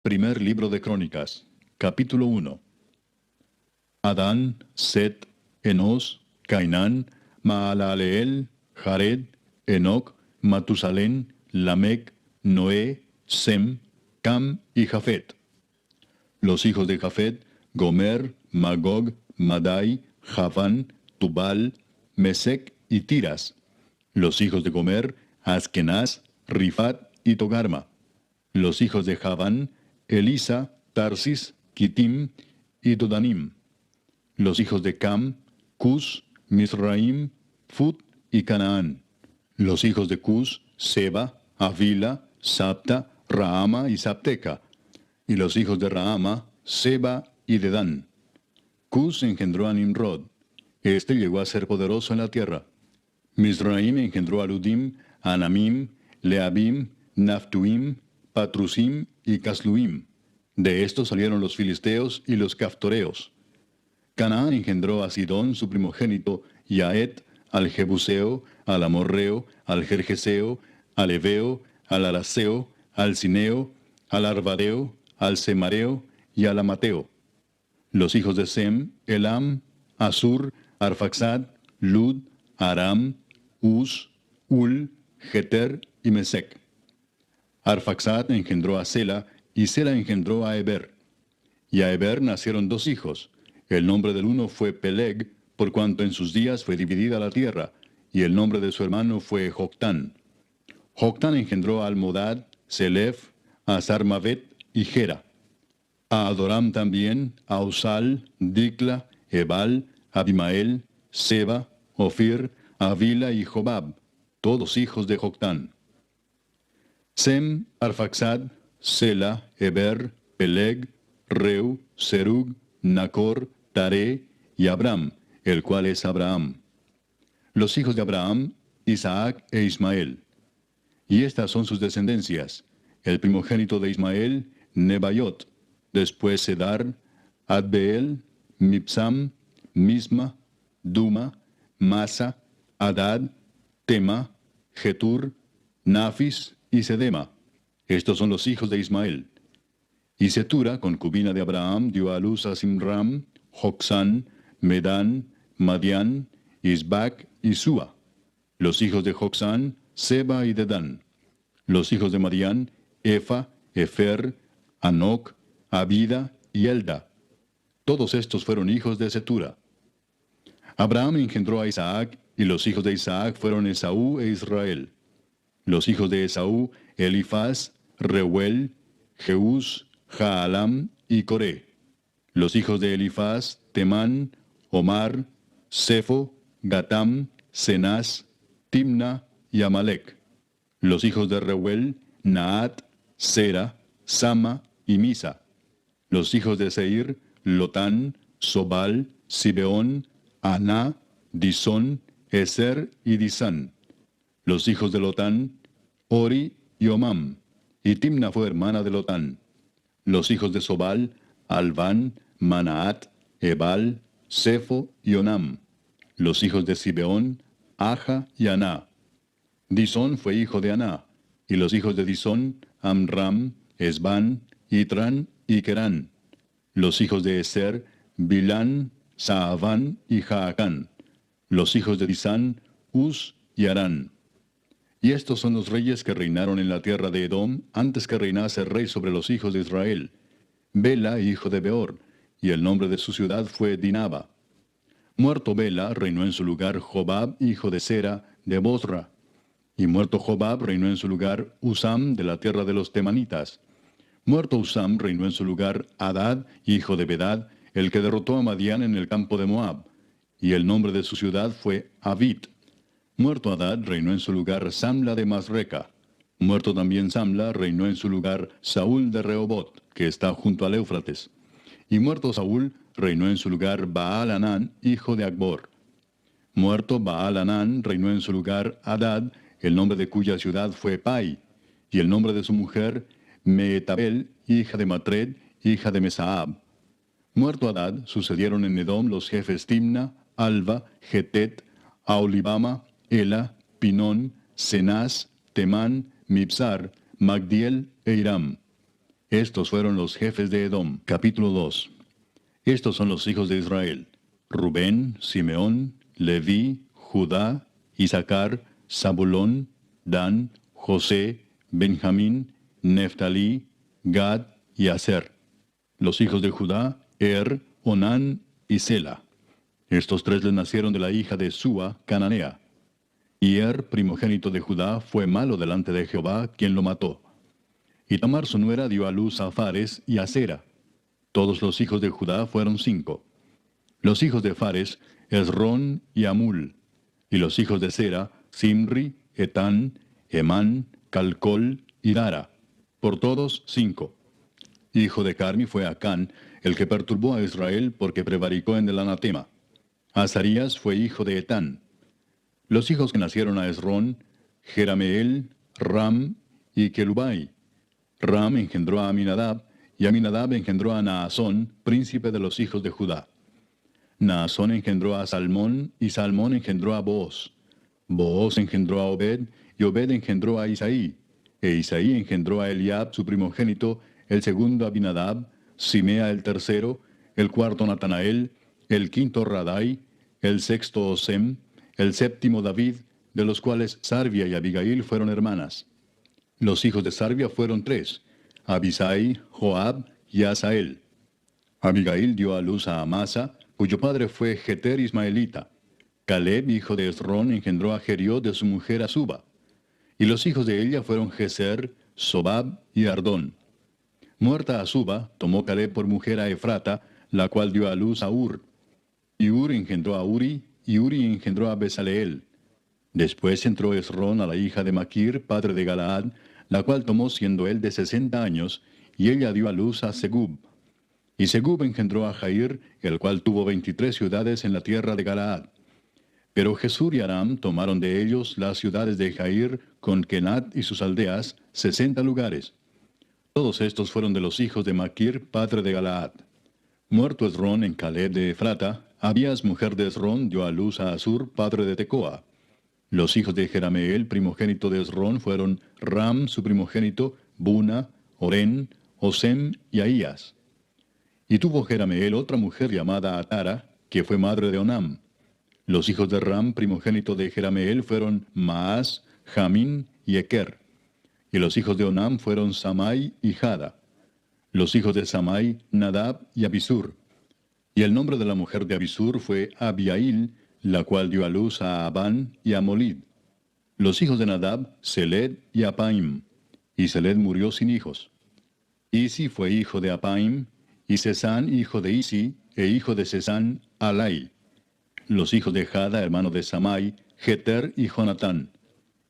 Primer libro de Crónicas, capítulo 1. Adán, Set, Enos, Cainán, Maalaleel, Jared, Enoc, Matusalén, Lamec, Noé, Sem, Cam y Jafet. Los hijos de Jafet: Gomer, Magog, Madai, Javán, Tubal, Mesec y Tiras. Los hijos de Gomer: Askenaz, Rifat y Togarma. Los hijos de Javán: Elisa, Tarsis, Kitim y Dodanim. Los hijos de Cam: Cus, Misraim, Fut y Canaán. Los hijos de Cus: Seba, Avila, Sapta, Raama y Sapteca. Y los hijos de Raama: Seba y Dedán. Cus engendró a Nimrod. Este llegó a ser poderoso en la tierra. Misraim engendró a Ludim, Anamim, Leabim, Naftuim, Patrusim y Casluim. De estos salieron los filisteos y los caftoreos. Canaán engendró a Sidón, su primogénito, y a Et, al Jebuseo, al Amorreo, al Jerjeseo, al Eveo, al Araseo, al Cineo, al Arvadeo, al Semareo y al Amateo. Los hijos de Sem: Elam, Asur, Arfaxad, Lud, Aram, Uz, Ul, Geter y Mesec. Arfaxad engendró a Sela, y Sela engendró a Eber. Y a Eber nacieron dos hijos. El nombre del uno fue Peleg, por cuanto en sus días fue dividida la tierra, y el nombre de su hermano fue Joctán. Joctán engendró a Almodad, Selef, a Sarmavet y Gera. A Adoram también, a Usal, Dicla, Ebal, Abimael, Seba, Ofir, Avila y Jobab, todos hijos de Joctán. Sem, Arfaxad, Sela, Eber, Peleg, Reu, Serug, Nacor, Taré y Abram, el cual es Abraham. Los hijos de Abraham: Isaac e Ismael. Y estas son sus descendencias: el primogénito de Ismael, Nebaiot; después Sedar, Adbeel, Mipsam, Misma, Duma, Masa, Adad, Tema, Getur, Nafis y Sedema. Estos son los hijos de Ismael. Y Setura, concubina de Abraham, dio a luz a Simram, Jocsán, Medán, Madián, Isbac y Sua. Los hijos de Jocsán: Seba y Dedán. Los hijos de Madián: Efa, Efer, Anoc, Abida y Elda. Todos estos fueron hijos de Setura. Abraham engendró a Isaac, y los hijos de Isaac fueron Esaú e Israel. Los hijos de Esaú: Elifaz, Reuel, Jeús, Jaalam y Coré. Los hijos de Elifaz: Temán, Omar, Sefo, Gatam, Cenaz, Timna y Amalec. Los hijos de Reuel: Naat, Sera, Sama y Misa. Los hijos de Seir: Lotán, Sobal, Sibeón, Aná, Disón, Eser y Disán. Los hijos de Lotán: Ori y Omam. Y Timna fue hermana de Lotán. Los hijos de Sobal: Alván, Manaat, Ebal, Sefo y Onam. Los hijos de Sibeón: Aja y Aná. Disón fue hijo de Aná. Y los hijos de Disón: Amram, Esbán, Itran y Kerán. Los hijos de Eser: Bilán, Saaván y Jaacán. Los hijos de Disán: Uz y Arán. Y estos son los reyes que reinaron en la tierra de Edom antes que reinase rey sobre los hijos de Israel: Bela, hijo de Beor, y el nombre de su ciudad fue Dinaba. Muerto Bela, reinó en su lugar Jobab, hijo de Sera, de Bosra. Y muerto Jobab, reinó en su lugar Usam, de la tierra de los Temanitas. Muerto Usam, reinó en su lugar Hadad, hijo de Bedad, el que derrotó a Madián en el campo de Moab. Y el nombre de su ciudad fue Avit. Muerto Hadad, reinó en su lugar Samla de Masreca. Muerto también Samla, reinó en su lugar Saúl de Rehobot, que está junto al Éufrates. Y muerto Saúl, reinó en su lugar Baal-Hanán, hijo de Acbor. Muerto Baal-Hanán, reinó en su lugar Hadad, el nombre de cuya ciudad fue Pai, y el nombre de su mujer Meetabel, hija de Matred, hija de Mesaab. Muerto Hadad, sucedieron en Edom los jefes Timna, Alva, Getet, Aolibama, Ela, Pinón, Cenaz, Temán, Mibsar, Magdiel e Iram. Estos fueron los jefes de Edom. Capítulo 2. Estos son los hijos de Israel: Rubén, Simeón, Leví, Judá, Isaacar, Zabulón, Dan, José, Benjamín, Neftalí, Gad y Aser. Los hijos de Judá: Onán y Sela. Estos tres les nacieron de la hija de Súa, cananea. Y primogénito de Judá, fue malo delante de Jehová, quien lo mató. Y Tamar su nuera dio a luz a Fares y a Sera. Todos los hijos de Judá fueron 5. Los hijos de Fares: Esrón y Amul. Y los hijos de Sera: Simri, Etán, Emán, Calcol y Dara. Por todos 5. Hijo de Carmi fue Acán, el que perturbó a Israel porque prevaricó en el anatema. Azarías fue hijo de Etán. Los hijos que nacieron a Esrón: Jerameel, Ram y Kelubai. Ram engendró a Aminadab, y Aminadab engendró a Naasón, príncipe de los hijos de Judá. Naasón engendró a Salmón, y Salmón engendró a Booz. Booz engendró a Obed, y Obed engendró a Isaí. E Isaí engendró a Eliab, su primogénito, el segundo Abinadab, Simea el tercero, el cuarto Natanael, el quinto Radai, el sexto Osem, el séptimo David, de los cuales Sarvia y Abigail fueron hermanas. Los hijos de Sarvia fueron 3, Abisai, Joab y Asael. Abigail dio a luz a Amasa, cuyo padre fue Jeter ismaelita. Caleb, hijo de Esrón, engendró a Jeriot de su mujer Azuba. Y los hijos de ella fueron Geser, Sobab y Ardón. Muerta Azuba, tomó Caleb por mujer a Efrata, la cual dio a luz a Ur. Y Ur engendró a Uri, y Uri engendró a Besaleel. Después entró Esrón a la hija de Maquir, padre de Galaad, la cual tomó siendo él de 60 años, y ella dio a luz a Segub. Y Segub engendró a Jair, el cual tuvo 23 ciudades en la tierra de Galaad. Pero Jesur y Aram tomaron de ellos las ciudades de Jair, con Kenat y sus aldeas, 60 lugares. Todos estos fueron de los hijos de Maquir, padre de Galaad. Muerto Esrón en Caleb de Efrata, Abías, mujer de Esrón, dio a luz a Asur, padre de Tecoa. Los hijos de Jerameel, primogénito de Esrón, fueron Ram, su primogénito, Buna, Orén, Osem y Ahías. Y tuvo Jerameel otra mujer llamada Atara, que fue madre de Onam. Los hijos de Ram, primogénito de Jerameel, fueron Maas, Jamín y Eker. Y los hijos de Onam fueron Samai y Jada. Los hijos de Samai, Nadab y Abisur. Y el nombre de la mujer de Abisur fue Abiail, la cual dio a luz a Abán y a Molid. Los hijos de Nadab, Seled y Apaim. Y Seled murió sin hijos. Isi fue hijo de Apaim, y Sesán hijo de Isi, e hijo de Sesán, Alai. Los hijos de Jada, hermano de Samai, Jeter y Jonatán.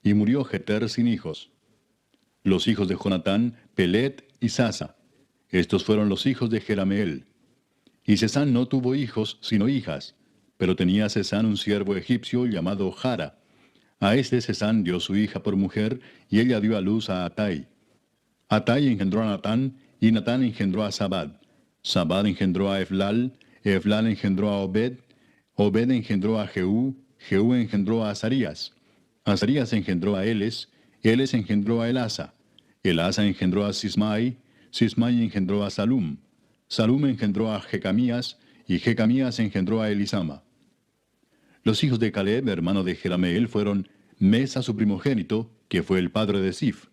Y murió Jeter sin hijos. Los hijos de Jonatán, Pelet y Sasa. Estos fueron los hijos de Jerameel. Y Sesán no tuvo hijos, sino hijas, pero tenía Sesán un siervo egipcio llamado Jara. A este Sesán dio su hija por mujer, y ella dio a luz a Atai. Atai engendró a Natán, y Natán engendró a Sabad. Sabad engendró a Eflal engendró a Obed. Obed engendró a Jehú engendró a Azarías. Azarías engendró a Eles engendró a Elasa. Elasa engendró a Sismai engendró a Salum. Salum engendró a Jecamías, y Jecamías engendró a Elisama. Los hijos de Caleb, hermano de Jerameel, fueron Mesa su primogénito, que fue el padre de Sif,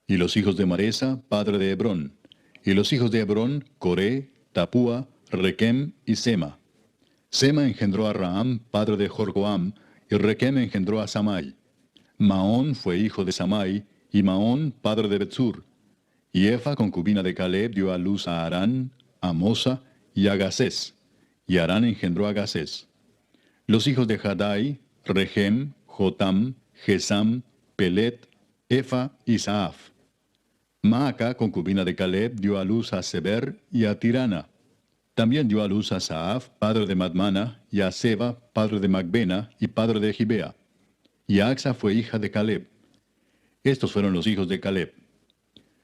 y los hijos de Maresa, padre de Hebrón. Y los hijos de Hebrón, Coré, Tapúa, Requem y Sema. Sema engendró a Raham, padre de Jorgoam, y Requem engendró a Samai. Maón fue hijo de Samai, y Maón, padre de Betsur. Y Efa, concubina de Caleb, dio a luz a Arán, a Mosa y a Gasés. Y Arán engendró a Gasés. Los hijos de Jadai, Regem, Jotam, Gesam, Pelet, Efa y Saaf. Maaca, concubina de Caleb, dio a luz a Seber y a Tirana. También dio a luz a Saaf, padre de Madmana, y a Seba, padre de Macbena y padre de Gibea. Y Axa fue hija de Caleb. Estos fueron los hijos de Caleb.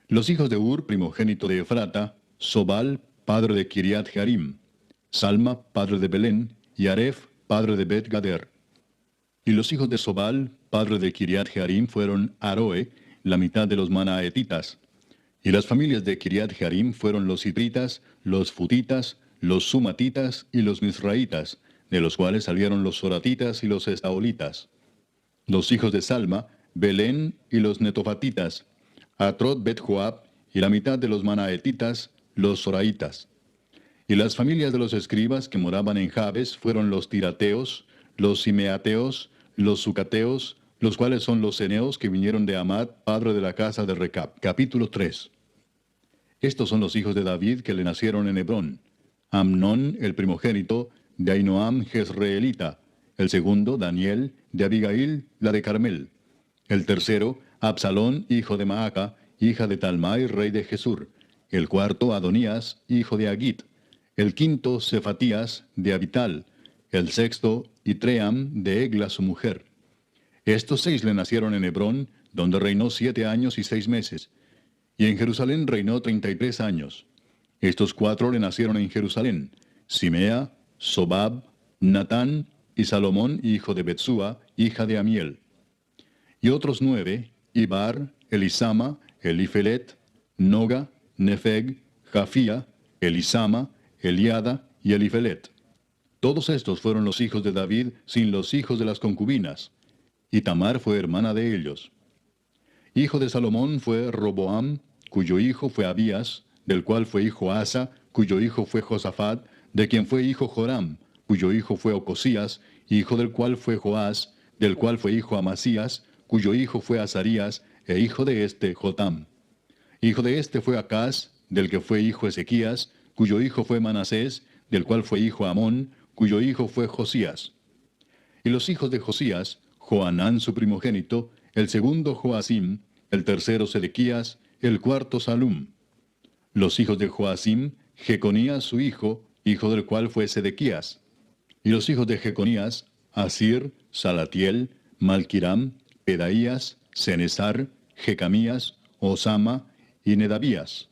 Los hijos de Ur, primogénito de Efrata, Sobal, padre de Kiriat Jearim, Salma, padre de Belén, y Aref, padre de Bet Gader. Y los hijos de Sobal, padre de Kiriat Jearim, fueron Aroe, la mitad de los manaetitas. Y las familias de Kiriat Jearim fueron los Ibritas, los Futitas, los Sumatitas y los Misraitas, de los cuales salieron los Soratitas y los Estaolitas. Los hijos de Salma, Belén y los Netofatitas, Atrot Bet Joab y la mitad de los Manaetitas, los Soraitas. Y las familias de los escribas que moraban en Jabes fueron los Tirateos, los Simeateos, los Sucateos, los cuales son los Ceneos que vinieron de Amad, padre de la casa de Recab. Capítulo 3. Estos son los hijos de David que le nacieron en Hebrón. Amnón, el primogénito, de Ahinoam Jezreelita. El segundo, Daniel, de Abigail, la de Carmel. El tercero, Absalón, hijo de Maaca, hija de Talmai, rey de Jesur. El cuarto, Adonías, hijo de Agit. El quinto, Cefatías, de Abital. El sexto, Itream, de Egla, su mujer. Estos 6 le nacieron en Hebrón, donde reinó 7 años y 6 meses. Y en Jerusalén reinó 33 años. Estos 4 le nacieron en Jerusalén: Simea, Sobab, Natán y Salomón, hijo de Betsúa, hija de Amiel. Y otros 9, Ibar, Elisama, Elifelet, Noga, Nefeg, Jafía, Elisama, Eliada y Elifelet. Todos estos fueron los hijos de David sin los hijos de las concubinas. Y Tamar fue hermana de ellos. Hijo de Salomón fue Roboam, cuyo hijo fue Abías, del cual fue hijo Asa, cuyo hijo fue Josafat, de quien fue hijo Joram, cuyo hijo fue Ocosías, hijo del cual fue Joás, del cual fue hijo Amasías, cuyo hijo fue Azarías, e hijo de este Jotam. Hijo de este fue Acaz, del que fue hijo Ezequías, cuyo hijo fue Manasés, del cual fue hijo Amón, cuyo hijo fue Josías. Y los hijos de Josías, Joanán su primogénito, el segundo Joacim, el tercero Sedequías, el cuarto Salum. Los hijos de Joacim, Jeconías su hijo, hijo del cual fue Sedequías. Y los hijos de Jeconías, Asir, Salatiel, Malquiram, Pedaías, Cenesar, Jecamías, Osama y Nedabías.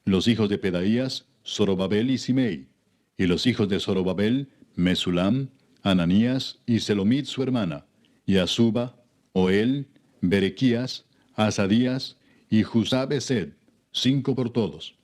Los hijos de Pedaías, Zorobabel y Simei. Y los hijos de Zorobabel, Mesulam, Ananías y Selomit su hermana, y Asuba, Oel, Berequías, Asadías y Jusabesed, 5 por todos.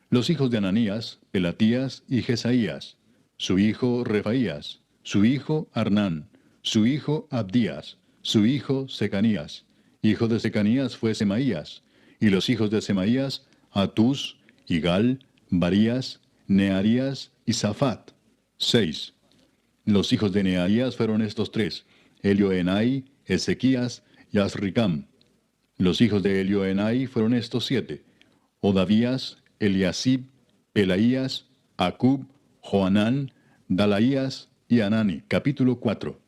Los hijos de Ananías, Pelatías y Jesaías, su hijo Refaías, su hijo Arnán, su hijo Abdías, su hijo Secanías. Hijo de Secanías fue Semaías, y los hijos de Semaías, Atús, Igal, Barías, Nearías y Safat, 6. Los hijos de Nearías fueron estos 3, Elioenai, Ezequías y Azricam. Los hijos de Elioenai fueron estos 7, Odavías, Eliasib, Pelaías, Acub, Joanán, Dalaías y Anani. Capítulo 4.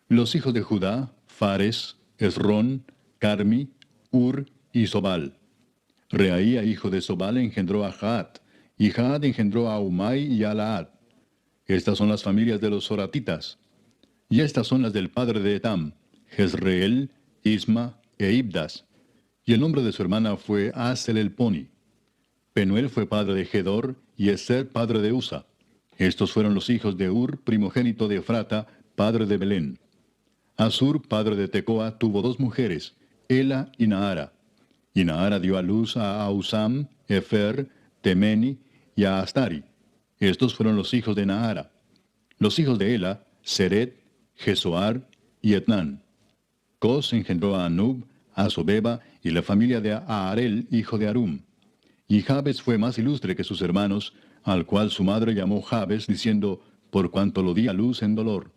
Los hijos de Judá, Fares, Esrón, Carmi, Ur y Sobal. Reaía, hijo de Sobal, engendró a Jaat, y Jaat engendró a Umai y a Laad. Estas son las familias de los Soratitas. Y estas son las del padre de Etam, Jezreel, Isma e Ibdas. Y el nombre de su hermana fue Aselelponi. Penuel fue padre de Gedor, y Eser padre de Usa. Estos fueron los hijos de Ur, primogénito de Efrata, padre de Belén. Asur, padre de Tecoa, tuvo 2 mujeres, Ela y Naara. Y Naara dio a luz a Ausam, Efer, Temeni y a Astari. Estos fueron los hijos de Naara. Los hijos de Ela, Seret, Jesoar y Etnán. Cos engendró a Anub, a Sobeba y la familia de Aarel, hijo de Arum. Y Jabes fue más ilustre que sus hermanos, al cual su madre llamó Jabes, diciendo, por cuanto lo di a luz en dolor.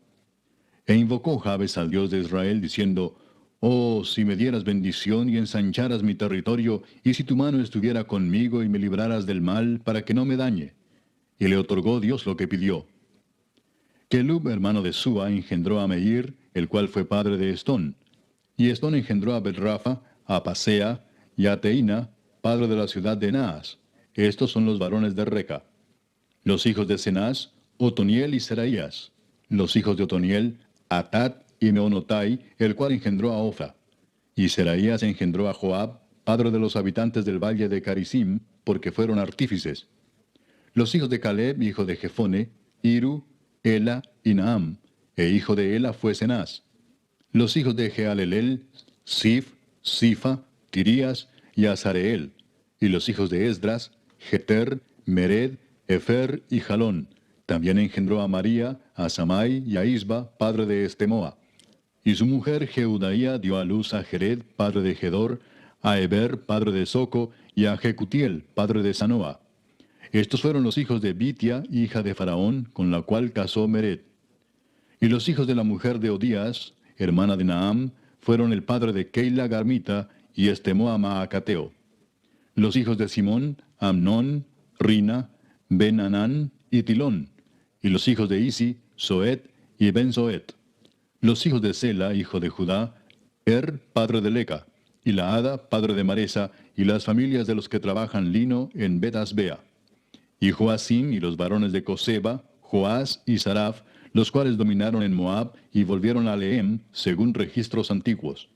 E invocó Jabes al Dios de Israel, diciendo, oh, si me dieras bendición y ensancharas mi territorio, y si tu mano estuviera conmigo y me libraras del mal, para que no me dañe. Y le otorgó Dios lo que pidió. Kelub, hermano de Sua, engendró a Meir, el cual fue padre de Estón. Y Estón engendró a Betrafa, a Pasea y a Teina, padre de la ciudad de Naas. Estos son los varones de Reca. Los hijos de Cenaz, Otoniel y Seraías. Los hijos de Otoniel, Atat y Meonotai, el cual engendró a Ofra. Y Seraías engendró a Joab, padre de los habitantes del valle de Carisim, porque fueron artífices. Los hijos de Caleb, hijo de Jefone, Iru, Ela y Naam, e hijo de Ela fue Cenaz. Los hijos de Jealelel, Sif, Sifa, Tirías y Azareel. Y los hijos de Esdras, Jeter, Mered, Efer y Jalón. También engendró a María, a Samai y a Isba, padre de Estemoa. Y su mujer Jeudaía dio a luz a Jered, padre de Gedor, a Eber, padre de Soco, y a Jecutiel, padre de Sanoa. Estos fueron los hijos de Bitia, hija de Faraón, con la cual casó Mered. Y los hijos de la mujer de Odías, hermana de Naam, fueron el padre de Keila Garmita y Estemoa Maacateo. Los hijos de Simón, Amnón, Rina, Ben-Anán y Tilón. Y los hijos de Isi, Soet y Ben-Soet. Los hijos de Sela, hijo de Judá, padre de Leca, y Laada, padre de Maresa, y las familias de los que trabajan lino en Bet-Asbea. Y Joacim y los varones de Coseba, Joás y Saraf, los cuales dominaron en Moab y volvieron a Lehem, según registros antiguos.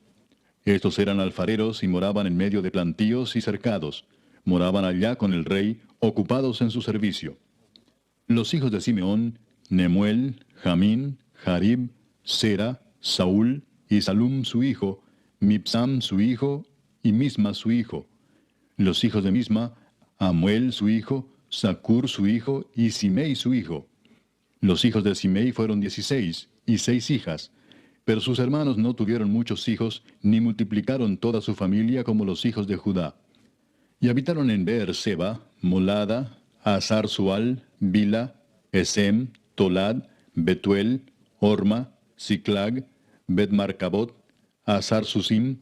Estos eran alfareros y moraban en medio de plantíos y cercados. Moraban allá con el rey, ocupados en su servicio. Los hijos de Simeón, Nemuel, Jamín, Jarib, Sera, Saúl y Salum su hijo, Mibsam su hijo y Misma su hijo. Los hijos de Misma, Amuel su hijo, Zacur su hijo y Simei su hijo. Los hijos de Simei fueron 16 y 6 hijas, pero sus hermanos no tuvieron muchos hijos, ni multiplicaron toda su familia como los hijos de Judá. Y habitaron en Beer-seba, Molada, Hazar-Sual, Bila, Esem, Tolad, Betuel, Orma, Siclag, Bet-Marcabot, Hazar-Susim,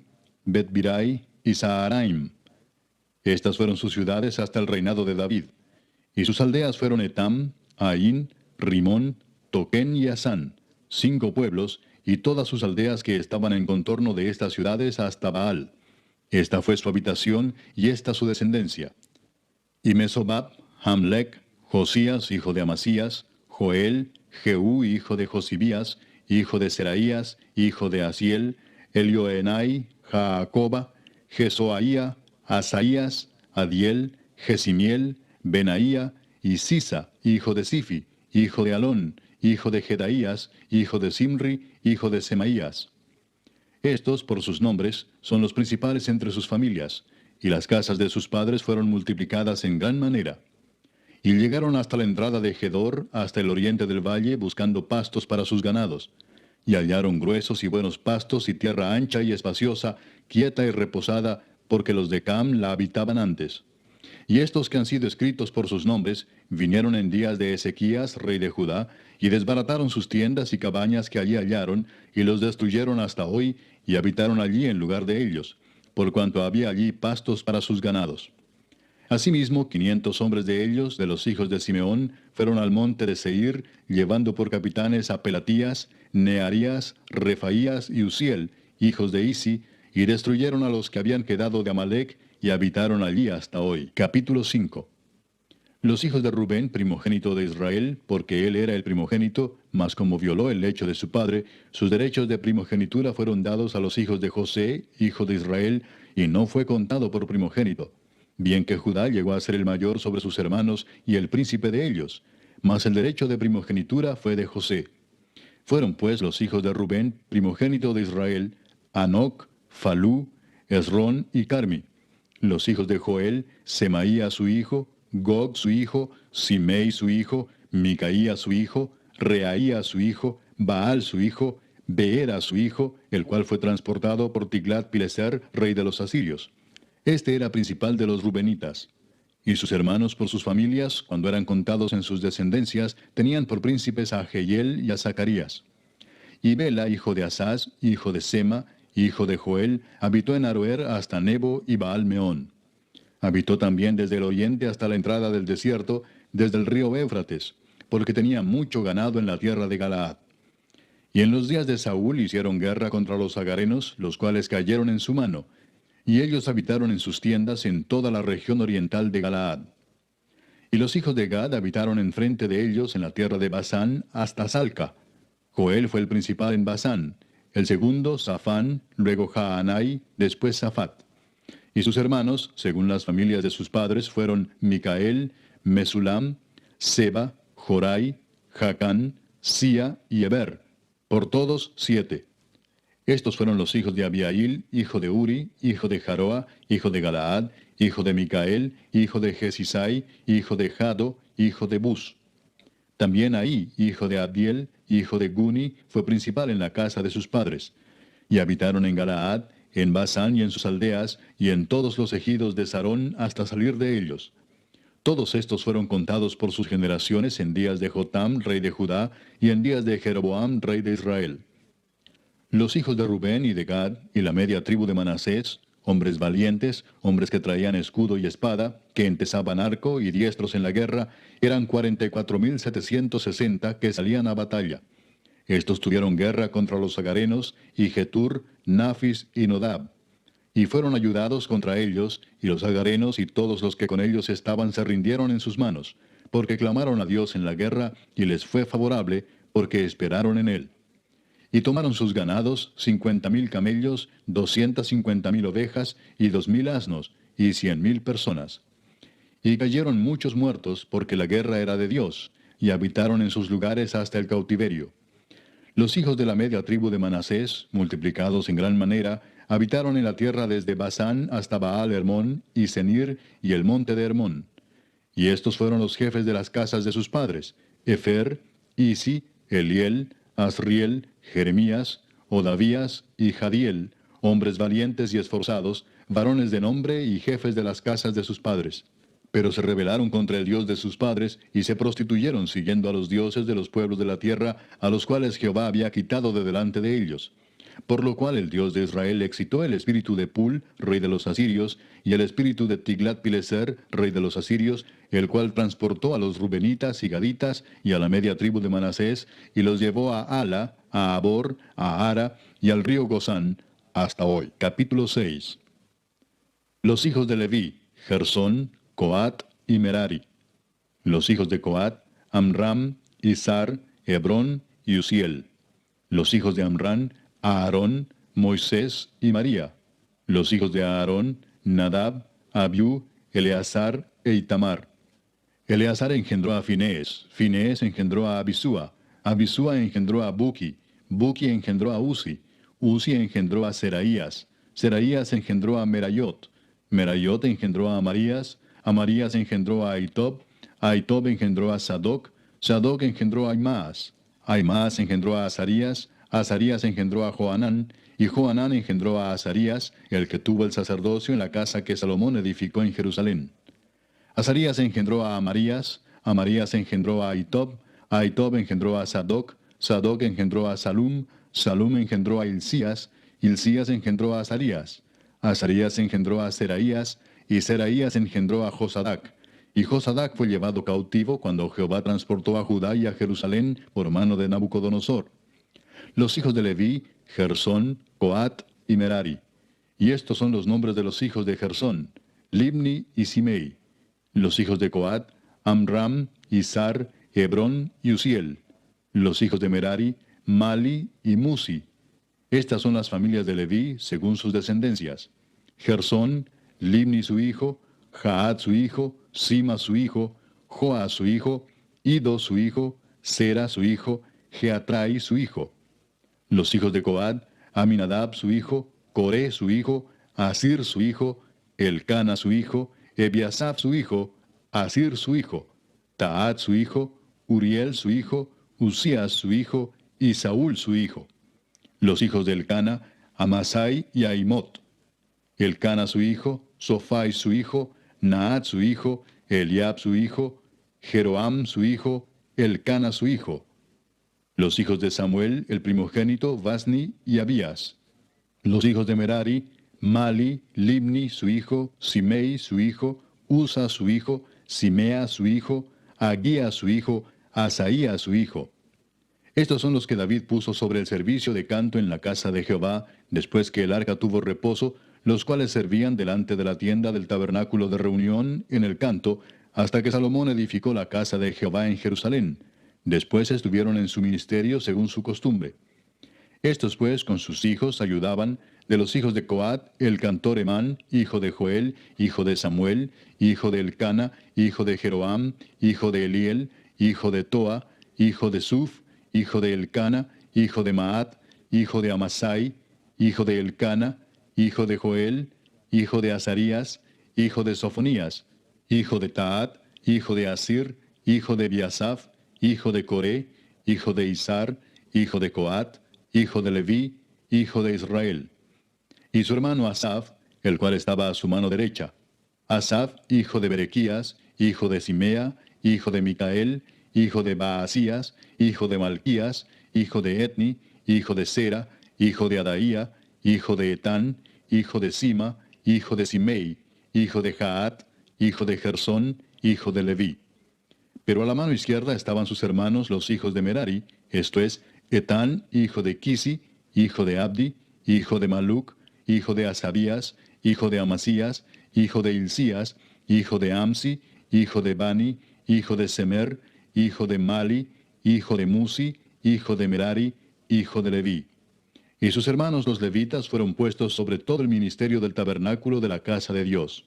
Bet-Birai y Saharaim. Estas fueron sus ciudades hasta el reinado de David. Y sus aldeas fueron Etam, Ain, Rimón, Toquén y Asán, 5 pueblos, y todas sus aldeas que estaban en contorno de estas ciudades hasta Baal. Esta fue su habitación y esta su descendencia. Y Mesobab, Hamlec, Josías, hijo de Amasías, Joel, Jehú, hijo de Josibías, hijo de Seraías, hijo de Asiel, Elioenai, Jaacoba, Jesoaía, Asaías, Adiel, Jesimiel, Benaía, y Sisa, hijo de Sifi, hijo de Alón, hijo de Jedaías, hijo de Simri, hijo de Semaías. Estos, por sus nombres, son los principales entre sus familias, y las casas de sus padres fueron multiplicadas en gran manera. Y llegaron hasta la entrada de Gedor, hasta el oriente del valle, buscando pastos para sus ganados. Y hallaron gruesos y buenos pastos y tierra ancha y espaciosa, quieta y reposada, porque los de Cam la habitaban antes. Y estos que han sido escritos por sus nombres, vinieron en días de Ezequías, rey de Judá, y desbarataron sus tiendas y cabañas que allí hallaron, y los destruyeron hasta hoy, y habitaron allí en lugar de ellos, por cuanto había allí pastos para sus ganados. Asimismo, 500 hombres de ellos, de los hijos de Simeón, fueron al monte de Seir, llevando por capitanes a Pelatías, Nearías, Refaías y Uziel, hijos de Isi, y destruyeron a los que habían quedado de Amalec, y habitaron allí hasta hoy. Capítulo 5. Los hijos de Rubén, primogénito de Israel, porque él era el primogénito, mas como violó el lecho de su padre, sus derechos de primogenitura fueron dados a los hijos de José, hijo de Israel, y no fue contado por primogénito. Bien que Judá llegó a ser el mayor sobre sus hermanos y el príncipe de ellos, mas el derecho de primogenitura fue de José. Fueron pues los hijos de Rubén, primogénito de Israel, Anoc, Falú, Esrón y Carmi. Los hijos de Joel, Semaía su hijo, Gog su hijo, Simei su hijo, Micaía su hijo, Reaía su hijo, Baal su hijo, Beera su hijo, el cual fue transportado por Tiglat-Pileser, rey de los asirios. Este era principal de los rubenitas. Y sus hermanos por sus familias, cuando eran contados en sus descendencias, tenían por príncipes a Jehiel y a Zacarías. Y Bela, hijo de Asaz, hijo de Sema, hijo de Joel, habitó en Aroer hasta Nebo y Baal-Meón. Habitó también desde el oriente hasta la entrada del desierto, desde el río Éufrates, porque tenía mucho ganado en la tierra de Galaad. Y en los días de Saúl hicieron guerra contra los agarenos, los cuales cayeron en su mano, y ellos habitaron en sus tiendas en toda la región oriental de Galaad. Y los hijos de Gad habitaron enfrente de ellos en la tierra de Basán hasta Salca. Joel fue el principal en Basán, el segundo Safán, luego Jaanai, después Safat. Y sus hermanos, según las familias de sus padres, fueron Micael, Mesulam, Seba, Jorai, Jacán, Sia y Eber, por todos 7. Estos fueron los hijos de Abiail, hijo de Uri, hijo de Jaroa, hijo de Galaad, hijo de Micael, hijo de Jesisai, hijo de Jado, hijo de Bus. También Ahí, hijo de Abdiel, hijo de Guni, fue principal en la casa de sus padres. Y habitaron en Galaad, en Basán y en sus aldeas, y en todos los ejidos de Sarón hasta salir de ellos. Todos estos fueron contados por sus generaciones en días de Jotam, rey de Judá, y en días de Jeroboam, rey de Israel. Los hijos de Rubén y de Gad, y la media tribu de Manasés, hombres valientes, hombres que traían escudo y espada, que entesaban arco y diestros en la guerra, eran 44,760 que salían a batalla. Estos tuvieron guerra contra los agarenos, y Getur, Nafis y Nodab. Y fueron ayudados contra ellos, y los agarenos y todos los que con ellos estaban se rindieron en sus manos, porque clamaron a Dios en la guerra, y les fue favorable, porque esperaron en él. Y tomaron sus ganados, 50,000 camellos, 250,000 ovejas, y 2,000 asnos, y 100,000 personas. Y cayeron muchos muertos, porque la guerra era de Dios, y habitaron en sus lugares hasta el cautiverio. Los hijos de la media tribu de Manasés, multiplicados en gran manera, habitaron en la tierra desde Basán hasta Baal Hermón y Senir y el monte de Hermón. Y estos fueron los jefes de las casas de sus padres: Efer, Isi, Eliel, Asriel, Jeremías, Odavías y Jadiel, hombres valientes y esforzados, varones de nombre y jefes de las casas de sus padres. Pero se rebelaron contra el Dios de sus padres, y se prostituyeron siguiendo a los dioses de los pueblos de la tierra, a los cuales Jehová había quitado de delante de ellos. Por lo cual el Dios de Israel excitó el espíritu de Pul, rey de los asirios, y el espíritu de Tiglat-Pileser, rey de los asirios, el cual transportó a los rubenitas y gaditas y a la media tribu de Manasés, y los llevó a Ala, a Abor, a Ara y al río Gozán, hasta hoy. Capítulo 6. Los hijos de Leví: Gersón, Coat y Merari. Los hijos de Coat: Amram, Izar, Hebrón y Uziel. Los hijos de Amram: Aarón, Moisés y María. Los hijos de Aarón: Nadab, Abiú, Eleazar e Itamar. Eleazar engendró a Finés, Finés engendró a Abisúa, Abisúa engendró a Buki, Buki engendró a Uzi, Uzi engendró a Seraías, Seraías engendró a Merayot, Merayot engendró a Amarías, Amarías engendró a Ahitob, Ahitob engendró a Sadoc, Sadoc engendró a Aimaas, Aimaas engendró a Azarías, Azarías engendró a Johanán, y Johanán engendró a Azarías, el que tuvo el sacerdocio en la casa que Salomón edificó en Jerusalén. Azarías engendró a Amarías, Amarías engendró a Ahitob, Ahitob engendró a Sadoc, Sadoc engendró a Salum, Salum engendró a Hilcías, Hilcías engendró a Azarías, Azarías engendró a Seraías, y Seraías engendró a Josadac. Y Josadac fue llevado cautivo cuando Jehová transportó a Judá y a Jerusalén por mano de Nabucodonosor. Los hijos de Leví: Gersón, Coat y Merari. Y estos son los nombres de los hijos de Gersón: Libni y Simei. Los hijos de Coat: Amram, Izar, Hebrón y Uziel. Los hijos de Merari: Mali y Musi. Estas son las familias de Leví según sus descendencias: Gersón, Libni su hijo, Jaat su hijo, Sima su hijo, Joa su hijo, Ido su hijo, Sera su hijo, Geatrai su hijo. Los hijos de Coat: Aminadab su hijo, Coré su hijo, Asir su hijo, Elcana su hijo, Ebiasaf su hijo, Asir su hijo, Taat su hijo, Uriel su hijo, Usías su hijo, y Saúl su hijo. Los hijos de Elcana: Amasai y Aimot. Elcana su hijo, Sofai su hijo, Naat su hijo, Eliab su hijo, Jeroam su hijo, Elcana su hijo. Los hijos de Samuel, el primogénito, Vasni y Abías. Los hijos de Merari: Mali, Libni su hijo, Simei su hijo, Usa su hijo, Simea su hijo, Agía su hijo, Asaía su hijo. Estos son los que David puso sobre el servicio de canto en la casa de Jehová, después que el arca tuvo reposo, los cuales servían delante de la tienda del tabernáculo de reunión en el canto, hasta que Salomón edificó la casa de Jehová en Jerusalén. Después estuvieron en su ministerio según su costumbre. Estos pues con sus hijos ayudaban: de los hijos de Coat, el cantor Emán, hijo de Joel, hijo de Samuel, hijo de Elcana, hijo de Jeroam, hijo de Eliel, hijo de Toa, hijo de Suf, hijo de Elcana, hijo de Maat, hijo de Amasai, hijo de Elcana, hijo de Joel, hijo de Azarías, hijo de Sofonías, hijo de Taat, hijo de Asir, hijo de Biasaf, hijo de Coré, hijo de Izar, hijo de Coat, hijo de Leví, hijo de Israel. Y su hermano Asaf, el cual estaba a su mano derecha. Asaf, hijo de Berequías, hijo de Simea, hijo de Micael, hijo de Baasías, hijo de Malquías, hijo de Etni, hijo de Sera, hijo de Adaía, hijo de Etán, hijo de Sima, hijo de Simei, hijo de Jaat, hijo de Gersón, hijo de Leví. Pero a la mano izquierda estaban sus hermanos los hijos de Merari, esto es, Etán, hijo de Kisi, hijo de Abdi, hijo de Maluc, hijo de Asabías, hijo de Amasías, hijo de Hilcías, hijo de Amsi, hijo de Bani, hijo de Semer, hijo de Mali, hijo de Musi, hijo de Merari, hijo de Leví. Y sus hermanos los levitas fueron puestos sobre todo el ministerio del tabernáculo de la casa de Dios.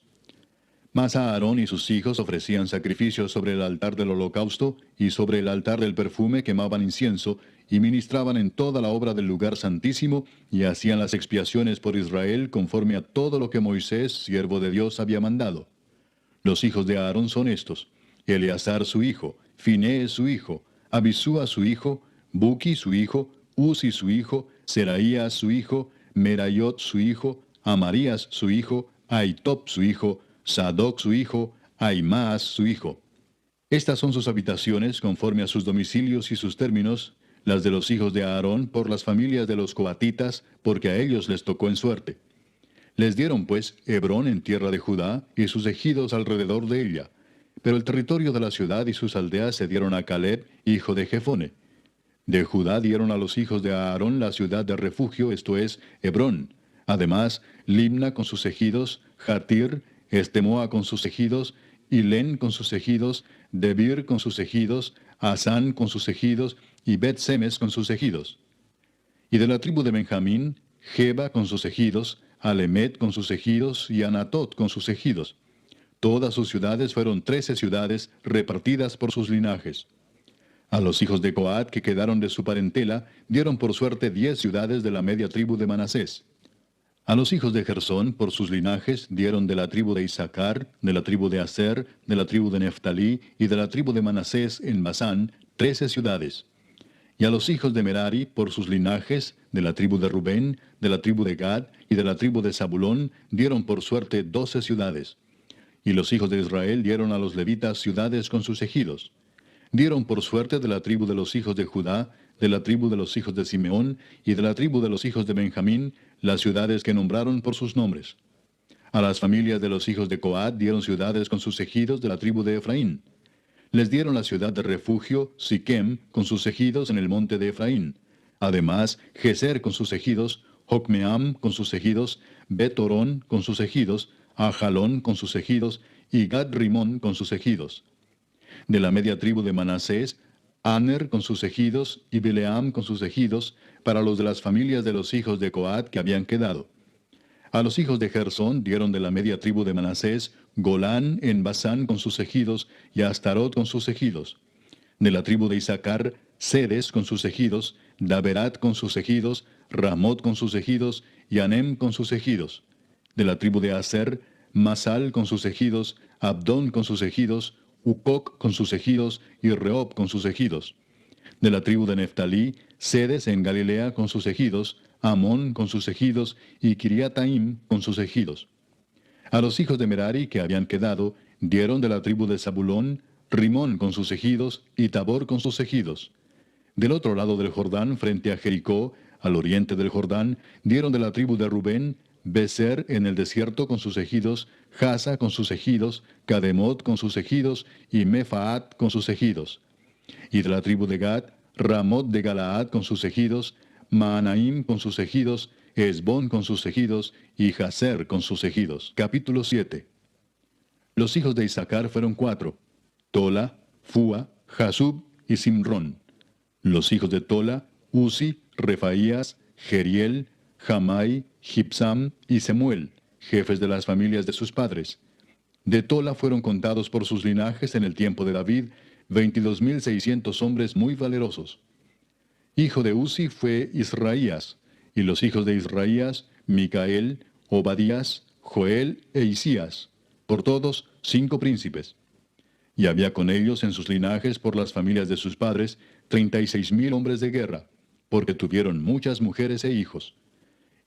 Mas Aarón y sus hijos ofrecían sacrificios sobre el altar del holocausto y sobre el altar del perfume quemaban incienso y ministraban en toda la obra del lugar santísimo y hacían las expiaciones por Israel conforme a todo lo que Moisés, siervo de Dios, había mandado. Los hijos de Aarón son estos: Eleazar su hijo, Finés su hijo, Abisúa su hijo, Buki su hijo, Uzi su hijo, Seraías su hijo, Merayot su hijo, Amarías su hijo, Ahitob su hijo, Sadoc su hijo, Ahimaas su hijo. Estas son sus habitaciones conforme a sus domicilios y sus términos, las de los hijos de Aarón por las familias de los coatitas, porque a ellos les tocó en suerte. Les dieron pues Hebrón en tierra de Judá y sus ejidos alrededor de ella. Pero el territorio de la ciudad y sus aldeas se dieron a Caleb, hijo de Jefone. De Judá dieron a los hijos de Aarón la ciudad de refugio, esto es, Hebrón. Además, Limna con sus ejidos, Jatir, Estemoa con sus ejidos, Hilén con sus ejidos, Debir con sus ejidos, Asán con sus ejidos, y Bet-Semes con sus ejidos. Y de la tribu de Benjamín, Geba con sus ejidos, Alemet con sus ejidos, y Anatot con sus ejidos. Todas sus ciudades fueron 13 ciudades repartidas por sus linajes. A los hijos de Coat que quedaron de su parentela, dieron por suerte 10 ciudades de la media tribu de Manasés. A los hijos de Gersón, por sus linajes, dieron de la tribu de Isaacar, de la tribu de Aser, de la tribu de Neftalí y de la tribu de Manasés en Basán, 13 ciudades. Y a los hijos de Merari, por sus linajes, de la tribu de Rubén, de la tribu de Gad y de la tribu de Zabulón, dieron por suerte 12 ciudades. Y los hijos de Israel dieron a los levitas ciudades con sus ejidos. Dieron por suerte de la tribu de los hijos de Judá, de la tribu de los hijos de Simeón y de la tribu de los hijos de Benjamín, las ciudades que nombraron por sus nombres. A las familias de los hijos de Coat dieron ciudades con sus ejidos de la tribu de Efraín. Les dieron la ciudad de refugio, Siquem, con sus ejidos en el monte de Efraín. Además, Geser con sus ejidos, Jocmeam con sus ejidos, Bet-Orón con sus ejidos, Ajalón con sus ejidos, y Gad-Rimón con sus ejidos. De la media tribu de Manasés, Aner con sus ejidos, y Bileam con sus ejidos, para los de las familias de los hijos de Coat que habían quedado. A los hijos de Gersón dieron de la media tribu de Manasés, Golán en Basán con sus ejidos, y Astarot con sus ejidos. De la tribu de Isaacar, Sedes con sus ejidos, Daberat con sus ejidos, Ramot con sus ejidos, y Anem con sus ejidos. De la tribu de Aser, Masal con sus ejidos, Abdón con sus ejidos, Ucoc con sus ejidos, y Rehob con sus ejidos. De la tribu de Neftalí, Sedes en Galilea con sus ejidos, Amón con sus ejidos, y Kiriataim con sus ejidos. A los hijos de Merari que habían quedado, dieron de la tribu de Zabulón, Rimón con sus ejidos, y Tabor con sus ejidos. Del otro lado del Jordán, frente a Jericó, al oriente del Jordán, dieron de la tribu de Rubén, Beser en el desierto con sus ejidos, Jasa con sus ejidos, Cademot con sus ejidos, y Mefaat con sus ejidos. Y de la tribu de Gad, Ramot de Galaad con sus ejidos, Maanaim con sus ejidos, Esbón con sus ejidos, y Jaser con sus ejidos. Capítulo 7. Los hijos de Isaacar fueron 4, Tola, Fua, Jasub y Simrón. Los hijos de Tola, Uzi, Refaías, Jeriel, Jamai, Gibsam y Semuel, jefes de las familias de sus padres. De Tola fueron contados por sus linajes en el tiempo de David 22,600 hombres muy valerosos. Hijo de Uzi fue Israías, y los hijos de Israías, Micael, Obadías, Joel e Isías, por todos 5 príncipes. Y había con ellos en sus linajes por las familias de sus padres 36,000 hombres de guerra, porque tuvieron muchas mujeres e hijos.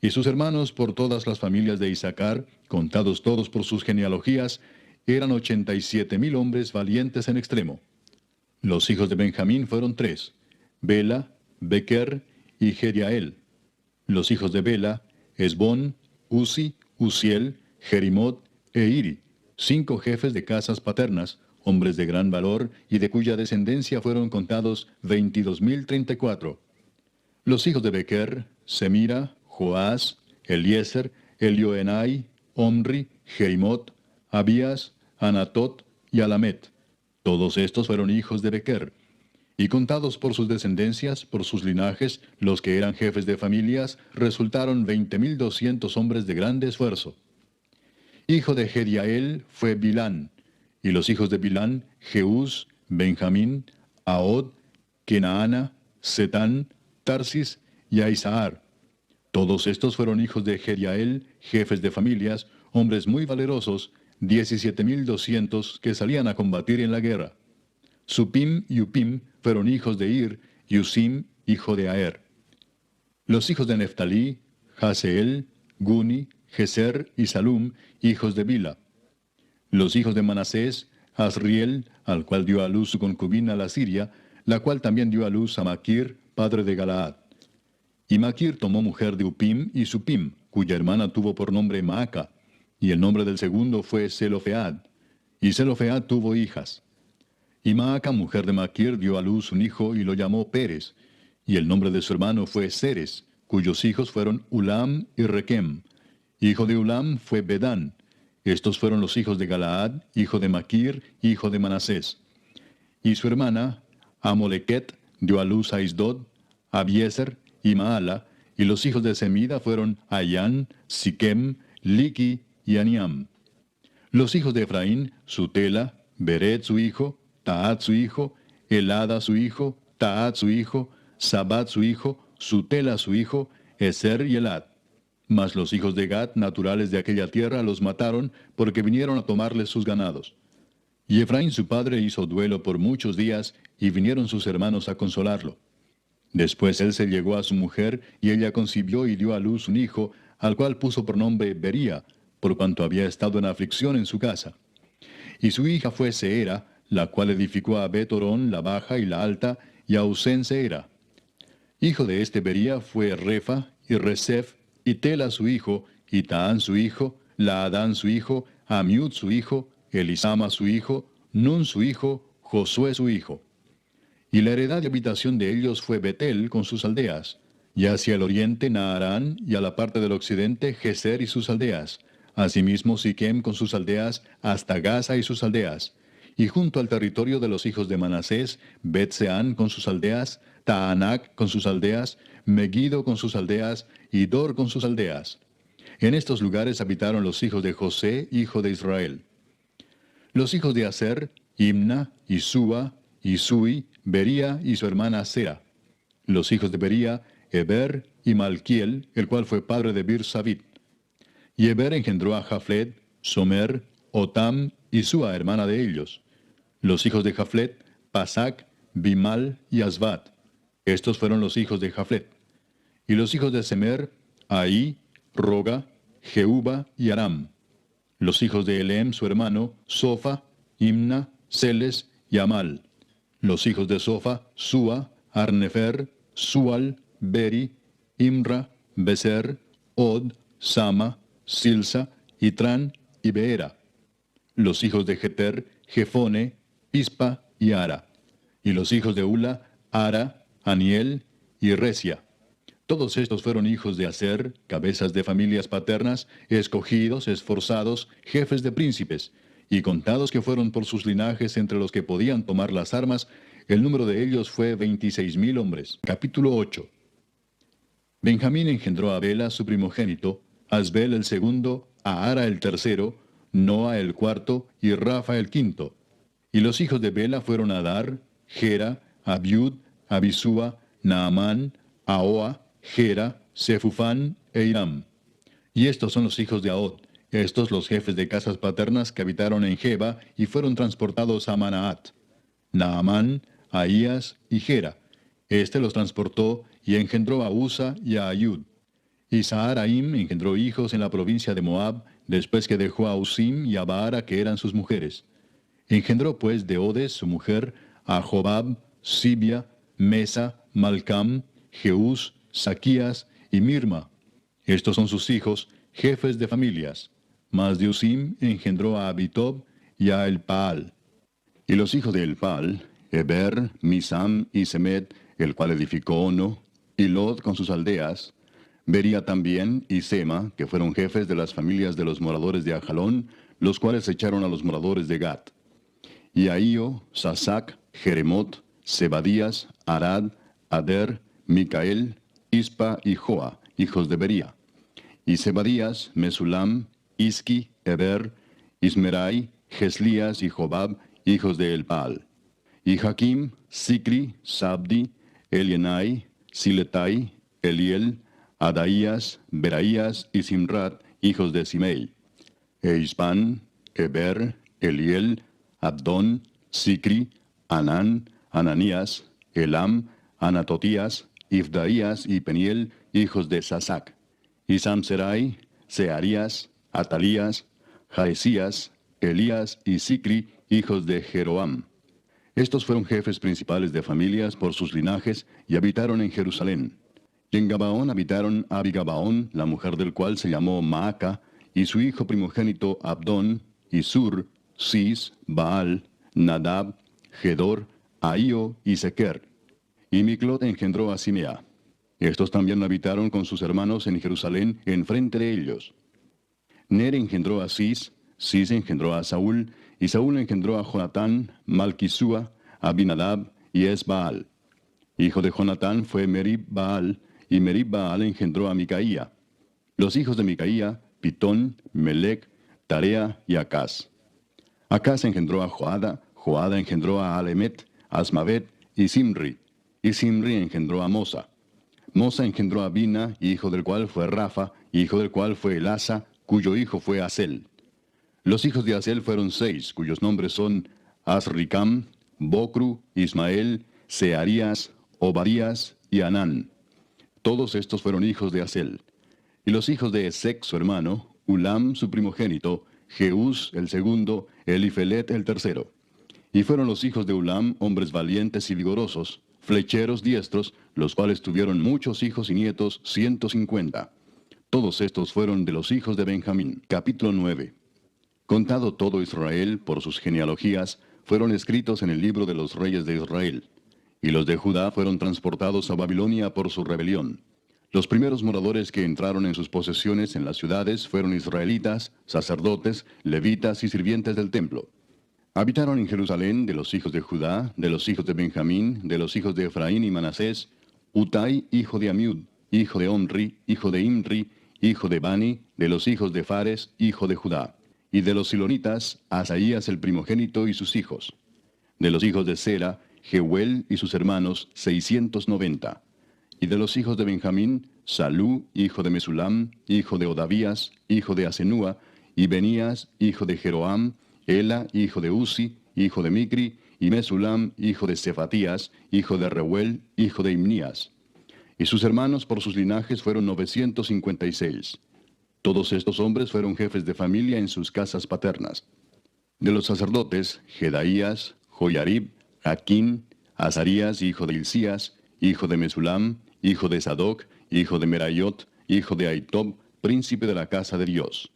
Y sus hermanos por todas las familias de Isaacar, contados todos por sus genealogías, eran 87,000 hombres valientes en extremo. Los hijos de Benjamín fueron 3, Bela, Bequer y Jediael. Los hijos de Bela, Esbón, Uzi, Uziel, Jerimot e Iri, 5 jefes de casas paternas, hombres de gran valor, y de cuya descendencia fueron contados 22,034. Los hijos de Bequer, Semira, Joás, Eliezer, Elioenai, Omri, Jerimot, Abías, Anatot y Alamet. Todos estos fueron hijos de Bequer. Y contados por sus descendencias, por sus linajes, los que eran jefes de familias, resultaron 20,200 hombres de grande esfuerzo. Hijo de Jediael fue Bilán, y los hijos de Bilán, Jeús, Benjamín, Ahod, Kenaana, Setán, Tarsis y Aizahar. Todos estos fueron hijos de Jediael, jefes de familias, hombres muy valerosos, 17,200 que salían a combatir en la guerra. Supim y Upim fueron hijos de Ir, y Usim, hijo de Aer. Los hijos de Neftalí, Jaseel, Guni, Geser y Salum, hijos de Bila. Los hijos de Manasés, Asriel, al cual dio a luz su concubina la Siria, la cual también dio a luz a Maquir, padre de Galaad. Y Maquir tomó mujer de Upim y Supim, cuya hermana tuvo por nombre Maaca, y el nombre del segundo fue Zelofead. Y Zelofead tuvo hijas. Y Maaca, mujer de Maquir, dio a luz un hijo y lo llamó Pérez, y el nombre de su hermano fue Seres, cuyos hijos fueron Ulam y Requem. Hijo de Ulam fue Bedán. Estos fueron los hijos de Galaad, hijo de Maquir, hijo de Manasés. Y su hermana, Amolequet, dio a luz a Isdod, Abiezer y Maala, y los hijos de Semida fueron Ayán, Siquem, Liqui y Aniam. Los hijos de Efraín, Sutela, Beret su hijo, Taat su hijo, Elada su hijo, Taat su hijo, Sabat su hijo, Sutela su hijo, Eser y Elad. Mas los hijos de Gad, naturales de aquella tierra, los mataron, porque vinieron a tomarles sus ganados. Y Efraín su padre hizo duelo por muchos días, y vinieron sus hermanos a consolarlo. Después él se llegó a su mujer, y ella concibió y dio a luz un hijo, al cual puso por nombre Bería, por cuanto había estado en aflicción en su casa. Y su hija fue Seera, la cual edificó a Bet-Orón, la baja y la alta, y a Usén Seera. Hijo de este Bería fue Refa, y Resef, y Tela su hijo, y Taán su hijo, Laadán su hijo, Amiud su hijo, Elisama su hijo, Nun su hijo, Josué su hijo. Y la heredad de habitación de ellos fue Betel con sus aldeas, y hacia el oriente Naarán, y a la parte del occidente Geser y sus aldeas, asimismo Siquem con sus aldeas, hasta Gaza y sus aldeas, y junto al territorio de los hijos de Manasés, Bet-Seán con sus aldeas, Taanac con sus aldeas, Megiddo con sus aldeas, y Dor con sus aldeas. En estos lugares habitaron los hijos de José, hijo de Israel. Los hijos de Aser, Imna, Isúa, Isui, Bería y su hermana Sera. Los hijos de Bería, Eber y Malquiel, el cual fue padre de Bir-Sabit. Y Eber engendró a Jaflet, Somer, Otam y Sua, hermana de ellos. Los hijos de Jaflet, Pasac, Bimal y Asbat. Estos fueron los hijos de Jaflet. Y los hijos de Semer, Ahí, Roga, Jehuba y Aram. Los hijos de Elem, su hermano, Sofa, Imna, Celes y Amal. Los hijos de Sofa, Sua, Arnefer, Sual, Beri, Imra, Beser, Od, Sama, Silsa, Itran y Beera. Los hijos de Jeter, Jefone, Pispa y Ara. Y los hijos de Ula, Ara, Aniel y Resia. Todos estos fueron hijos de Aser, cabezas de familias paternas, escogidos, esforzados, jefes de príncipes, y contados que fueron por sus linajes entre los que podían tomar las armas, el número de ellos fue 26,000 hombres. Capítulo 8. Benjamín engendró a Bela, su primogénito, Asbel el segundo, a Ara el tercero, Noa el cuarto y Rafa el quinto. Y los hijos de Bela fueron Adar, Gera, Abiud, Abisúa, Naamán, Ahoa, Gera, Sefufán e Hiram. Y estos son los hijos de Ahod, estos los jefes de casas paternas que habitaron en Geba y fueron transportados a Manaat. Naamán, Ahías y Gera. Este los transportó y engendró a Usa y a Ayud. Y Saharaim engendró hijos en la provincia de Moab, después que dejó a Usim y a Baara, que eran sus mujeres. Engendró pues de Odes, su mujer, a Jobab, Sibia, Mesa, Malcam, Jeús, Saquías y Mirma. Estos son sus hijos, jefes de familias. Mas de Usim engendró a Abitob y a Elpaal. Y los hijos de Elpaal, Eber, Misam y Semed, el cual edificó Ono, y Lod con sus aldeas, Bería también y Sema, que fueron jefes de las familias de los moradores de Ajalón, los cuales echaron a los moradores de Gat. Y Ahío, Sasac, Jeremot, Zebadías, Arad, Ader, Micael, Ispa y Joa, hijos de Bería. Y Zebadías, Mesulam, Isqui, Eber, Ismerai, Geslías y Jobab, hijos de Elpaal. Y Jaquim, Sicri, Sabdi, Elienai, Siletai, Eliel, Adaías, Beraías y Simrat, hijos de Simei. E Ispan, Eber, Eliel, Abdón, Sicri, Anán, Ananías, Elam, Anatotías, Ifdaías y Peniel, hijos de Sasac. Y Samserai, Searías, Atalías, Jaesías, Elías y Sicri, hijos de Jeroam. Estos fueron jefes principales de familias por sus linajes y habitaron en Jerusalén. Y en Gabaón habitaron Abigabaón, la mujer del cual se llamó Maaca, y su hijo primogénito Abdón, y Sur, Cis, Baal, Nadab, Gedor, Ahío y Sequer. Y Miclot engendró a Simea. Estos también habitaron con sus hermanos en Jerusalén, enfrente de ellos. Ner engendró a Cis, Cis engendró a Saúl, y Saúl engendró a Jonatán, Malquisúa, Abinadab y Esbaal. Hijo de Jonatán fue Merib Baal, y Merib Baal engendró a Micaía. Los hijos de Micaía, Pitón, Melec, Tarea y Acaz. Acaz engendró a Joada, Joada engendró a Alemet, Asmavet y Simri engendró a Mosa. Mosa engendró a Bina, hijo del cual fue Rafa, hijo del cual fue Elasa, cuyo hijo fue Asel. Los hijos de Asel fueron 6, cuyos nombres son Asricam, Bocru, Ismael, Searías, Obadías y Anán. Todos estos fueron hijos de Asel. Y los hijos de Esec, su hermano, Ulam, su primogénito, Jeús, el segundo, Elifelet, el tercero. Y fueron los hijos de Ulam hombres valientes y vigorosos, flecheros diestros, los cuales tuvieron muchos hijos y nietos, 150. Todos estos fueron de los hijos de Benjamín. Capítulo 9. Contado todo Israel por sus genealogías, fueron escritos en el libro de los reyes de Israel. Y los de Judá fueron transportados a Babilonia por su rebelión. Los primeros moradores que entraron en sus posesiones en las ciudades fueron israelitas, sacerdotes, levitas y sirvientes del templo. Habitaron en Jerusalén de los hijos de Judá, de los hijos de Benjamín, de los hijos de Efraín y Manasés, Utai, hijo de Amiud, hijo de Omri, hijo de Imri, hijo de Bani, de los hijos de Fares, hijo de Judá. Y de los silonitas, Asaías el primogénito y sus hijos. De los hijos de Sera, Jehuel y sus hermanos, 690. Y de los hijos de Benjamín, Salú, hijo de Mesulam, hijo de Odavías, hijo de Asenúa, y Benías, hijo de Jeroam, Ela, hijo de Uzi, hijo de Micri, y Mesulam, hijo de Cefatías, hijo de Reuel, hijo de Imnías. Y sus hermanos por sus linajes fueron 956. Todos estos hombres fueron jefes de familia en sus casas paternas. De los sacerdotes, Jedaías, Joyarib, Jaquín, Azarías, hijo de Hilcías, hijo de Mesulam, hijo de Sadoc, hijo de Merayot, hijo de Aitob, príncipe de la casa de Dios.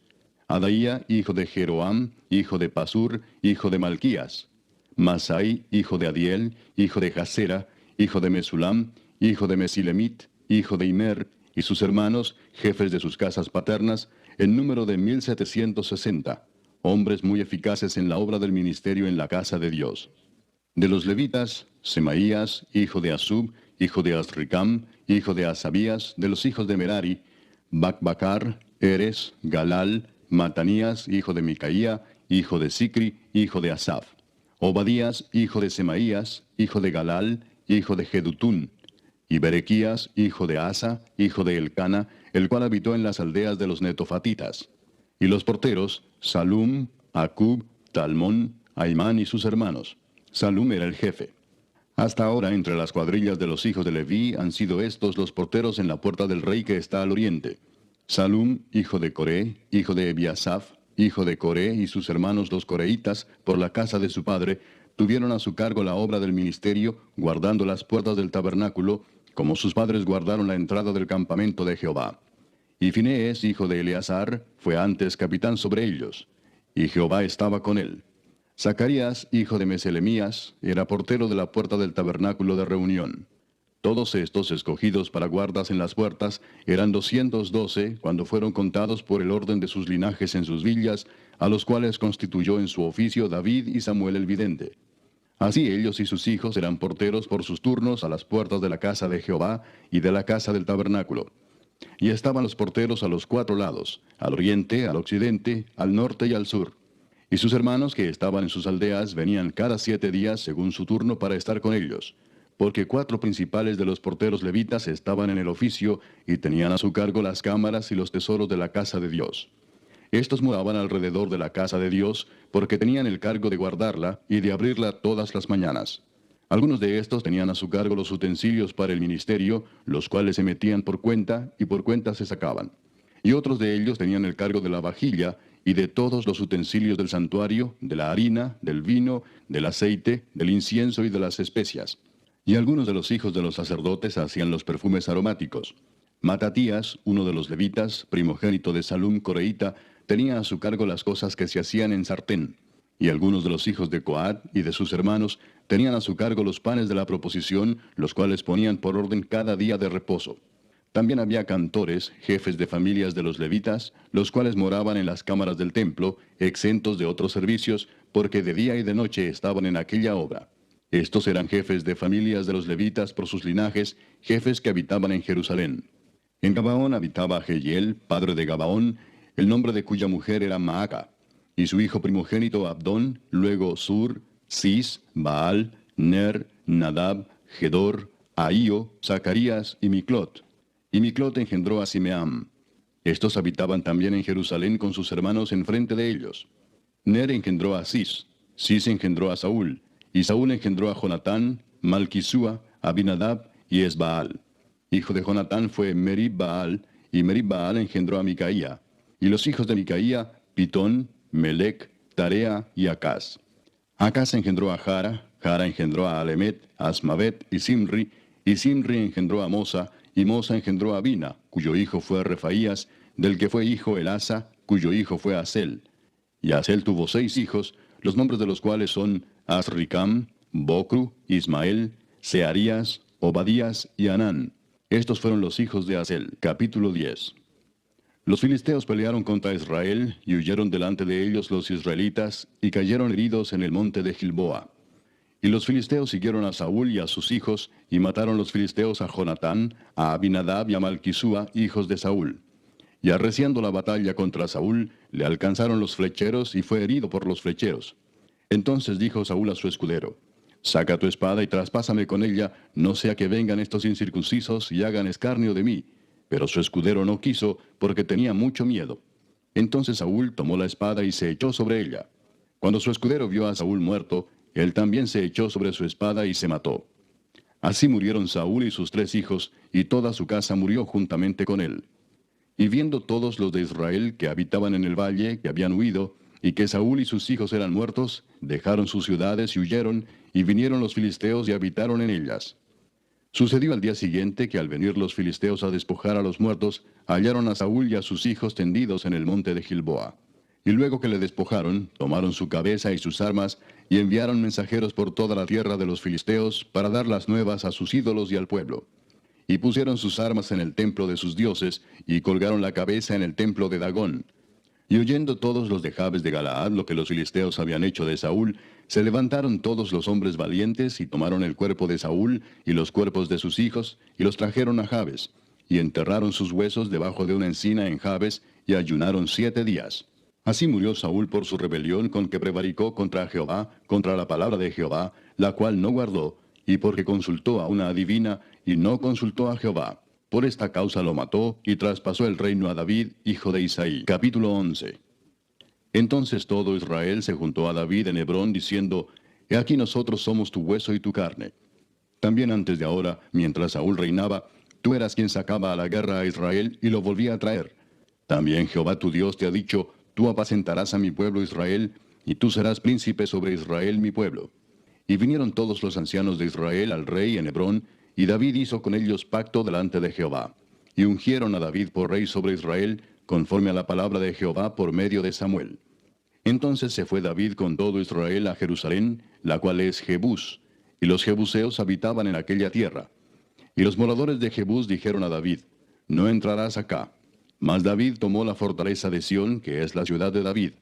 Adaía, hijo de Jeroam, hijo de Pasur, hijo de Malquías. Masai, hijo de Adiel, hijo de Jasera, hijo de Mesulam, hijo de Mesilemit, hijo de Imer, y sus hermanos, jefes de sus casas paternas, en número de 1760, hombres muy eficaces en la obra del ministerio en la casa de Dios. De los levitas, Semaías, hijo de Asub, hijo de Asricam, hijo de Asabías, de los hijos de Merari, Bacbacar, Eres, Galal, Matanías, hijo de Micaía, hijo de Sicri, hijo de Asaf. Obadías, hijo de Semaías, hijo de Galal, hijo de Jedutún. y Berequías, hijo de Asa, hijo de Elcana, el cual habitó en las aldeas de los netofatitas. Y los porteros, Salum, Acub, Talmón, Aimán y sus hermanos. Salum era el jefe. Hasta ahora, entre las cuadrillas de los hijos de Leví, han sido estos los porteros en la puerta del rey que está al oriente. Salum, hijo de Coré, hijo de Ebiasaf, hijo de Coré y sus hermanos los coreitas, por la casa de su padre, tuvieron a su cargo la obra del ministerio, guardando las puertas del tabernáculo, como sus padres guardaron la entrada del campamento de Jehová. Y Finees, hijo de Eleazar, fue antes capitán sobre ellos, y Jehová estaba con él. Zacarías, hijo de Meselemías, era portero de la puerta del tabernáculo de reunión. Todos estos, escogidos para guardas en las puertas, eran 212 cuando fueron contados por el orden de sus linajes en sus villas, a los cuales constituyó en su oficio David y Samuel el vidente. Así ellos y sus hijos eran porteros por sus turnos a las puertas de la casa de Jehová y de la casa del tabernáculo. Y estaban los porteros a los 4 lados, al oriente, al occidente, al norte y al sur. Y sus hermanos que estaban en sus aldeas venían cada 7 días según su turno para estar con ellos, porque 4 principales de los porteros levitas estaban en el oficio y tenían a su cargo las cámaras y los tesoros de la casa de Dios. Estos moraban alrededor de la casa de Dios, porque tenían el cargo de guardarla y de abrirla todas las mañanas. Algunos de estos tenían a su cargo los utensilios para el ministerio, los cuales se metían por cuenta y por cuenta se sacaban. Y otros de ellos tenían el cargo de la vajilla y de todos los utensilios del santuario, de la harina, del vino, del aceite, del incienso y de las especias. Y algunos de los hijos de los sacerdotes hacían los perfumes aromáticos. Matatías, uno de los levitas, primogénito de Salum coreíta, tenía a su cargo las cosas que se hacían en sartén. Y algunos de los hijos de Coat y de sus hermanos tenían a su cargo los panes de la proposición, los cuales ponían por orden cada día de reposo. También había cantores, jefes de familias de los levitas, los cuales moraban en las cámaras del templo, exentos de otros servicios, porque de día y de noche estaban en aquella obra. Estos eran jefes de familias de los levitas por sus linajes, jefes que habitaban en Jerusalén. En Gabaón habitaba Jehiel, padre de Gabaón, el nombre de cuya mujer era Maaca, y su hijo primogénito Abdón, luego Sur, Cis, Baal, Ner, Nadab, Gedor, Ahío, Zacarías y Miclot. Y Miclot engendró a Simeam. Estos habitaban también en Jerusalén con sus hermanos enfrente de ellos. Ner engendró a Cis, Cis engendró a Saúl, y Saúl engendró a Jonatán, Malquisúa, Abinadab y Esbaal. Hijo de Jonatán fue Merib-Baal, y Merib-Baal engendró a Micaía. Y los hijos de Micaía, Pitón, Melec, Tarea y Acaz. Acaz engendró a Jara, Jara engendró a Alemet, Asmavet y Simri engendró a Mosa, y Mosa engendró a Bina, cuyo hijo fue Refaías, del que fue hijo Elasa, cuyo hijo fue Asel. Y Asel tuvo 6 hijos, los nombres de los cuales son Asricam, Bocru, Ismael, Searías, Obadías y Anán. Estos fueron los hijos de Asel. Capítulo 10. Los filisteos pelearon contra Israel, y huyeron delante de ellos los israelitas, y cayeron heridos en el monte de Gilboa. Y los filisteos siguieron a Saúl y a sus hijos, y mataron los filisteos a Jonatán, a Abinadab y a Malquisúa, hijos de Saúl. Y arreciando la batalla contra Saúl, le alcanzaron los flecheros, y fue herido por los flecheros. Entonces dijo Saúl a su escudero: Saca tu espada y traspásame con ella, no sea que vengan estos incircuncisos y hagan escarnio de mí. Pero su escudero no quiso, porque tenía mucho miedo. Entonces Saúl tomó la espada y se echó sobre ella. Cuando su escudero vio a Saúl muerto, él también se echó sobre su espada y se mató. Así murieron Saúl y sus 3 hijos, y toda su casa murió juntamente con él. Y viendo todos los de Israel que habitaban en el valle, que habían huido, y que Saúl y sus hijos eran muertos, dejaron sus ciudades y huyeron, y vinieron los filisteos y habitaron en ellas. Sucedió al día siguiente que al venir los filisteos a despojar a los muertos, hallaron a Saúl y a sus hijos tendidos en el monte de Gilboa. Y luego que le despojaron, tomaron su cabeza y sus armas, y enviaron mensajeros por toda la tierra de los filisteos para dar las nuevas a sus ídolos y al pueblo. Y pusieron sus armas en el templo de sus dioses, y colgaron la cabeza en el templo de Dagón. Y oyendo todos los de Jabes de Galaad lo que los filisteos habían hecho de Saúl, se levantaron todos los hombres valientes, y tomaron el cuerpo de Saúl y los cuerpos de sus hijos, y los trajeron a Jabes, y enterraron sus huesos debajo de una encina en Jabes, y ayunaron 7 días. Así murió Saúl por su rebelión con que prevaricó contra Jehová, contra la palabra de Jehová, la cual no guardó, y porque consultó a una adivina y no consultó a Jehová. Por esta causa lo mató y traspasó el reino a David, hijo de Isaí. Capítulo 11. Entonces todo Israel se juntó a David en Hebrón diciendo, He aquí nosotros somos tu hueso y tu carne. También antes de ahora, mientras Saúl reinaba, tú eras quien sacaba a la guerra a Israel y lo volvía a traer. También Jehová tu Dios te ha dicho, Tú apacentarás a mi pueblo Israel, y tú serás príncipe sobre Israel mi pueblo. Y vinieron todos los ancianos de Israel al rey en Hebrón, y David hizo con ellos pacto delante de Jehová. Y ungieron a David por rey sobre Israel, conforme a la palabra de Jehová por medio de Samuel. Entonces se fue David con todo Israel a Jerusalén, la cual es Jebús, y los jebuseos habitaban en aquella tierra. Y los moradores de Jebús dijeron a David, No entrarás acá. Mas David tomó la fortaleza de Sión, que es la ciudad de David.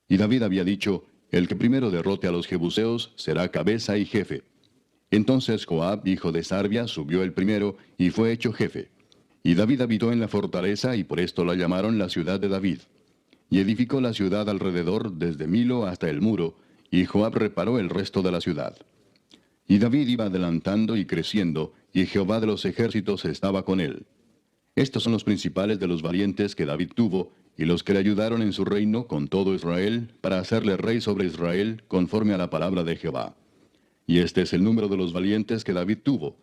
Y David había dicho, El que primero derrote a los jebuseos será cabeza y jefe. Entonces Joab, hijo de Sarvia, subió el primero, y fue hecho jefe. Y David habitó en la fortaleza, y por esto la llamaron la ciudad de David. Y edificó la ciudad alrededor, desde Milo hasta el muro, y Joab reparó el resto de la ciudad. Y David iba adelantando y creciendo, y Jehová de los ejércitos estaba con él. Estos son los principales de los valientes que David tuvo, y los que le ayudaron en su reino con todo Israel, para hacerle rey sobre Israel, conforme a la palabra de Jehová. Y este es el número de los valientes que David tuvo.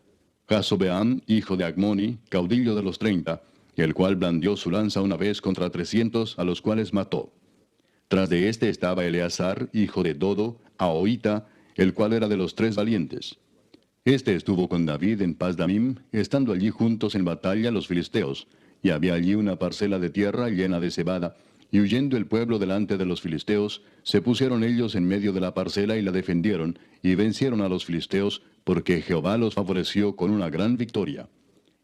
Jasobeam, hijo de Agmoni, caudillo de los 30, el cual blandió su lanza una vez contra 300, a los cuales mató. Tras de este estaba Eleazar, hijo de Dodo, Ahoita, el cual era de los 3 valientes. Este estuvo con David en Pasdamim, estando allí juntos en batalla los filisteos, y había allí una parcela de tierra llena de cebada, y huyendo el pueblo delante de los filisteos, se pusieron ellos en medio de la parcela y la defendieron, y vencieron a los filisteos, porque Jehová los favoreció con una gran victoria.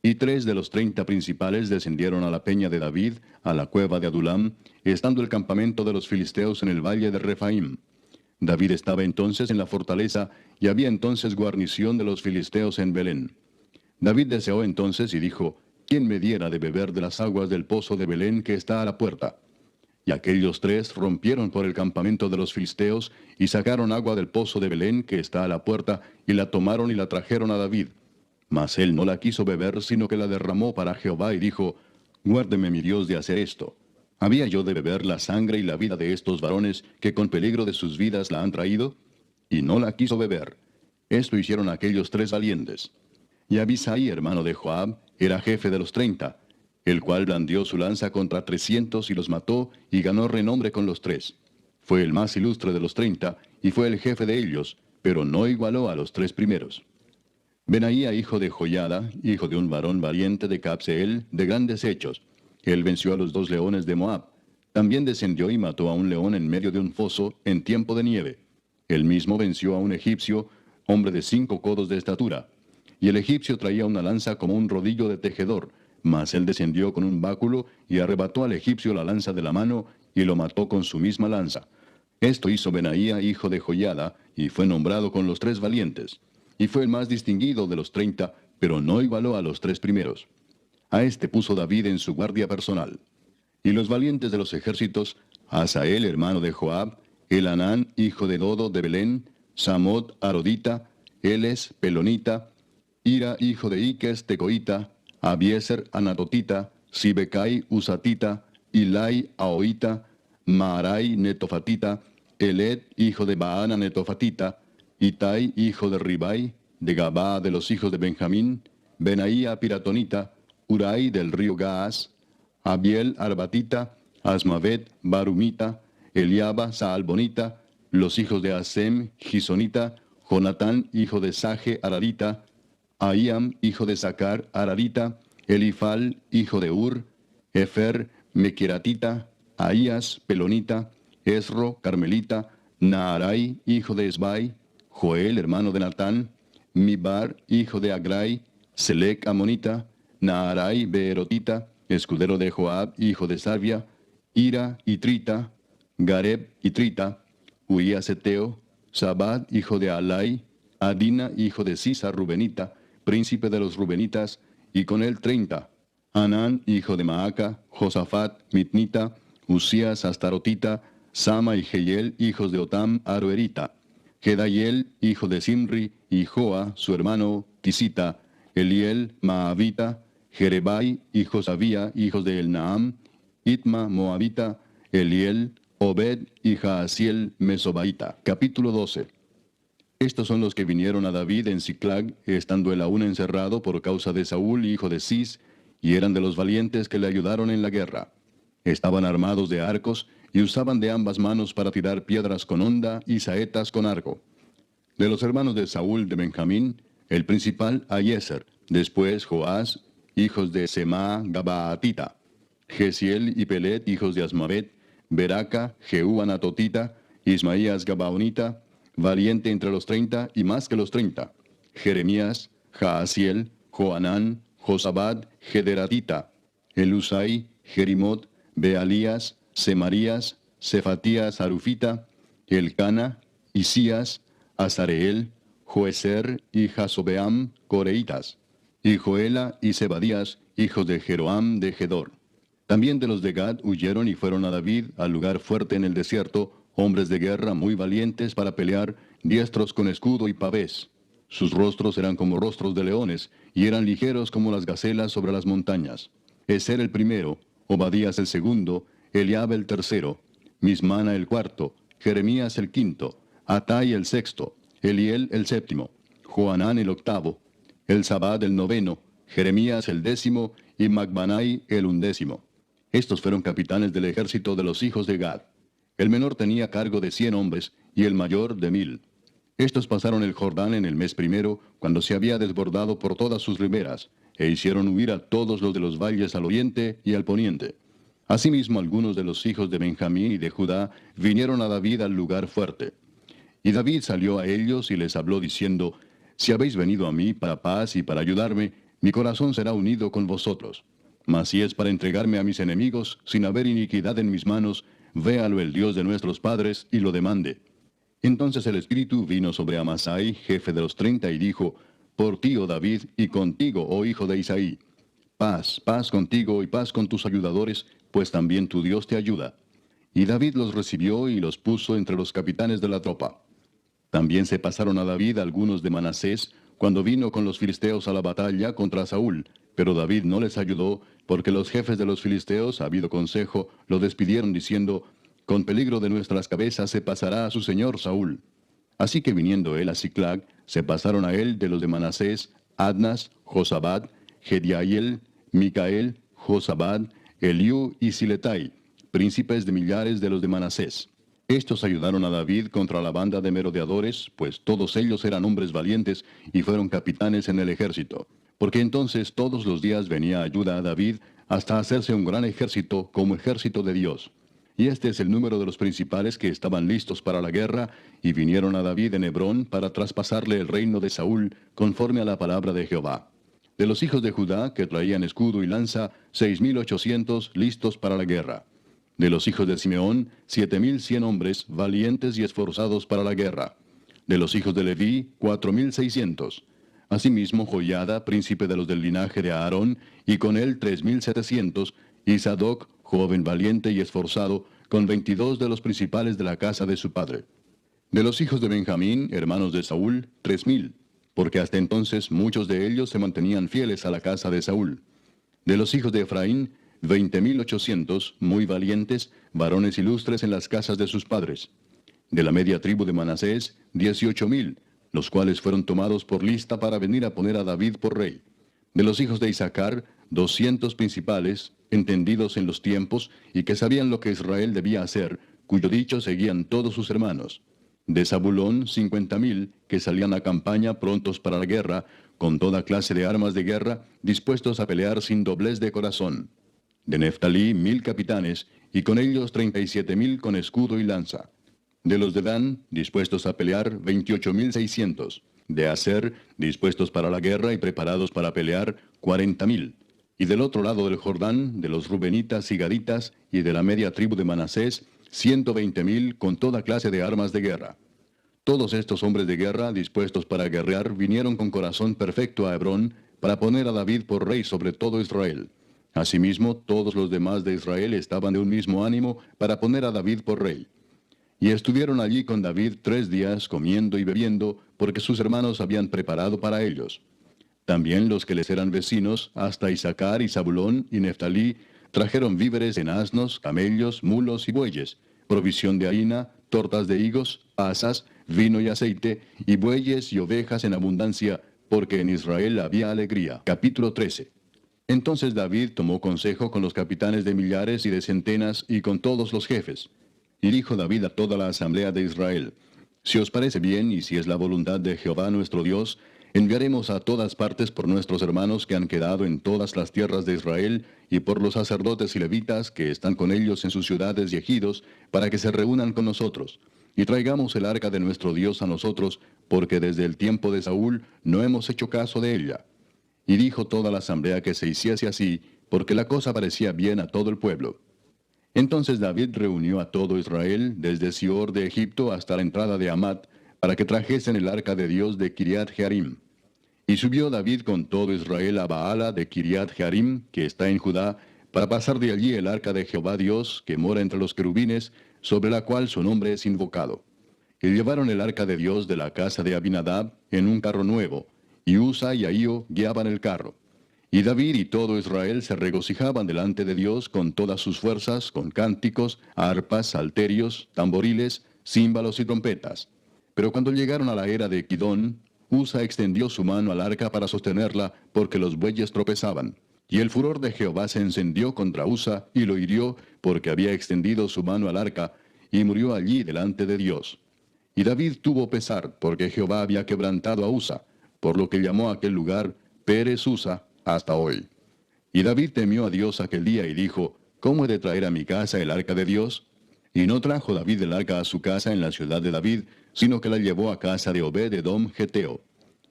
Y 3 de los 30 principales descendieron a la peña de David, a la cueva de Adulam, estando el campamento de los filisteos en el valle de Refaim. David estaba entonces en la fortaleza, y había entonces guarnición de los filisteos en Belén. David deseó entonces y dijo, ¿Quién me diera de beber de las aguas del pozo de Belén que está a la puerta? Y aquellos 3 rompieron por el campamento de los filisteos, y sacaron agua del pozo de Belén que está a la puerta, y la tomaron y la trajeron a David. Mas él no la quiso beber, sino que la derramó para Jehová, y dijo, Guárdeme mi Dios de hacer esto. ¿Había yo de beber la sangre y la vida de estos varones, que con peligro de sus vidas la han traído? Y no la quiso beber. Esto hicieron aquellos 3 valientes. Y Abisai, hermano de Joab, era jefe de los 30, el cual blandió su lanza contra 300 y los mató, y ganó renombre con los 3. Fue el más ilustre de los 30, y fue el jefe de ellos, pero no igualó a los 3 primeros. Benaía, hijo de Joiada, hijo de un varón valiente de Capseel, de grandes hechos. Él venció a los 2 leones de Moab. También descendió y mató a un león en medio de un foso, en tiempo de nieve. Él mismo venció a un egipcio, hombre de 5 codos de estatura. Y el egipcio traía una lanza como un rodillo de tejedor, mas él descendió con un báculo y arrebató al egipcio la lanza de la mano, y lo mató con su misma lanza. Esto hizo Benaía, hijo de Joiada, y fue nombrado con los 3 valientes. Y fue el más distinguido de los 30, pero no igualó a los 3 primeros. A este puso David en su guardia personal. Y los valientes de los ejércitos, Asael, hermano de Joab, Elanán, hijo de Dodo de Belén, Samot, Arodita, Eles, Pelonita, Ira, hijo de Iques, Tecoita, Abieser, Anatotita, Sibecai, Usatita, Ilai, Ahoita, Maarai, Netofatita, Eled, hijo de Baana, Netofatita, Itai, hijo de Ribai, de Gabá de los hijos de Benjamín, Benaía, Piratonita, Urai del río Gaas, Abiel, Arbatita, Asmavet, Barumita, Eliaba, Saalbonita, los hijos de Asem, Gisonita, Jonatán, hijo de Saje, Ararita, Ahiam, hijo de Sacar, Ararita, Elifal, hijo de Ur, Efer, Mequiratita, Ahías, Pelonita, Esro, Carmelita, Naarai, hijo de Esbai, Joel, hermano de Natán, Mibar, hijo de Agrai, Selec, Amonita, Naarai, Beerotita, escudero de Joab, hijo de Sarvia, Ira, Itrita, Gareb, Itrita, Uías Eteo, Sabad, hijo de Alai, Adina, hijo de Sisa, Rubenita, príncipe de los Rubenitas, y con él 30. Anán, hijo de Maaca, Josafat, Mitnita, Usías, Astarotita, Sama y Jehiel, hijos de Otam, Aroerita. Gedaiel, hijo de Simri, y Joa, su hermano, Tisita, Eliel, Maavita, Jerebai, y Josabía, hijos de Elnaam, Itma, Moabita, Eliel, Obed y Jaasiel, Mesobaita. Capítulo 12. Estos son los que vinieron a David en Siclag, estando él aún encerrado por causa de Saúl, hijo de Cis, y eran de los valientes que le ayudaron en la guerra. Estaban armados de arcos, y usaban de ambas manos para tirar piedras con honda y saetas con arco. De los hermanos de Saúl de Benjamín, el principal Ahiezer, después Joás, hijos de Semá Gabaatita, Gesiel y Pelet, hijos de Asmavet, Beraca, Jehú Anatotita, Ismaías Gabaonita, valiente entre los 30 y más que los 30, Jeremías, Jaasiel, Joanán, Josabad, Gederatita, Elusai, Jerimot, Bealías, Semarías, Cefatías Arufita, Elcana, Isías, Azareel, Joeser y Jasobeam, Coreitas, y Joela y Zebadías, hijos de Jeroam de Gedor. También de los de Gad huyeron y fueron a David al lugar fuerte en el desierto, hombres de guerra muy valientes para pelear, diestros con escudo y pavés. Sus rostros eran como rostros de leones, y eran ligeros como las gacelas sobre las montañas. Eser el primero, Obadías el segundo, Eliab el tercero, Mismana el cuarto, Jeremías el quinto, Atai el sexto, Eliel el séptimo, Joanán el octavo, Elzabad el noveno, Jeremías el décimo y Macbanai el undécimo. Estos fueron capitanes del ejército de los hijos de Gad. El menor tenía cargo de 100 hombres y el mayor de 1000. Estos pasaron el Jordán en el mes primero, cuando se había desbordado por todas sus riberas, e hicieron huir a todos los de los valles al oriente y al poniente. Asimismo, algunos de los hijos de Benjamín y de Judá vinieron a David al lugar fuerte. Y David salió a ellos y les habló diciendo: Si habéis venido a mí para paz y para ayudarme, mi corazón será unido con vosotros. Mas si es para entregarme a mis enemigos, sin haber iniquidad en mis manos, véalo el Dios de nuestros padres y lo demande. Entonces el Espíritu vino sobre Amasai, jefe de los 30, y dijo: Por ti, oh David, y contigo, oh hijo de Isaí. Paz, paz contigo y paz con tus ayudadores, pues también tu Dios te ayuda. Y David los recibió y los puso entre los capitanes de la tropa. También se pasaron a David algunos de Manasés, cuando vino con los filisteos a la batalla contra Saúl, pero David no les ayudó, porque los jefes de los filisteos, habido consejo, lo despidieron diciendo: Con peligro de nuestras cabezas se pasará a su señor Saúl. Así que viniendo él a Siclag, se pasaron a él de los de Manasés, Adnas, Josabad, Gediael, Micael, Josabad, Eliú y Siletai, príncipes de millares de los de Manasés. Estos ayudaron a David contra la banda de merodeadores, pues todos ellos eran hombres valientes y fueron capitanes en el ejército. Porque entonces todos los días venía ayuda a David hasta hacerse un gran ejército como ejército de Dios. Y este es el número de los principales que estaban listos para la guerra y vinieron a David en Hebrón para traspasarle el reino de Saúl conforme a la palabra de Jehová. De los hijos de Judá, que traían escudo y lanza, 6,800 listos para la guerra. De los hijos de Simeón, 7,100 hombres, valientes y esforzados para la guerra. De los hijos de Leví, 4,600. Asimismo, Joiada, príncipe de los del linaje de Aarón, y con él 3,700, y Sadoc, joven valiente y esforzado, con 22 de los principales de la casa de su padre. De los hijos de Benjamín, hermanos de Saúl, 3,000, porque hasta entonces muchos de ellos se mantenían fieles a la casa de Saúl. De los hijos de Efraín, 20,800, muy valientes, varones ilustres en las casas de sus padres. De la media tribu de Manasés, 18,000, los cuales fueron tomados por lista para venir a poner a David por rey. De los hijos de Isaacar, 200 principales, entendidos en los tiempos, y que sabían lo que Israel debía hacer, cuyo dicho seguían todos sus hermanos. De Zabulón, 50,000, que salían a campaña prontos para la guerra, con toda clase de armas de guerra, dispuestos a pelear sin doblez de corazón. De Neftalí, 1,000 capitanes, y con ellos 37,000 con escudo y lanza. De los de Dan, dispuestos a pelear, 28,600. De Aser, dispuestos para la guerra y preparados para pelear, 40,000. Y del otro lado del Jordán, de los Rubenitas y Gaditas, y de la media tribu de Manasés, 120,000 con toda clase de armas de guerra. Todos estos hombres de guerra, dispuestos para guerrear, vinieron con corazón perfecto a Hebrón, para poner a David por rey sobre todo Israel. Asimismo, todos los demás de Israel estaban de un mismo ánimo para poner a David por rey. Y estuvieron allí con David 3 días comiendo y bebiendo, porque sus hermanos habían preparado para ellos. También los que les eran vecinos, hasta Isaacar y Zabulón y Neftalí, trajeron víveres en asnos, camellos, mulos y bueyes, provisión de harina, tortas de higos, asas, vino y aceite, y bueyes y ovejas en abundancia, porque en Israel había alegría. Capítulo 13. Entonces David tomó consejo con los capitanes de millares y de centenas y con todos los jefes. Y dijo David a toda la asamblea de Israel: Si os parece bien y si es la voluntad de Jehová nuestro Dios, enviaremos a todas partes por nuestros hermanos que han quedado en todas las tierras de Israel, y por los sacerdotes y levitas que están con ellos en sus ciudades y ejidos, para que se reúnan con nosotros. Y traigamos el arca de nuestro Dios a nosotros, porque desde el tiempo de Saúl no hemos hecho caso de ella. Y dijo toda la asamblea que se hiciese así, porque la cosa parecía bien a todo el pueblo. Entonces David reunió a todo Israel, desde Sior de Egipto hasta la entrada de Hamat, para que trajesen el arca de Dios de Kiriat Jearim. Y subió David con todo Israel a Baala de Kiriat Jearim, que está en Judá, para pasar de allí el arca de Jehová Dios, que mora entre los querubines, sobre la cual su nombre es invocado. Y llevaron el arca de Dios de la casa de Abinadab en un carro nuevo, y Usa y Ahío guiaban el carro. Y David y todo Israel se regocijaban delante de Dios con todas sus fuerzas, con cánticos, arpas, salterios, tamboriles, címbalos y trompetas. Pero cuando llegaron a la era de Kidón, Usa extendió su mano al arca para sostenerla, porque los bueyes tropezaban. Y el furor de Jehová se encendió contra Usa, y lo hirió, porque había extendido su mano al arca, y murió allí delante de Dios. Y David tuvo pesar, porque Jehová había quebrantado a Usa, por lo que llamó a aquel lugar Pérez Usa hasta hoy. Y David temió a Dios aquel día y dijo: ¿Cómo he de traer a mi casa el arca de Dios? Y no trajo David el arca a su casa en la ciudad de David, sino que la llevó a casa de Obed-edom Geteo.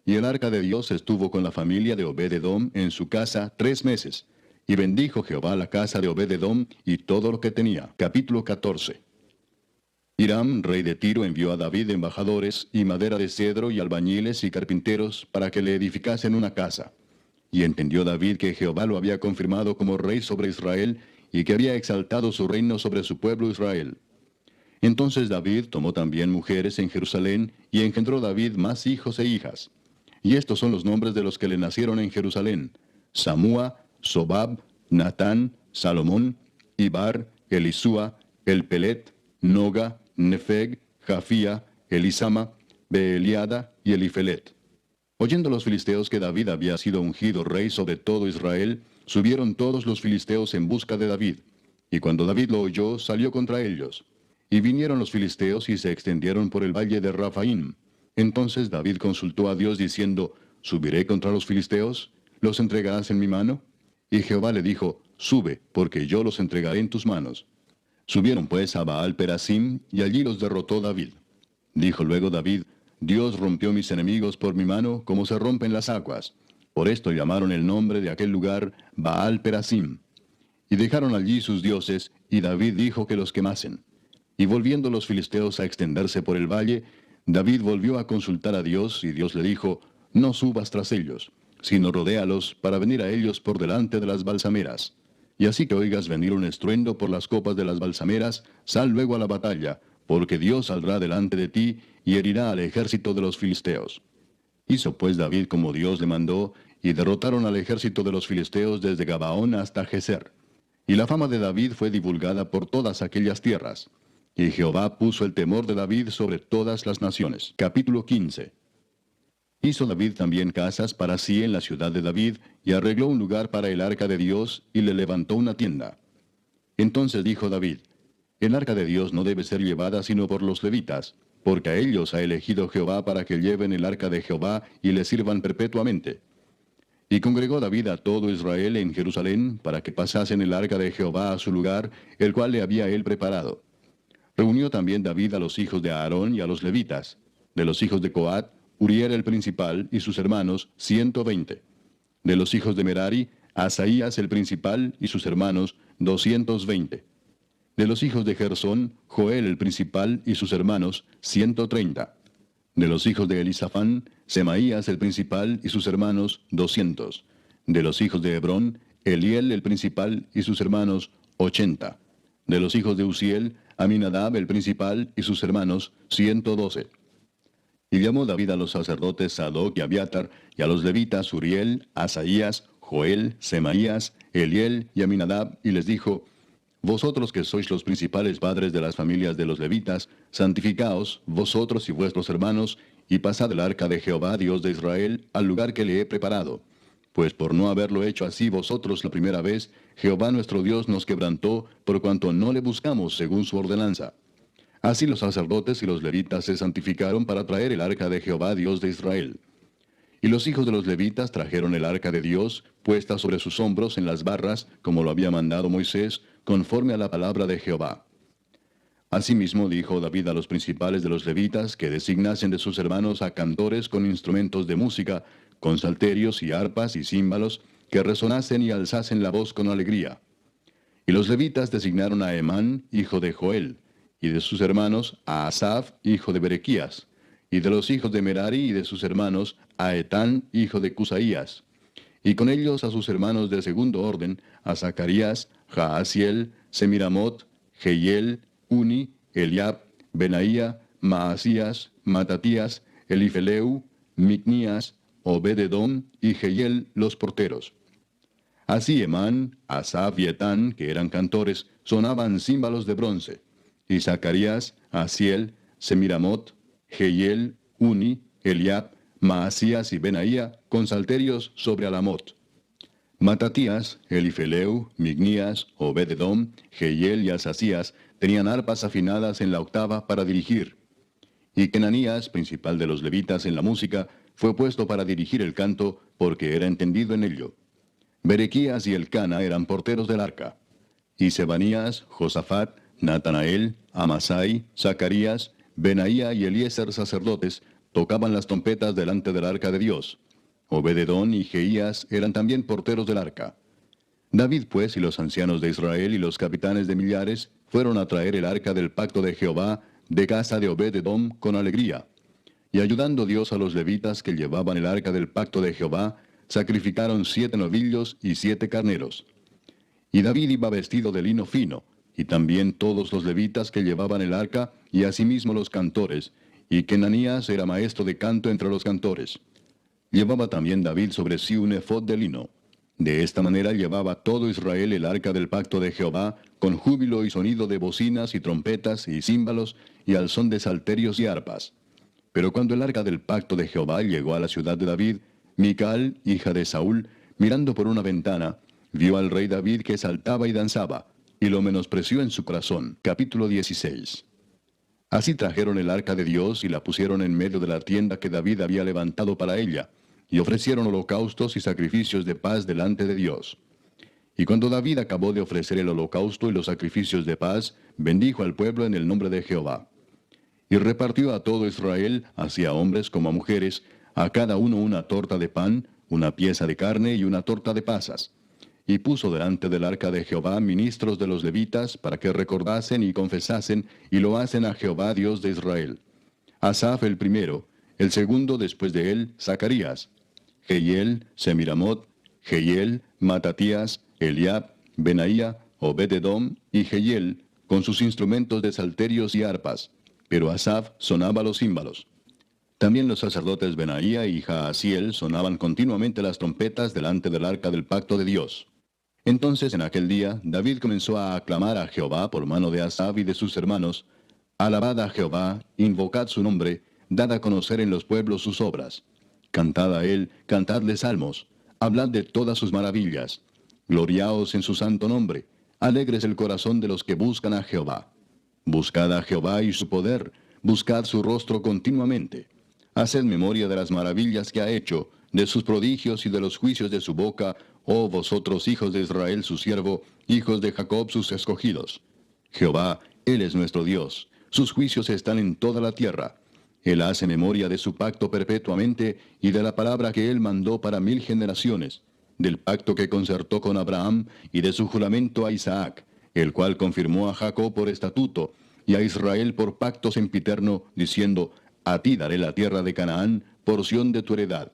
Y el arca de Dios estuvo con la familia de Obed-edom en su casa 3 meses. Y bendijo Jehová la casa de Obed-edom y todo lo que tenía. Capítulo 14. Hiram, rey de Tiro, envió a David embajadores y madera de cedro y albañiles y carpinteros para que le edificasen una casa. Y entendió David que Jehová lo había confirmado como rey sobre Israel, y que había exaltado su reino sobre su pueblo Israel. Entonces David tomó también mujeres en Jerusalén, y engendró David más hijos e hijas. Y estos son los nombres de los que le nacieron en Jerusalén: Samúa, Sobab, Natán, Salomón, Ibar, Elisúa, Elpelet, Noga, Nefeg, Jafía, Elisama, Beeliada y Elifelet. Oyendo los filisteos que David había sido ungido rey sobre todo Israel, subieron todos los filisteos en busca de David. Y cuando David lo oyó, salió contra ellos. Y vinieron los filisteos y se extendieron por el valle de Rafaim. Entonces David consultó a Dios diciendo: ¿Subiré contra los filisteos? ¿Los entregarás en mi mano? Y Jehová le dijo: Sube, porque yo los entregaré en tus manos. Subieron pues a Baal Perasim, y allí los derrotó David. Dijo luego David: Dios rompió mis enemigos por mi mano, como se rompen las aguas. Por esto llamaron el nombre de aquel lugar Baal Perasim. Y dejaron allí sus dioses, y David dijo que los quemasen. Y volviendo los filisteos a extenderse por el valle, David volvió a consultar a Dios, y Dios le dijo: No subas tras ellos, sino rodéalos para venir a ellos por delante de las balsameras. Y así que oigas venir un estruendo por las copas de las balsameras, sal luego a la batalla, porque Dios saldrá delante de ti, y herirá al ejército de los filisteos. Hizo pues David como Dios le mandó, y derrotaron al ejército de los filisteos desde Gabaón hasta Geser. Y la fama de David fue divulgada por todas aquellas tierras. Y Jehová puso el temor de David sobre todas las naciones. Capítulo 15. Hizo David también casas para sí en la ciudad de David, y arregló un lugar para el arca de Dios, y le levantó una tienda. Entonces dijo David: El arca de Dios no debe ser llevada sino por los levitas, porque a ellos ha elegido Jehová para que lleven el arca de Jehová y le sirvan perpetuamente. Y congregó David a todo Israel en Jerusalén, para que pasasen el arca de Jehová a su lugar, el cual le había él preparado. Reunió también David a los hijos de Aarón y a los levitas. De los hijos de Coat, Uriel el principal y sus hermanos, 120. De los hijos de Merari, Asaías el principal y sus hermanos, 220. De los hijos de Gersón, Joel el principal y sus hermanos, 130. De los hijos de Elisafán, Semaías el principal y sus hermanos, 200. De los hijos de Hebrón, Eliel el principal y sus hermanos, 80. De los hijos de Uziel, Aminadab el principal y sus hermanos, 112. Y llamó David a los sacerdotes Sadoc y Abiatar, y a los levitas Uriel, Asaías, Joel, Semaías, Eliel y Aminadab, y les dijo: Vosotros que sois los principales padres de las familias de los levitas, santificaos, vosotros y vuestros hermanos, y pasad el arca de Jehová, Dios de Israel, al lugar que le he preparado. Pues por no haberlo hecho así vosotros la primera vez, Jehová nuestro Dios nos quebrantó, por cuanto no le buscamos según su ordenanza. Así los sacerdotes y los levitas se santificaron para traer el arca de Jehová, Dios de Israel. Y los hijos de los levitas trajeron el arca de Dios, puesta sobre sus hombros en las barras, como lo había mandado Moisés, conforme a la palabra de Jehová. Asimismo dijo David a los principales de los levitas que designasen de sus hermanos a cantores con instrumentos de música, con salterios y arpas y címbalos, que resonasen y alzasen la voz con alegría. Y los levitas designaron a Emán, hijo de Joel, y de sus hermanos a Asaf, hijo de Berequías, y de los hijos de Merari y de sus hermanos a Etán, hijo de Cusaías, y con ellos a sus hermanos de segundo orden, a Zacarías, Jaasiel, Semiramot, Jehiel, Uni, Eliab, Benaía, Maasías, Matatías, Elifeleu, Micnías, Obed-edom y Jehiel los porteros. Así Emán, Asaf y Etán, que eran cantores, sonaban címbalos de bronce, y Zacarías, Asiel, Semiramot, Jehiel, Uni, Eliab, Maasías y Benaía con salterios sobre Alamot. Matatías, Elifeleu, Mignías, Obed-edom, Jehiel y Asasías tenían arpas afinadas en la octava para dirigir. Y Kenanías, principal de los levitas en la música, fue puesto para dirigir el canto, porque era entendido en ello. Berequías y Elcana eran porteros del arca. Y Sebanías, Josafat, Natanael, Amasai, Zacarías, Benaía y Eliezer sacerdotes tocaban las trompetas delante del arca de Dios. Obed-edom y Jeías eran también porteros del arca. David pues y los ancianos de Israel y los capitanes de millares fueron a traer el arca del pacto de Jehová de casa de Obed-edom con alegría. Y ayudando Dios a los levitas que llevaban el arca del pacto de Jehová, sacrificaron 7 novillos y 7 carneros. Y David iba vestido de lino fino, y también todos los levitas que llevaban el arca, y asimismo los cantores, y Kenanías era maestro de canto entre los cantores. Llevaba también David sobre sí un efod de lino. De esta manera llevaba todo Israel el arca del pacto de Jehová, con júbilo y sonido de bocinas y trompetas y címbalos, y al son de salterios y arpas. Pero cuando el arca del pacto de Jehová llegó a la ciudad de David, Mical, hija de Saúl, mirando por una ventana, vio al rey David que saltaba y danzaba, y lo menospreció en su corazón. Capítulo 16. Así trajeron el arca de Dios y la pusieron en medio de la tienda que David había levantado para ella, y ofrecieron holocaustos y sacrificios de paz delante de Dios. Y cuando David acabó de ofrecer el holocausto y los sacrificios de paz, bendijo al pueblo en el nombre de Jehová. Y repartió a todo Israel, así a hombres como a mujeres, a cada uno una torta de pan, una pieza de carne y una torta de pasas. Y puso delante del arca de Jehová ministros de los levitas, para que recordasen y confesasen, y lo hacen a Jehová Dios de Israel. Asaf el primero, el segundo después de él, Zacarías, Jehiel, Semiramot, Jehiel, Matatías, Eliab, Benaía, Obed-edom y Jehiel, con sus instrumentos de salterios y arpas, pero Asaf sonaba los címbalos. También los sacerdotes Benaía y Jaasiel sonaban continuamente las trompetas delante del arca del pacto de Dios. Entonces en aquel día David comenzó a aclamar a Jehová por mano de Asaf y de sus hermanos: Alabad a Jehová, invocad su nombre, dad a conocer en los pueblos sus obras. Cantad a él, cantadle salmos, hablad de todas sus maravillas. Gloriaos en su santo nombre, alegres el corazón de los que buscan a Jehová. Buscad a Jehová y su poder, buscad su rostro continuamente. Haced memoria de las maravillas que ha hecho, de sus prodigios y de los juicios de su boca, oh vosotros hijos de Israel su siervo, hijos de Jacob sus escogidos. Jehová, Él es nuestro Dios, sus juicios están en toda la tierra. Él hace memoria de su pacto perpetuamente y de la palabra que Él mandó para 1000 generaciones, del pacto que concertó con Abraham y de su juramento a Isaac, el cual confirmó a Jacob por estatuto y a Israel por pacto sempiterno, diciendo: A ti daré la tierra de Canaán, porción de tu heredad.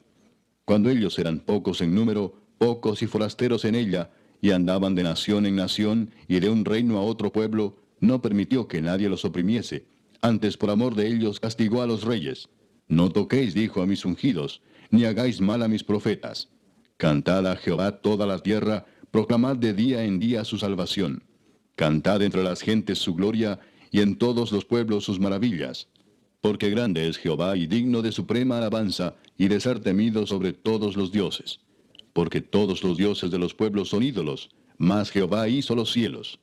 Cuando ellos eran pocos en número, pocos y forasteros en ella, y andaban de nación en nación y de un reino a otro pueblo, no permitió que nadie los oprimiese. Antes por amor de ellos castigó a los reyes. No toquéis, dijo, a mis ungidos, ni hagáis mal a mis profetas. Cantad a Jehová toda la tierra, proclamad de día en día su salvación. Cantad entre las gentes su gloria, y en todos los pueblos sus maravillas. Porque grande es Jehová y digno de suprema alabanza, y de ser temido sobre todos los dioses. Porque todos los dioses de los pueblos son ídolos, mas Jehová hizo los cielos.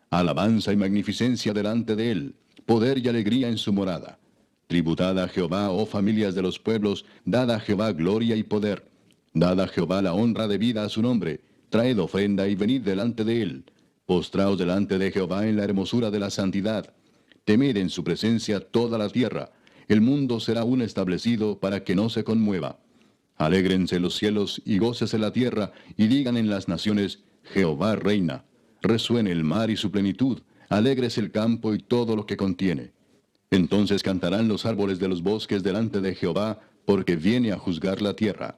Alabanza y magnificencia delante de él, poder y alegría en su morada. Tributad a Jehová, oh familias de los pueblos, dad a Jehová gloria y poder. Dad a Jehová la honra debida a su nombre, traed ofrenda y venid delante de él. Postraos delante de Jehová en la hermosura de la santidad. Temed en su presencia toda la tierra. El mundo será aún establecido para que no se conmueva. Alégrense los cielos y gócese la tierra, y digan en las naciones, Jehová reina. Resuene el mar y su plenitud, alégrese el campo y todo lo que contiene. Entonces cantarán los árboles de los bosques delante de Jehová, porque viene a juzgar la tierra.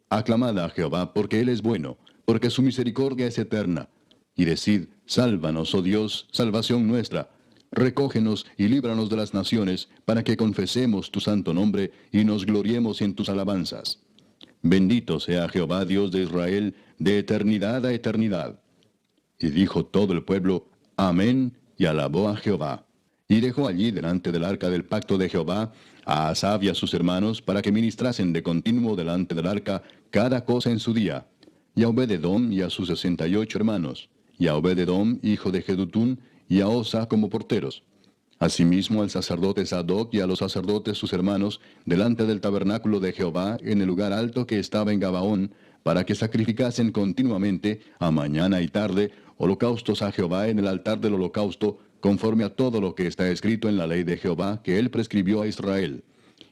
Aclamad a Jehová, porque él es bueno, porque su misericordia es eterna. Y decid, sálvanos, oh Dios, salvación nuestra. Recógenos y líbranos de las naciones, para que confesemos tu santo nombre y nos gloriemos en tus alabanzas. Bendito sea Jehová, Dios de Israel, de eternidad a eternidad. Y dijo todo el pueblo, Amén, y alabó a Jehová. Y dejó allí delante del arca del pacto de Jehová a Asaf y a sus hermanos, para que ministrasen de continuo delante del arca cada cosa en su día. Y a Obed-edom y a sus 68 hermanos, y a Obed-edom, hijo de Jedutún, y a Osa como porteros. Asimismo al sacerdote Sadoc y a los sacerdotes sus hermanos, delante del tabernáculo de Jehová, en el lugar alto que estaba en Gabaón, para que sacrificasen continuamente, a mañana y tarde, holocaustos a Jehová en el altar del holocausto, conforme a todo lo que está escrito en la ley de Jehová que él prescribió a Israel.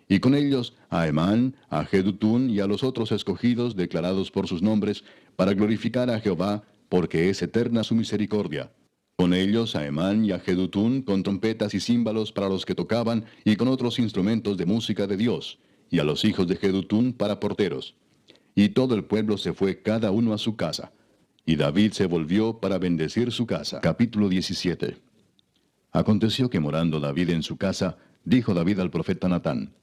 Y con ellos a Emán, a Jedutún y a los otros escogidos declarados por sus nombres, para glorificar a Jehová, porque es eterna su misericordia. Con ellos a Emán y a Jedutún con trompetas y címbalos para los que tocaban, y con otros instrumentos de música de Dios, y a los hijos de Jedutún para porteros. Y todo el pueblo se fue cada uno a su casa. Y David se volvió para bendecir su casa. Capítulo 17. Aconteció que morando David en su casa, dijo David al profeta Natán,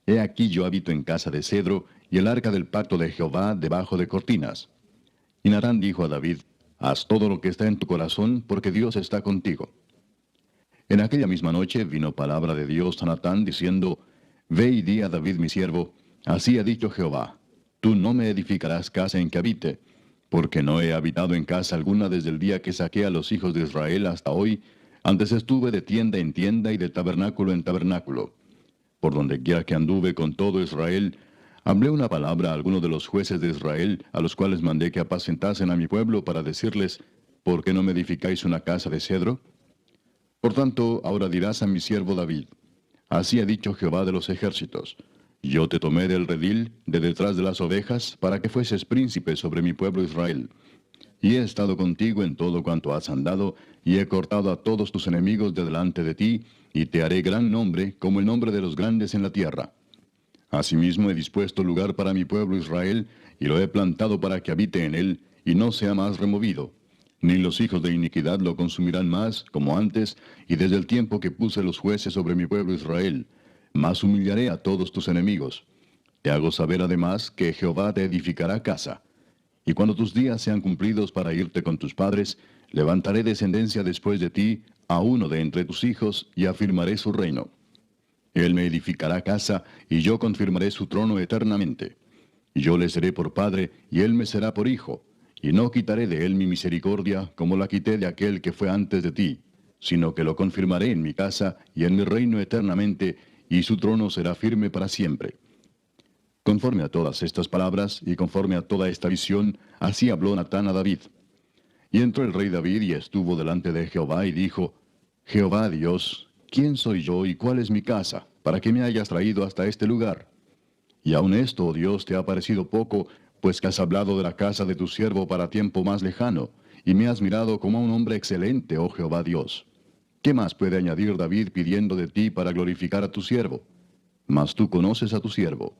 He aquí yo habito en casa de cedro, y el arca del pacto de Jehová debajo de cortinas. Y Natán dijo a David, Haz todo lo que está en tu corazón, porque Dios está contigo. En aquella misma noche vino palabra de Dios a Natán, diciendo, Ve y di a David mi siervo, así ha dicho Jehová, Tú no me edificarás casa en que habite, porque no he habitado en casa alguna desde el día que saqué a los hijos de Israel hasta hoy. Antes estuve de tienda en tienda y de tabernáculo en tabernáculo. Por donde quiera que anduve con todo Israel, hablé una palabra a algunos de los jueces de Israel, a los cuales mandé que apacentasen a mi pueblo para decirles, ¿por qué no me edificáis una casa de cedro? Por tanto, ahora dirás a mi siervo David, así ha dicho Jehová de los ejércitos, yo te tomé del redil, de detrás de las ovejas, para que fueses príncipe sobre mi pueblo Israel. Y he estado contigo en todo cuanto has andado, y he cortado a todos tus enemigos de delante de ti, y te haré gran nombre, como el nombre de los grandes en la tierra. Asimismo he dispuesto lugar para mi pueblo Israel, y lo he plantado para que habite en él, y no sea más removido. Ni los hijos de iniquidad lo consumirán más, como antes, y desde el tiempo que puse los jueces sobre mi pueblo Israel. Mas humillaré a todos tus enemigos. Te hago saber además que Jehová te edificará casa. Y cuando tus días sean cumplidos para irte con tus padres, levantaré descendencia después de ti, a uno de entre tus hijos, y afirmaré su reino. Él me edificará casa, y yo confirmaré su trono eternamente. Y yo le seré por padre, y él me será por hijo. Y no quitaré de él mi misericordia, como la quité de aquel que fue antes de ti, sino que lo confirmaré en mi casa y en mi reino eternamente, y su trono será firme para siempre. Conforme a todas estas palabras, y conforme a toda esta visión, así habló Natán a David. Y entró el rey David y estuvo delante de Jehová, y dijo, Jehová Dios, ¿quién soy yo y cuál es mi casa, para que me hayas traído hasta este lugar? Y aun esto, oh Dios, te ha parecido poco, pues que has hablado de la casa de tu siervo para tiempo más lejano, y me has mirado como a un hombre excelente, oh Jehová Dios. ¿Qué más puede añadir David pidiendo de ti para glorificar a tu siervo? Mas tú conoces a tu siervo.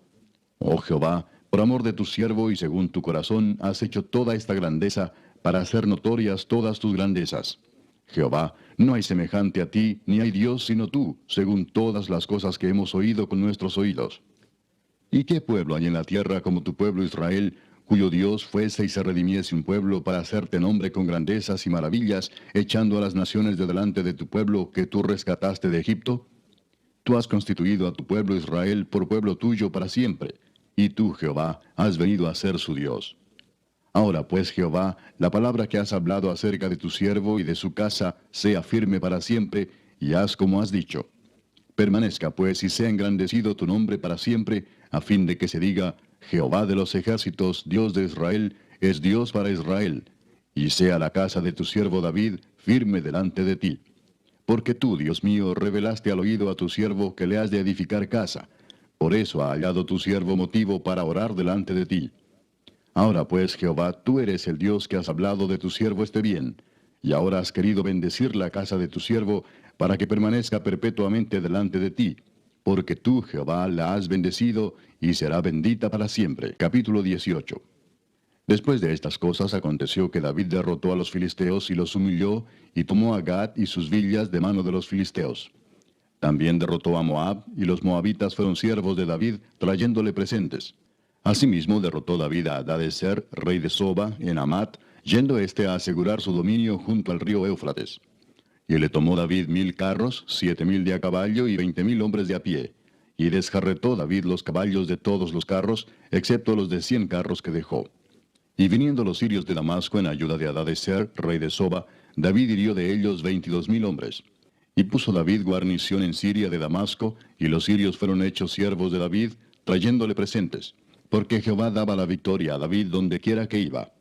Oh Jehová, por amor de tu siervo y según tu corazón, has hecho toda esta grandeza para hacer notorias todas tus grandezas. Jehová, no hay semejante a ti, ni hay Dios sino tú, según todas las cosas que hemos oído con nuestros oídos. ¿Y qué pueblo hay en la tierra como tu pueblo Israel, cuyo Dios fuese y se redimiese un pueblo para hacerte nombre con grandezas y maravillas, echando a las naciones de delante de tu pueblo que tú rescataste de Egipto? Tú has constituido a tu pueblo Israel por pueblo tuyo para siempre, y tú, Jehová, has venido a ser su Dios. Ahora pues, Jehová, la palabra que has hablado acerca de tu siervo y de su casa sea firme para siempre, y haz como has dicho. Permanezca pues y sea engrandecido tu nombre para siempre, a fin de que se diga, Jehová de los ejércitos, Dios de Israel, es Dios para Israel, y sea la casa de tu siervo David firme delante de ti. Porque tú, Dios mío, revelaste al oído a tu siervo que le has de edificar casa. Por eso ha hallado tu siervo motivo para orar delante de ti. Ahora pues, Jehová, tú eres el Dios que has hablado de tu siervo este bien, y ahora has querido bendecir la casa de tu siervo, para que permanezca perpetuamente delante de ti, porque tú, Jehová, la has bendecido, y será bendita para siempre. Capítulo 18. Después de estas cosas aconteció que David derrotó a los filisteos y los humilló, y tomó a Gad y sus villas de mano de los filisteos. También derrotó a Moab, y los moabitas fueron siervos de David, trayéndole presentes. Asimismo derrotó David a Hadadezer, rey de Soba, en Amat, yendo éste a asegurar su dominio junto al río Éufrates. Y le tomó David 1000 carros, 7000 de a caballo y 20,000 hombres de a pie. Y desjarretó David los caballos de todos los carros, excepto los de 100 carros que dejó. Y viniendo los sirios de Damasco en ayuda de Hadadezer, rey de Soba, David hirió de ellos 22,000 hombres. Y puso David guarnición en Siria de Damasco, y los sirios fueron hechos siervos de David, trayéndole presentes, porque Jehová daba la victoria a David donde quiera que iba.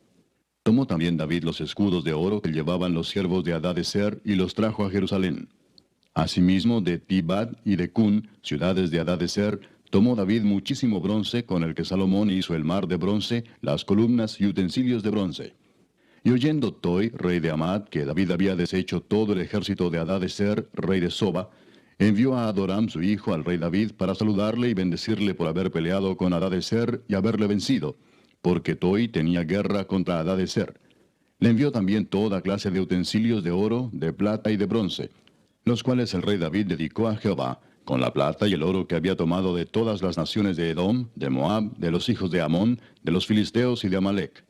Tomó también David los escudos de oro que llevaban los siervos de Hadadezer, y los trajo a Jerusalén. Asimismo de Tibad y de Cun, ciudades de Hadadezer, tomó David muchísimo bronce, con el que Salomón hizo el mar de bronce, las columnas y utensilios de bronce. Y oyendo Toi, rey de Amad, que David había deshecho todo el ejército de Hadadezer, rey de Soba, envió a Adoram su hijo al rey David para saludarle y bendecirle por haber peleado con Hadadezer y haberle vencido, porque Toi tenía guerra contra Hadadezer. Le envió también toda clase de utensilios de oro, de plata y de bronce, los cuales el rey David dedicó a Jehová, con la plata y el oro que había tomado de todas las naciones de Edom, de Moab, de los hijos de Amón, de los filisteos y de Amalec.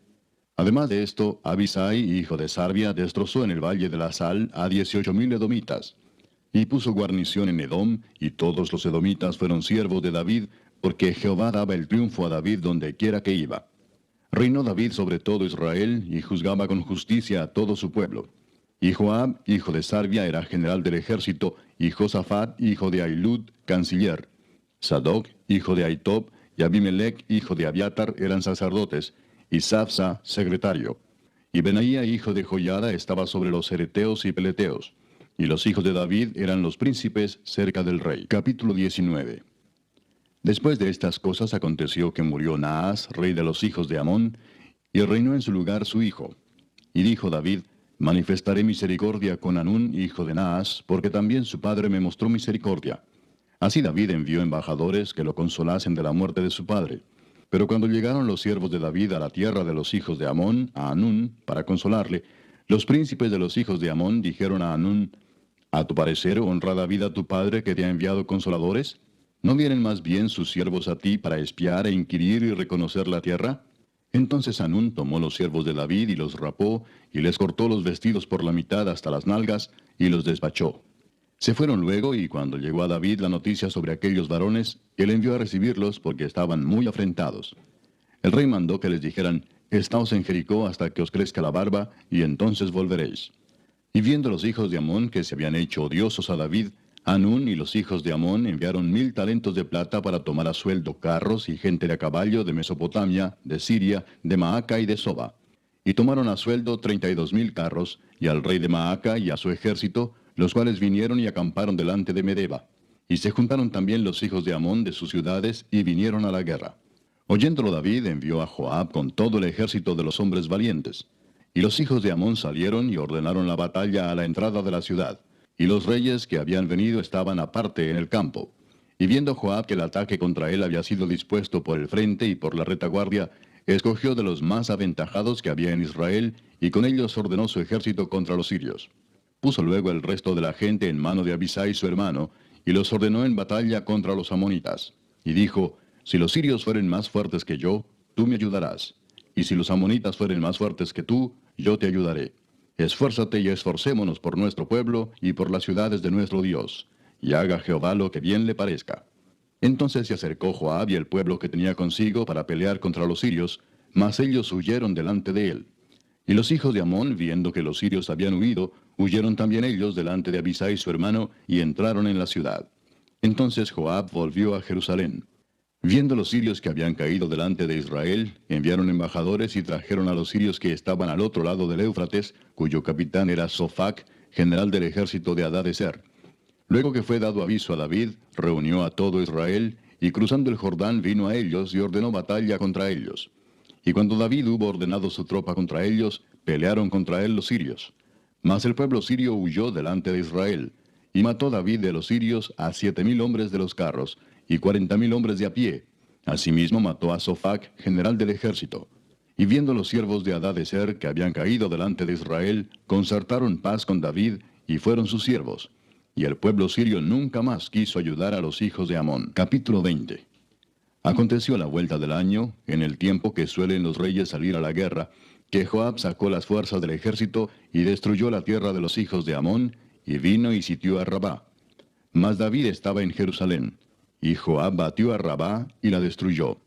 Además de esto, Abisai, hijo de Sarbia, destrozó en el valle de la Sal a 18,000 edomitas. Y puso guarnición en Edom, y todos los edomitas fueron siervos de David, porque Jehová daba el triunfo a David donde quiera que iba. Reinó David sobre todo Israel, y juzgaba con justicia a todo su pueblo. Y Joab, hijo de Sarbia, era general del ejército, y Josafat, hijo de Ahilud, canciller. Sadoc, hijo de Ahitob, y Abimelech, hijo de Abiatar, eran sacerdotes, y Safsa, secretario. Y Benaía, hijo de Joiada, estaba sobre los cereteos y peleteos. Y los hijos de David eran los príncipes cerca del rey. Capítulo 19. Después de estas cosas aconteció que murió Naas, rey de los hijos de Amón, y reinó en su lugar su hijo. Y dijo David, manifestaré misericordia con Hanún, hijo de Naas, porque también su padre me mostró misericordia. Así David envió embajadores que lo consolasen de la muerte de su padre. Pero cuando llegaron los siervos de David a la tierra de los hijos de Amón, a Hanún, para consolarle, los príncipes de los hijos de Amón dijeron a Hanún, ¿a tu parecer honra David a tu padre que te ha enviado consoladores? ¿No vienen más bien sus siervos a ti para espiar e inquirir y reconocer la tierra? Entonces Hanún tomó los siervos de David y los rapó, y les cortó los vestidos por la mitad hasta las nalgas, y los despachó. Se fueron luego, y cuando llegó a David la noticia sobre aquellos varones, él envió a recibirlos porque estaban muy afrentados. El rey mandó que les dijeran, estaos en Jericó hasta que os crezca la barba, y entonces volveréis. Y viendo los hijos de Amón que se habían hecho odiosos a David, Hanún y los hijos de Amón enviaron 1000 talentos de plata para tomar a sueldo carros y gente de a caballo de Mesopotamia, de Siria, de Maaca y de Soba. Y tomaron a sueldo 32,000 carros, y al rey de Maaca y a su ejército, los cuales vinieron y acamparon delante de Medeba. Y se juntaron también los hijos de Amón de sus ciudades, y vinieron a la guerra. Oyéndolo David envió a Joab con todo el ejército de los hombres valientes. Y los hijos de Amón salieron y ordenaron la batalla a la entrada de la ciudad. Y los reyes que habían venido estaban aparte en el campo. Y viendo Joab que el ataque contra él había sido dispuesto por el frente y por la retaguardia, escogió de los más aventajados que había en Israel, y con ellos ordenó su ejército contra los sirios. Puso luego el resto de la gente en mano de Abisai su hermano, y los ordenó en batalla contra los amonitas. Y dijo, si los sirios fueren más fuertes que yo, tú me ayudarás. Y si los amonitas fueren más fuertes que tú, yo te ayudaré. Esfuérzate y esforcémonos por nuestro pueblo y por las ciudades de nuestro Dios, y haga Jehová lo que bien le parezca. Entonces se acercó Joab y el pueblo que tenía consigo para pelear contra los sirios, mas ellos huyeron delante de él. Y los hijos de Amón, viendo que los sirios habían huido, huyeron también ellos delante de Abisai su hermano, y entraron en la ciudad. Entonces Joab volvió a Jerusalén. Viendo los sirios que habían caído delante de Israel, enviaron embajadores y trajeron a los sirios que estaban al otro lado del Éufrates, cuyo capitán era Sofac, general del ejército de Hadadezer. Luego que fue dado aviso a David, reunió a todo Israel, y cruzando el Jordán vino a ellos y ordenó batalla contra ellos. Y cuando David hubo ordenado su tropa contra ellos, pelearon contra él los sirios. Mas el pueblo sirio huyó delante de Israel, y mató David de los sirios a 7,000 hombres de los carros, y 40,000 hombres de a pie. Asimismo mató a Sofac, general del ejército. Y viendo los siervos de Hadadezer que habían caído delante de Israel, concertaron paz con David, y fueron sus siervos. Y el pueblo sirio nunca más quiso ayudar a los hijos de Amón. Capítulo 20. Aconteció a la vuelta del año, en el tiempo que suelen los reyes salir a la guerra, que Joab sacó las fuerzas del ejército y destruyó la tierra de los hijos de Amón, y vino y sitió a Rabá. Mas David estaba en Jerusalén, y Joab batió a Rabá y la destruyó.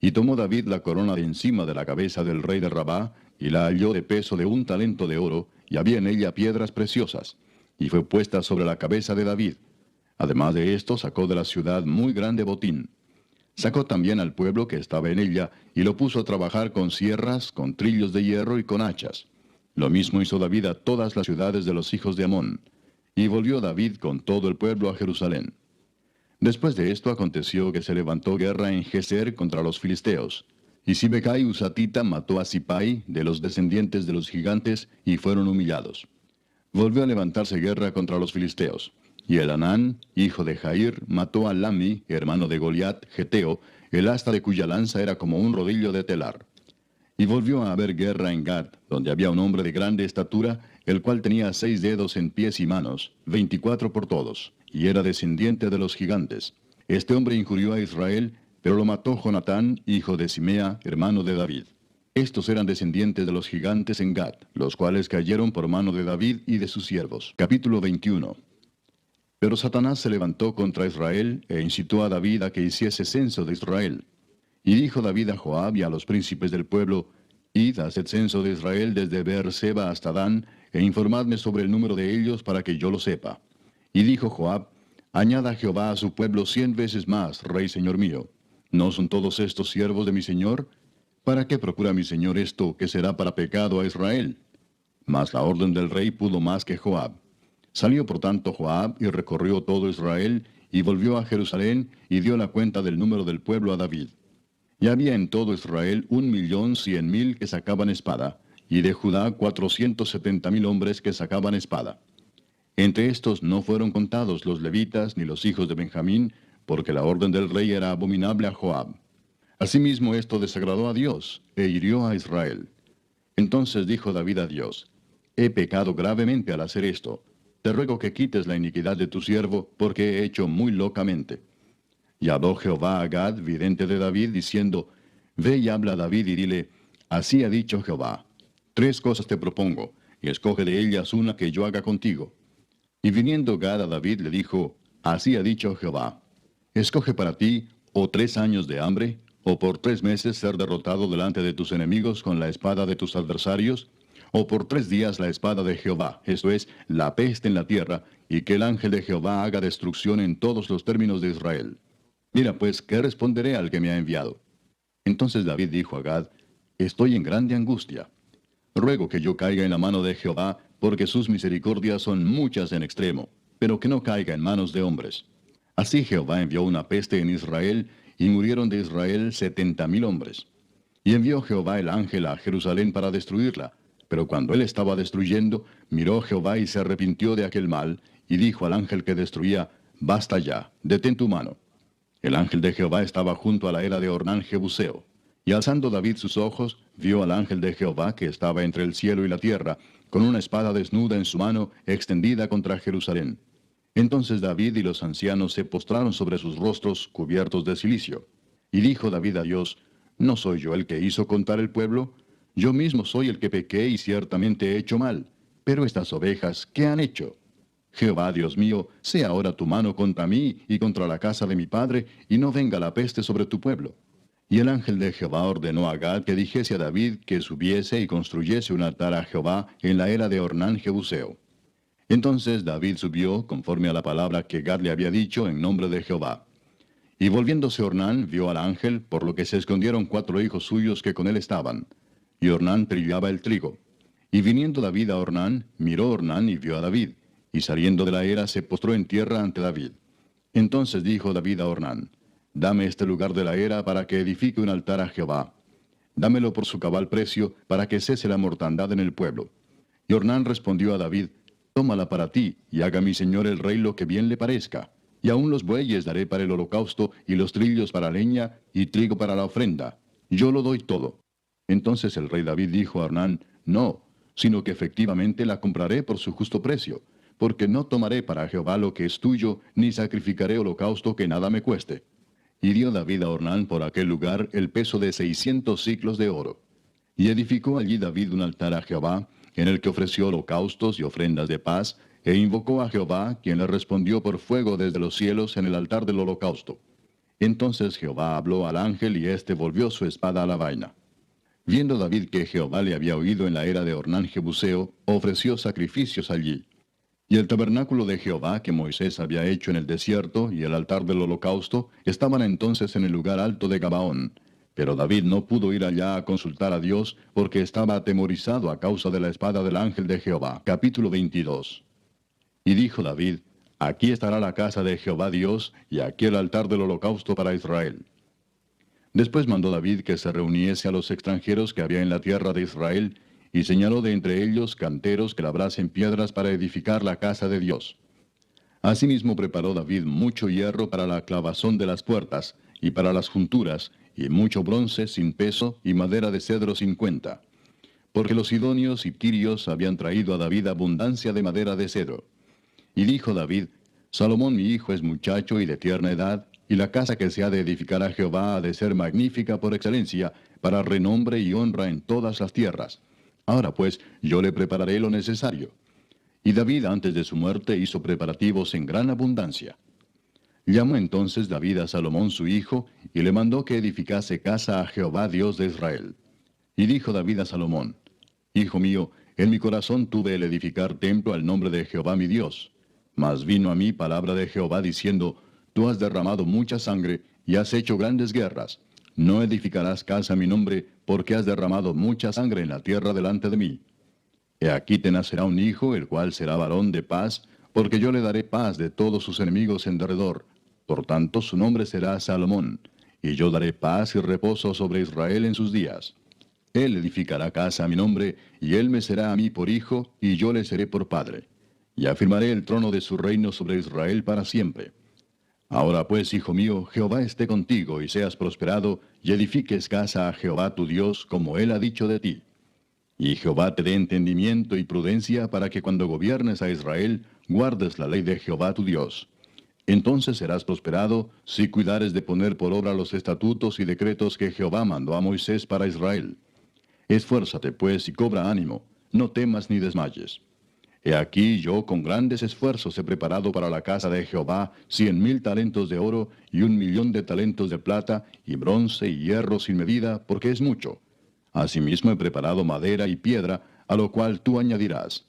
Y tomó David la corona de encima de la cabeza del rey de Rabá, y la halló de peso de 1 talento de oro, y había en ella piedras preciosas, y fue puesta sobre la cabeza de David. Además de esto, sacó de la ciudad muy grande botín. Sacó también al pueblo que estaba en ella, y lo puso a trabajar con sierras, con trillos de hierro y con hachas. Lo mismo hizo David a todas las ciudades de los hijos de Amón. Y volvió David con todo el pueblo a Jerusalén. Después de esto aconteció que se levantó guerra en Geser contra los filisteos. Y Sibecai Husatita mató a Sipai, de los descendientes de los gigantes, y fueron humillados. Volvió a levantarse guerra contra los filisteos. Y Elanán, hijo de Jair, mató a Lami, hermano de Goliat, geteo, el asta de cuya lanza era como un rodillo de telar. Y volvió a haber guerra en Gad, donde había un hombre de grande estatura, el cual tenía 6 dedos en pies y manos, 24 por todos, y era descendiente de los gigantes. Este hombre injurió a Israel, pero lo mató Jonatán, hijo de Simea, hermano de David. Estos eran descendientes de los gigantes en Gad, los cuales cayeron por mano de David y de sus siervos. Capítulo 21. Pero Satanás se levantó contra Israel, e incitó a David a que hiciese censo de Israel. Y dijo David a Joab y a los príncipes del pueblo, id, haced censo de Israel desde Beerseba hasta Dan, e informadme sobre el número de ellos para que yo lo sepa. Y dijo Joab, añada Jehová a su pueblo 100 veces más, rey señor mío. ¿No son todos estos siervos de mi señor? ¿Para qué procura mi señor esto, que será para pecado a Israel? Mas la orden del rey pudo más que Joab. Salió por tanto Joab y recorrió todo Israel, y volvió a Jerusalén, y dio la cuenta del número del pueblo a David. Y había en todo Israel 1,100,000 que sacaban espada, y de Judá 470,000 hombres que sacaban espada. Entre estos no fueron contados los levitas ni los hijos de Benjamín, porque la orden del rey era abominable a Joab. Asimismo esto desagradó a Dios, e hirió a Israel. Entonces dijo David a Dios, he pecado gravemente al hacer esto. Te ruego que quites la iniquidad de tu siervo, porque he hecho muy locamente. Y habló Jehová a Gad, vidente de David, diciendo, ve y habla a David y dile, así ha dicho Jehová, 3 cosas te propongo, y escoge de ellas una que yo haga contigo. Y viniendo Gad a David le dijo, así ha dicho Jehová, escoge para ti, o 3 años de hambre, o por 3 meses ser derrotado delante de tus enemigos con la espada de tus adversarios, o por 3 días la espada de Jehová, esto es, la peste en la tierra, y que el ángel de Jehová haga destrucción en todos los términos de Israel. Mira pues, ¿qué responderé al que me ha enviado? Entonces David dijo a Gad, estoy en grande angustia. Ruego que yo caiga en la mano de Jehová, porque sus misericordias son muchas en extremo, pero que no caiga en manos de hombres. Así Jehová envió una peste en Israel, y murieron de Israel 70,000 hombres. Y envió Jehová el ángel a Jerusalén para destruirla. Pero cuando él estaba destruyendo, miró Jehová y se arrepintió de aquel mal, y dijo al ángel que destruía, basta ya, detén tu mano. El ángel de Jehová estaba junto a la era de Ornán Jebuseo. Y alzando David sus ojos, vio al ángel de Jehová que estaba entre el cielo y la tierra, con una espada desnuda en su mano, extendida contra Jerusalén. Entonces David y los ancianos se postraron sobre sus rostros cubiertos de cilicio. Y dijo David a Dios, ¿no soy yo el que hizo contar el pueblo? Yo mismo soy el que pequé y ciertamente he hecho mal. Pero estas ovejas, ¿qué han hecho? Jehová, Dios mío, sea ahora tu mano contra mí y contra la casa de mi padre, y no venga la peste sobre tu pueblo. Y el ángel de Jehová ordenó a Gad que dijese a David que subiese y construyese un altar a Jehová en la era de Ornán Jebuseo. Entonces David subió, conforme a la palabra que Gad le había dicho, en nombre de Jehová. Y volviéndose Ornán, vio al ángel, por lo que se escondieron 4 hijos suyos que con él estaban. Y Ornán trillaba el trigo. Y viniendo David a Ornán, miró Ornán y vio a David. Y saliendo de la era, se postró en tierra ante David. Entonces dijo David a Ornán, dame este lugar de la era para que edifique un altar a Jehová. Dámelo por su cabal precio, para que cese la mortandad en el pueblo. Y Ornán respondió a David, tómala para ti, y haga mi señor el rey lo que bien le parezca. Y aun los bueyes daré para el holocausto, y los trillos para leña, y trigo para la ofrenda. Yo lo doy todo. Entonces el rey David dijo a Ornán, no, sino que efectivamente la compraré por su justo precio, porque no tomaré para Jehová lo que es tuyo, ni sacrificaré holocausto que nada me cueste. Y dio David a Ornán por aquel lugar el peso de 600 siclos de oro. Y edificó allí David un altar a Jehová, en el que ofreció holocaustos y ofrendas de paz, e invocó a Jehová, quien le respondió por fuego desde los cielos en el altar del holocausto. Entonces Jehová habló al ángel, y éste volvió su espada a la vaina. Viendo David que Jehová le había oído en la era de Ornán Jebuseo, ofreció sacrificios allí. Y el tabernáculo de Jehová que Moisés había hecho en el desierto y el altar del holocausto estaban entonces en el lugar alto de Gabaón. Pero David no pudo ir allá a consultar a Dios porque estaba atemorizado a causa de la espada del ángel de Jehová. Capítulo 22. Y dijo David, aquí estará la casa de Jehová Dios y aquí el altar del holocausto para Israel. Después mandó David que se reuniese a los extranjeros que había en la tierra de Israel, y señaló de entre ellos canteros que labrasen piedras para edificar la casa de Dios. Asimismo preparó David mucho hierro para la clavazón de las puertas, y para las junturas, y mucho bronce sin peso, y madera de cedro sin cuenta. Porque los sidonios y tirios habían traído a David abundancia de madera de cedro. Y dijo David, Salomón mi hijo es muchacho y de tierna edad, y la casa que se ha de edificar a Jehová ha de ser magnífica por excelencia, para renombre y honra en todas las tierras. Ahora pues, yo le prepararé lo necesario. Y David antes de su muerte hizo preparativos en gran abundancia. Llamó entonces David a Salomón su hijo, y le mandó que edificase casa a Jehová Dios de Israel. Y dijo David a Salomón, Hijo mío, en mi corazón tuve el edificar templo al nombre de Jehová mi Dios. Mas vino a mí palabra de Jehová diciendo, Tú has derramado mucha sangre, y has hecho grandes guerras. No edificarás casa a mi nombre, porque has derramado mucha sangre en la tierra delante de mí. He aquí te nacerá un hijo, el cual será varón de paz, porque yo le daré paz de todos sus enemigos en derredor. Por tanto su nombre será Salomón, y yo daré paz y reposo sobre Israel en sus días. Él edificará casa a mi nombre, y él me será a mí por hijo, y yo le seré por padre. Y afirmaré el trono de su reino sobre Israel para siempre. Ahora pues, hijo mío, Jehová esté contigo, y seas prosperado, y edifiques casa a Jehová tu Dios, como él ha dicho de ti. Y Jehová te dé entendimiento y prudencia para que cuando gobiernes a Israel, guardes la ley de Jehová tu Dios. Entonces serás prosperado si cuidares de poner por obra los estatutos y decretos que Jehová mandó a Moisés para Israel. Esfuérzate pues y cobra ánimo, no temas ni desmayes. He aquí yo con grandes esfuerzos he preparado para la casa de Jehová 100,000 talentos de oro y 1,000,000 de talentos de plata, y bronce y hierro sin medida, porque es mucho. Asimismo he preparado madera y piedra, a lo cual tú añadirás.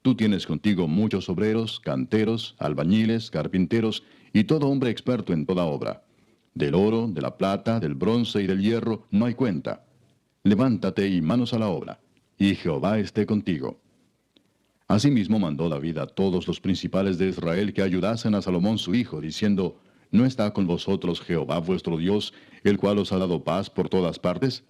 Tú tienes contigo muchos obreros, canteros, albañiles, carpinteros, y todo hombre experto en toda obra. Del oro, de la plata, del bronce y del hierro no hay cuenta. Levántate y manos a la obra, y Jehová esté contigo. Asimismo mandó David a todos los principales de Israel que ayudasen a Salomón su hijo, diciendo, ¿No está con vosotros Jehová vuestro Dios, el cual os ha dado paz por todas partes?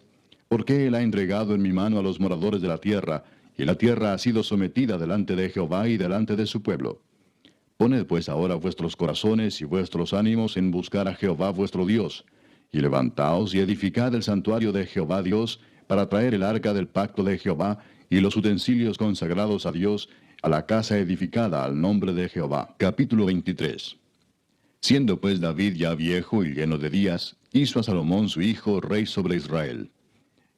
¿Por qué él ha entregado en mi mano a los moradores de la tierra, y la tierra ha sido sometida delante de Jehová y delante de su pueblo? Poned pues ahora vuestros corazones y vuestros ánimos en buscar a Jehová vuestro Dios, y levantaos y edificad el santuario de Jehová Dios, para traer el arca del pacto de Jehová, y los utensilios consagrados a Dios, a la casa edificada al nombre de Jehová. Capítulo 23. Siendo pues David ya viejo y lleno de días, hizo a Salomón su hijo rey sobre Israel.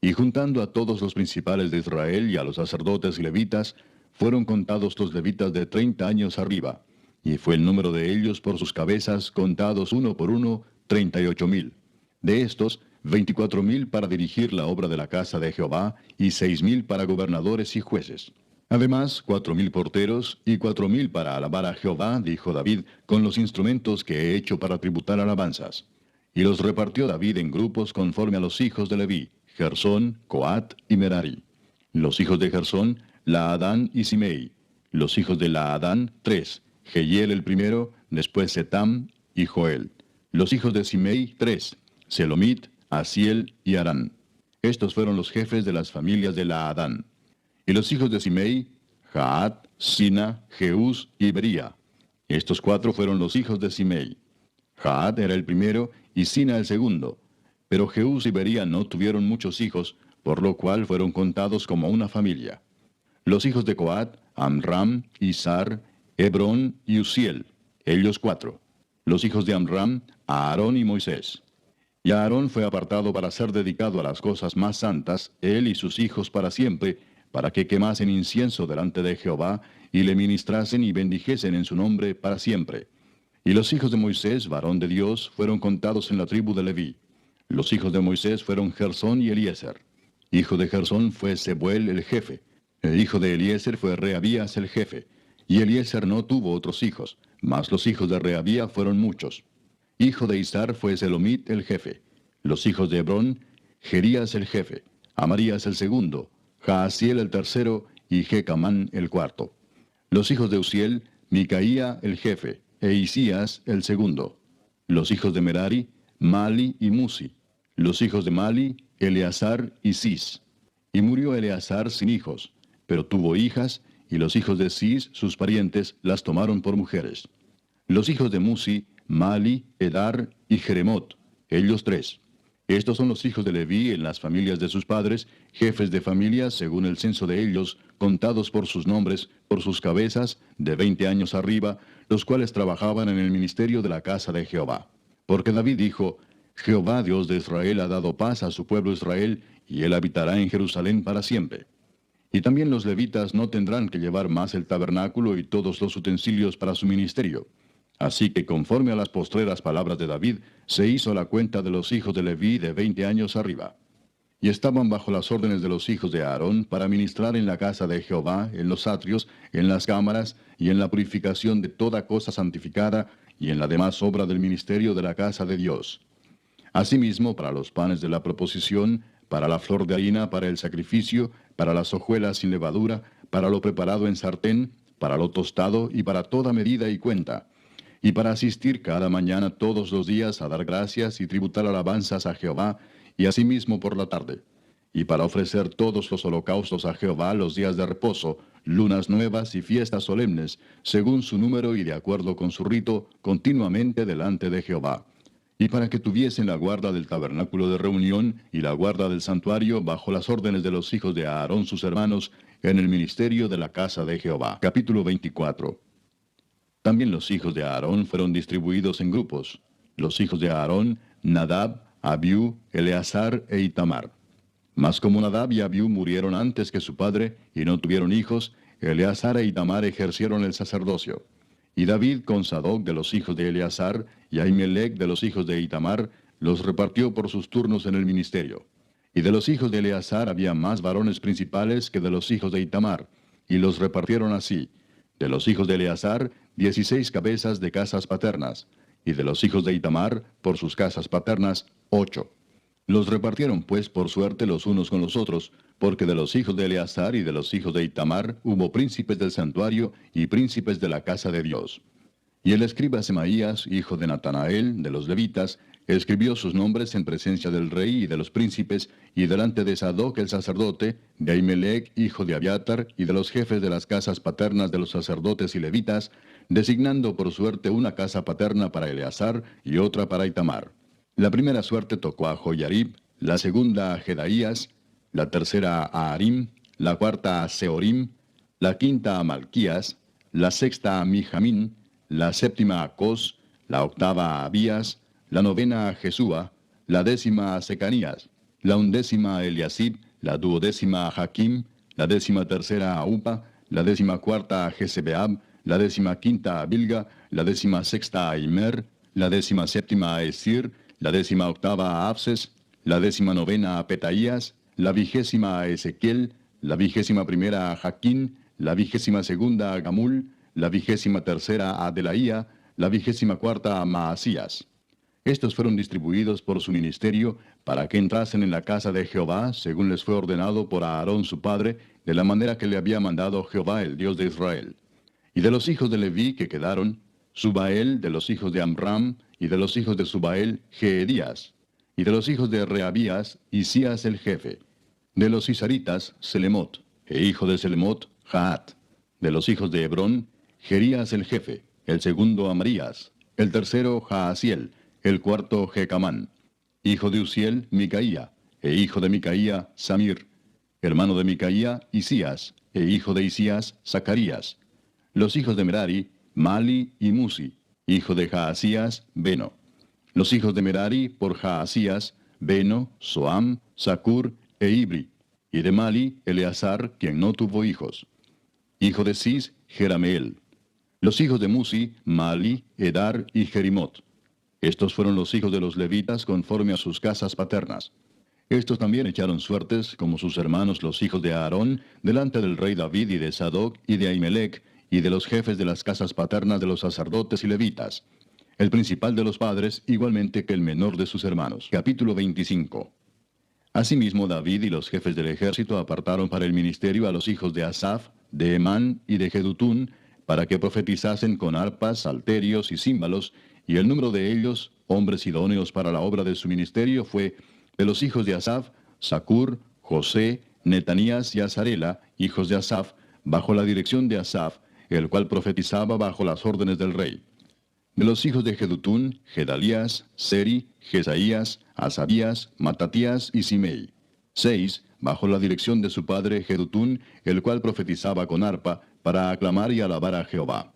Y juntando a todos los principales de Israel y a los sacerdotes y levitas, fueron contados los levitas de 30 años arriba, y fue el número de ellos por sus cabezas, contados uno por uno, 38,000. De estos, 24,000 para dirigir la obra de la casa de Jehová, y 6,000 para gobernadores y jueces. Además, 4,000 porteros, y 4,000 para alabar a Jehová, dijo David, con los instrumentos que he hecho para tributar alabanzas. Y los repartió David en grupos conforme a los hijos de Leví, Gersón, Coat y Merari. Los hijos de Gersón, Laadán y Simei. Los hijos de Laadán, 3, Jehiel el primero, después Setam y Joel. Los hijos de Simei, 3, Selomit, Asiel y Arán. Estos fueron los jefes de las familias de Laadán. Y los hijos de Simei, Jaat, Sina, Jeús y Bería. Estos 4 fueron los hijos de Simei. Jaat era el primero y Sina el segundo. Pero Jeús y Bería no tuvieron muchos hijos, por lo cual fueron contados como una familia. Los hijos de Coat, Amram, Izar, Hebrón y Uziel, ellos 4. Los hijos de Amram, Aarón y Moisés. Y Aarón fue apartado para ser dedicado a las cosas más santas, él y sus hijos para siempre, para que quemasen incienso delante de Jehová, y le ministrasen y bendijesen en su nombre para siempre. Y los hijos de Moisés, varón de Dios, fueron contados en la tribu de Leví. Los hijos de Moisés fueron Gersón y Eliezer. Hijo de Gersón fue Sebuel el jefe. El hijo de Eliezer fue Rehabías el jefe. Y Eliezer no tuvo otros hijos, mas los hijos de Rehabía fueron muchos. Hijo de Izar fue Selomit el jefe. Los hijos de Hebrón, Jerías el jefe, Amarías el segundo, Jaasiel el tercero y Jecamán el cuarto. Los hijos de Uziel, Micaía el jefe, e Isías el segundo. Los hijos de Merari, Mali y Musi. Los hijos de Mali, Eleazar y Cis. Y murió Eleazar sin hijos, pero tuvo hijas, y los hijos de Cis, sus parientes, las tomaron por mujeres. Los hijos de Musi, Mali, Edar y Jeremot, ellos 3. Estos son los hijos de Leví en las familias de sus padres, jefes de familias según el censo de ellos, contados por sus nombres, por sus cabezas, de 20 años arriba, los cuales trabajaban en el ministerio de la casa de Jehová. Porque David dijo, Jehová Dios de Israel ha dado paz a su pueblo Israel, y él habitará en Jerusalén para siempre. Y también los levitas no tendrán que llevar más el tabernáculo y todos los utensilios para su ministerio. Así que conforme a las postreras palabras de David, se hizo la cuenta de los hijos de Leví de 20 años arriba. Y estaban bajo las órdenes de los hijos de Aarón para ministrar en la casa de Jehová, en los atrios, en las cámaras, y en la purificación de toda cosa santificada, y en la demás obra del ministerio de la casa de Dios. Asimismo, para los panes de la proposición, para la flor de harina, para el sacrificio, para las hojuelas sin levadura, para lo preparado en sartén, para lo tostado y para toda medida y cuenta, y para asistir cada mañana todos los días a dar gracias y tributar alabanzas a Jehová, y asimismo por la tarde, y para ofrecer todos los holocaustos a Jehová los días de reposo, lunas nuevas y fiestas solemnes, según su número y de acuerdo con su rito, continuamente delante de Jehová. Y para que tuviesen la guarda del tabernáculo de reunión y la guarda del santuario bajo las órdenes de los hijos de Aarón sus hermanos, en el ministerio de la casa de Jehová. Capítulo 24. También los hijos de Aarón fueron distribuidos en grupos. Los hijos de Aarón, Nadab, Abiú, Eleazar e Itamar. Mas como Nadab y Abiú murieron antes que su padre y no tuvieron hijos, Eleazar e Itamar ejercieron el sacerdocio. Y David con Sadoc de los hijos de Eleazar y Ahimelech de los hijos de Itamar los repartió por sus turnos en el ministerio. Y de los hijos de Eleazar había más varones principales que de los hijos de Itamar, y los repartieron así: de los hijos de Eleazar, 16 cabezas de casas paternas, y de los hijos de Itamar, por sus casas paternas, 8. Los repartieron pues por suerte los unos con los otros, porque de los hijos de Eleazar y de los hijos de Itamar hubo príncipes del santuario y príncipes de la casa de Dios. Y el escriba Semaías, hijo de Natanael, de los levitas, escribió sus nombres en presencia del rey y de los príncipes, y delante de Sadoc el sacerdote, de Ahimelech, hijo de Abiatar, y de los jefes de las casas paternas de los sacerdotes y levitas, designando por suerte una casa paterna para Eleazar y otra para Itamar. La primera suerte tocó a Joyarib, la segunda a Jedaías, la tercera a Harim, la cuarta a Seorim, la quinta a Malquías, la sexta a Mijamín, la séptima a Cos, la octava a Abías, la novena a Jesúa, la décima a Secanías, la undécima a Eliasib, la duodécima a Jaquim, la décima tercera a Upa, la décima cuarta a Jesebeab, la décima quinta a Bilga, la décima sexta a Imer, la décima séptima a Esir, la décima octava a Abses, la décima novena a Petaías, la vigésima a Ezequiel, la vigésima primera a Jaquín, la vigésima segunda a Gamul, la vigésima tercera a Delaía, la vigésima cuarta a Maasías. Estos fueron distribuidos por su ministerio para que entrasen en la casa de Jehová, según les fue ordenado por Aarón su padre, de la manera que le había mandado Jehová, el Dios de Israel. Y de los hijos de Leví que quedaron, Subael de los hijos de Amram, y de los hijos de Subael, Jeedías. Y de los hijos de Reabías, Isías el jefe. De los Isaritas, Selemot, e hijo de Selemot, Jaat. De los hijos de Hebrón, Jerías el jefe, el segundo Amarías, el tercero Jaasiel, el cuarto Jecamán. Hijo de Uziel, Micaía, e hijo de Micaía, Samir. Hermano de Micaía, Isías, e hijo de Isías, Zacarías. Los hijos de Merari, Mali y Musi, hijo de Jaasías, Beno. Los hijos de Merari por Jaasías, Beno, Soam, Zacur e Ibri. Y de Mali, Eleazar, quien no tuvo hijos. Hijo de Cis, Jerameel. Los hijos de Musi, Mali, Edar y Jerimot. Estos fueron los hijos de los levitas conforme a sus casas paternas. Estos también echaron suertes, como sus hermanos los hijos de Aarón, delante del rey David y de Sadoc y de Ahimelech, y de los jefes de las casas paternas de los sacerdotes y levitas. El principal de los padres, igualmente que el menor de sus hermanos. Capítulo 25. Asimismo David y los jefes del ejército apartaron para el ministerio a los hijos de Asaf, de Emán y de Jedutún, para que profetizasen con arpas, salterios y címbalos, y el número de ellos, hombres idóneos para la obra de su ministerio, fue de los hijos de Asaf, Zacur, José, Netanías y Azarela, hijos de Asaf, bajo la dirección de Asaf, el cual profetizaba bajo las órdenes del rey. De los hijos de Jedutún, Gedalías, Seri, Jesaías, Asabías, Matatías y Simei. 6, bajo la dirección de su padre Jedutún, el cual profetizaba con arpa, para aclamar y alabar a Jehová.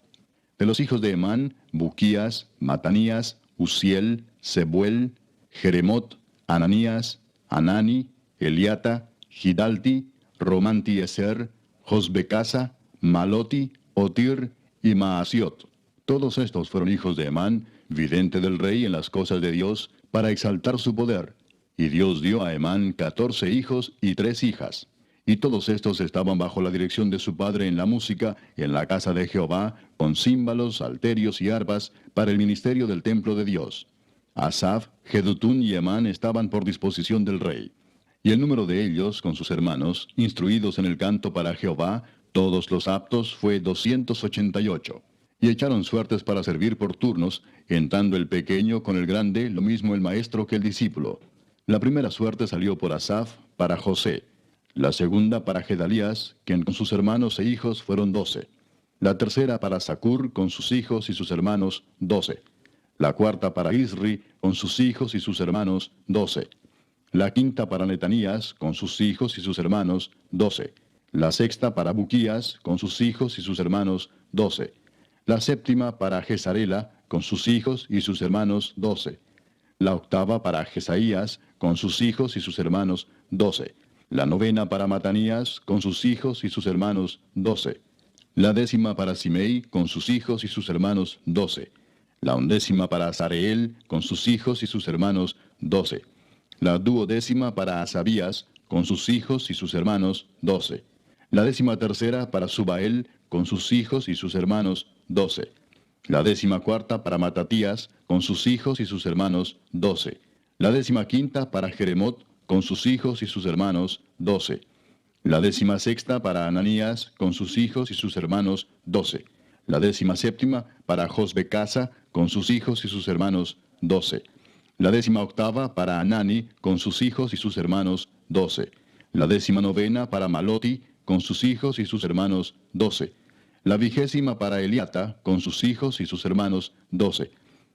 De los hijos de Emán, Buquías, Matanías, Uziel, Sebuel, Jeremot, Ananías, Anani, Eliata, Gidalti, Romanti-Eser, Josbecasa, Maloti, Otir y Maasiot. Todos estos fueron hijos de Emán, vidente del rey en las cosas de Dios, para exaltar su poder. Y Dios dio a Emán 14 hijos y 3 hijas. Y todos estos estaban bajo la dirección de su padre en la música, en la casa de Jehová, con címbalos, salterios y arpas, para el ministerio del templo de Dios. Asaf, Jedutún y Emán estaban por disposición del rey. Y el número de ellos, con sus hermanos, instruidos en el canto para Jehová, todos los aptos, fue 288. Y echaron suertes para servir por turnos, entrando el pequeño con el grande, lo mismo el maestro que el discípulo. La primera suerte salió por Asaf, para José. La segunda para Gedalías, quien con sus hermanos e hijos fueron 12. La tercera para Zacur, con sus hijos y sus hermanos, 12. La cuarta para Isri, con sus hijos y sus hermanos, 12. La quinta para Netanías, con sus hijos y sus hermanos, 12. La sexta para Buquías, con sus hijos y sus hermanos, 12. La séptima para Jezarela, con sus hijos y sus hermanos, 12. La octava para Jesaías, con sus hijos y sus hermanos, 12. La novena para Matanías, con sus hijos y sus hermanos, 12. La décima para Simei, con sus hijos y sus hermanos, 12. La undécima para Azareel, con sus hijos y sus hermanos, 12. La duodécima para Asabías, con sus hijos y sus hermanos, 12. La 13ª para Subael, con sus hijos y sus hermanos, 12. La 14ª para Matatías, con sus hijos y sus hermanos, 12. La 15ª para Jeremot, con sus hijos y sus hermanos, 12. La 16ª para Ananías, con sus hijos y sus hermanos, 12. La 17ª para Josbecasa, con sus hijos y sus hermanos, 12. La 18ª para Anani, con sus hijos y sus hermanos, 12. La 19ª para Maloti, con sus hijos y sus hermanos, 12. La 20ª para Eliata, con sus hijos y sus hermanos, 12.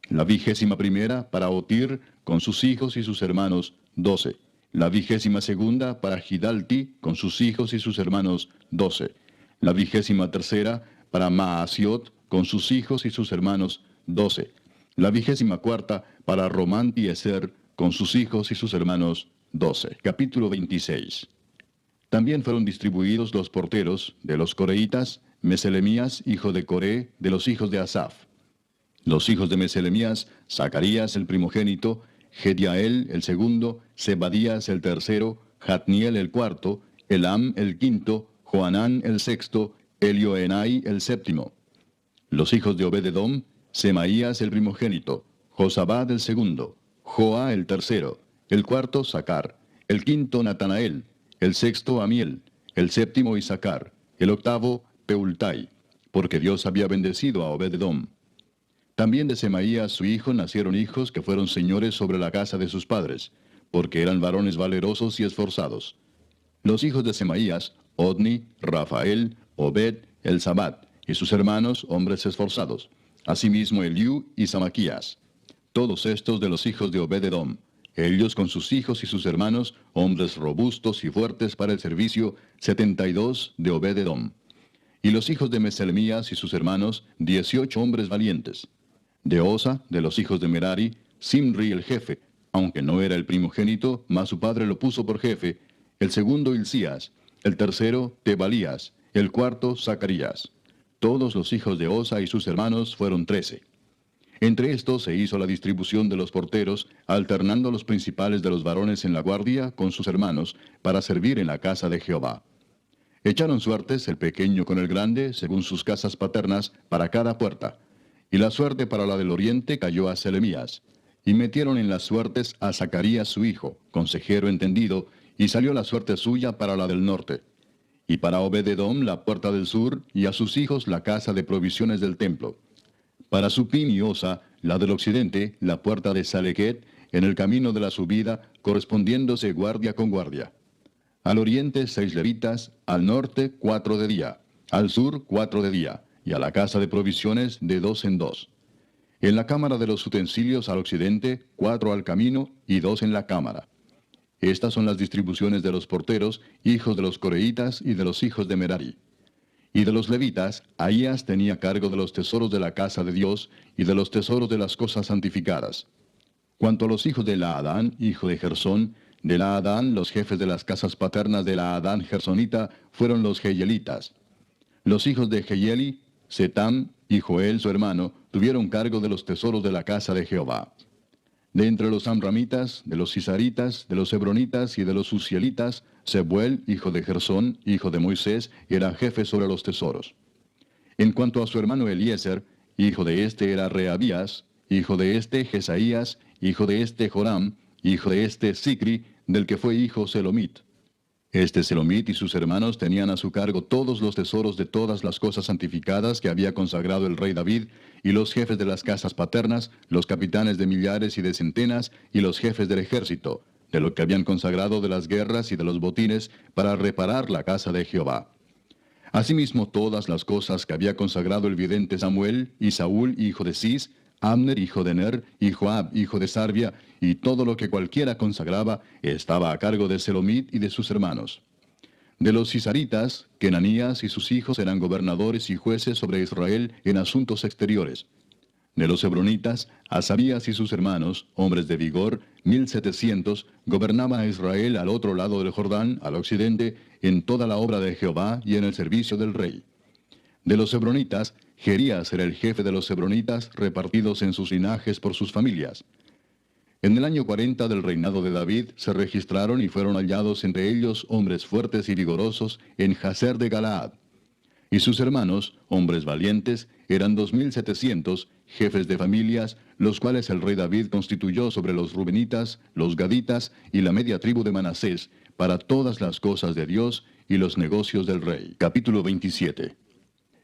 La 21ª para Otir, con sus hijos y sus hermanos, 12. La 22ª para Gidalti, con sus hijos y sus hermanos, 12. La 23ª para Maasiot, con sus hijos y sus hermanos, 12. La 24ª para Román-Tieser, con sus hijos y sus hermanos, 12. Capítulo 26. También fueron distribuidos los porteros de los coreitas, Meselemías, hijo de Coré, de los hijos de Asaf. Los hijos de Meselemías, Zacarías el primogénito, Gediael el segundo, Zebadías el tercero, Jatniel el cuarto, Elam el quinto, Joanán el sexto, Elioenai el séptimo. Los hijos de Obed-edom, Semaías el primogénito, Josabad el segundo, Joa el tercero, el cuarto Sacar, el quinto Natanael, el sexto Amiel, el séptimo Isacar, el octavo Peultai, porque Dios había bendecido a Obed-edom. También de Semaías su hijo nacieron hijos que fueron señores sobre la casa de sus padres, porque eran varones valerosos y esforzados. Los hijos de Semaías, Odni, Rafael, Obed, Elzabat, y sus hermanos, hombres esforzados. Asimismo Eliú y Samaquías. Todos estos de los hijos de Obed-edom, ellos con sus hijos y sus hermanos, hombres robustos y fuertes para el servicio, 72 de Obed-edom. Y los hijos de Meselemías y sus hermanos, 18 hombres valientes. De Osa, de los hijos de Merari, Simri el jefe, aunque no era el primogénito, mas su padre lo puso por jefe, el segundo Hilcías, el tercero Tebalías, el cuarto Zacarías. Todos los hijos de Osa y sus hermanos fueron 13. Entre estos se hizo la distribución de los porteros, alternando los principales de los varones en la guardia con sus hermanos, para servir en la casa de Jehová. Echaron suertes el pequeño con el grande, según sus casas paternas, para cada puerta. Y la suerte para la del oriente cayó a Selemías. Y metieron en las suertes a Zacarías su hijo, consejero entendido, y salió la suerte suya para la del norte. Y para Obed-edom la puerta del sur, y a sus hijos la casa de provisiones del templo. Para Supim y Osa, la del occidente, la puerta de Salequet, en el camino de la subida, correspondiéndose guardia con guardia. Al oriente 6 levitas, al norte 4 de día, al sur 4 de día, y a la casa de provisiones de 2 en 2. En la cámara de los utensilios al occidente, 4 al camino y 2 en la cámara. Estas son las distribuciones de los porteros, hijos de los coreitas y de los hijos de Merari. Y de los levitas, Ahías tenía cargo de los tesoros de la casa de Dios y de los tesoros de las cosas santificadas. Cuanto a los hijos de Laadán, hijo de Gersón, de Laadán los jefes de las casas paternas de Laadán Gersonita fueron los Jeyelitas. Los hijos de Jeyeli, Setam y Joel su hermano, tuvieron cargo de los tesoros de la casa de Jehová. De entre los amramitas, de los cisaritas, de los hebronitas y de los uzielitas, Sebuel, hijo de Gersón, hijo de Moisés, era jefe sobre los tesoros. En cuanto a su hermano Eliezer, hijo de este era Reabías, hijo de este Jesaías, hijo de este Joram, hijo de este Sicri, del que fue hijo Selomit. Este Selomit y sus hermanos tenían a su cargo todos los tesoros de todas las cosas santificadas que había consagrado el rey David, y los jefes de las casas paternas, los capitanes de millares y de centenas, y los jefes del ejército, de lo que habían consagrado de las guerras y de los botines, para reparar la casa de Jehová. Asimismo todas las cosas que había consagrado el vidente Samuel, y Saúl hijo de Cis, Abner hijo de Ner, y Joab hijo de Sarvia, y todo lo que cualquiera consagraba, estaba a cargo de Selomit y de sus hermanos. De los cisaritas, Kenanías y sus hijos eran gobernadores y jueces sobre Israel en asuntos exteriores. De los hebronitas, Asabías y sus hermanos, hombres de vigor, 1700, gobernaban a Israel al otro lado del Jordán, al occidente, en toda la obra de Jehová y en el servicio del rey. De los hebronitas, Jerías era el jefe de los hebronitas, repartidos en sus linajes por sus familias. En el año 40 del reinado de David se registraron y fueron hallados entre ellos hombres fuertes y vigorosos en Jazer de Galaad. Y sus hermanos, hombres valientes, eran 2700, jefes de familias, los cuales el rey David constituyó sobre los rubenitas, los gaditas y la media tribu de Manasés, para todas las cosas de Dios y los negocios del rey. Capítulo 27.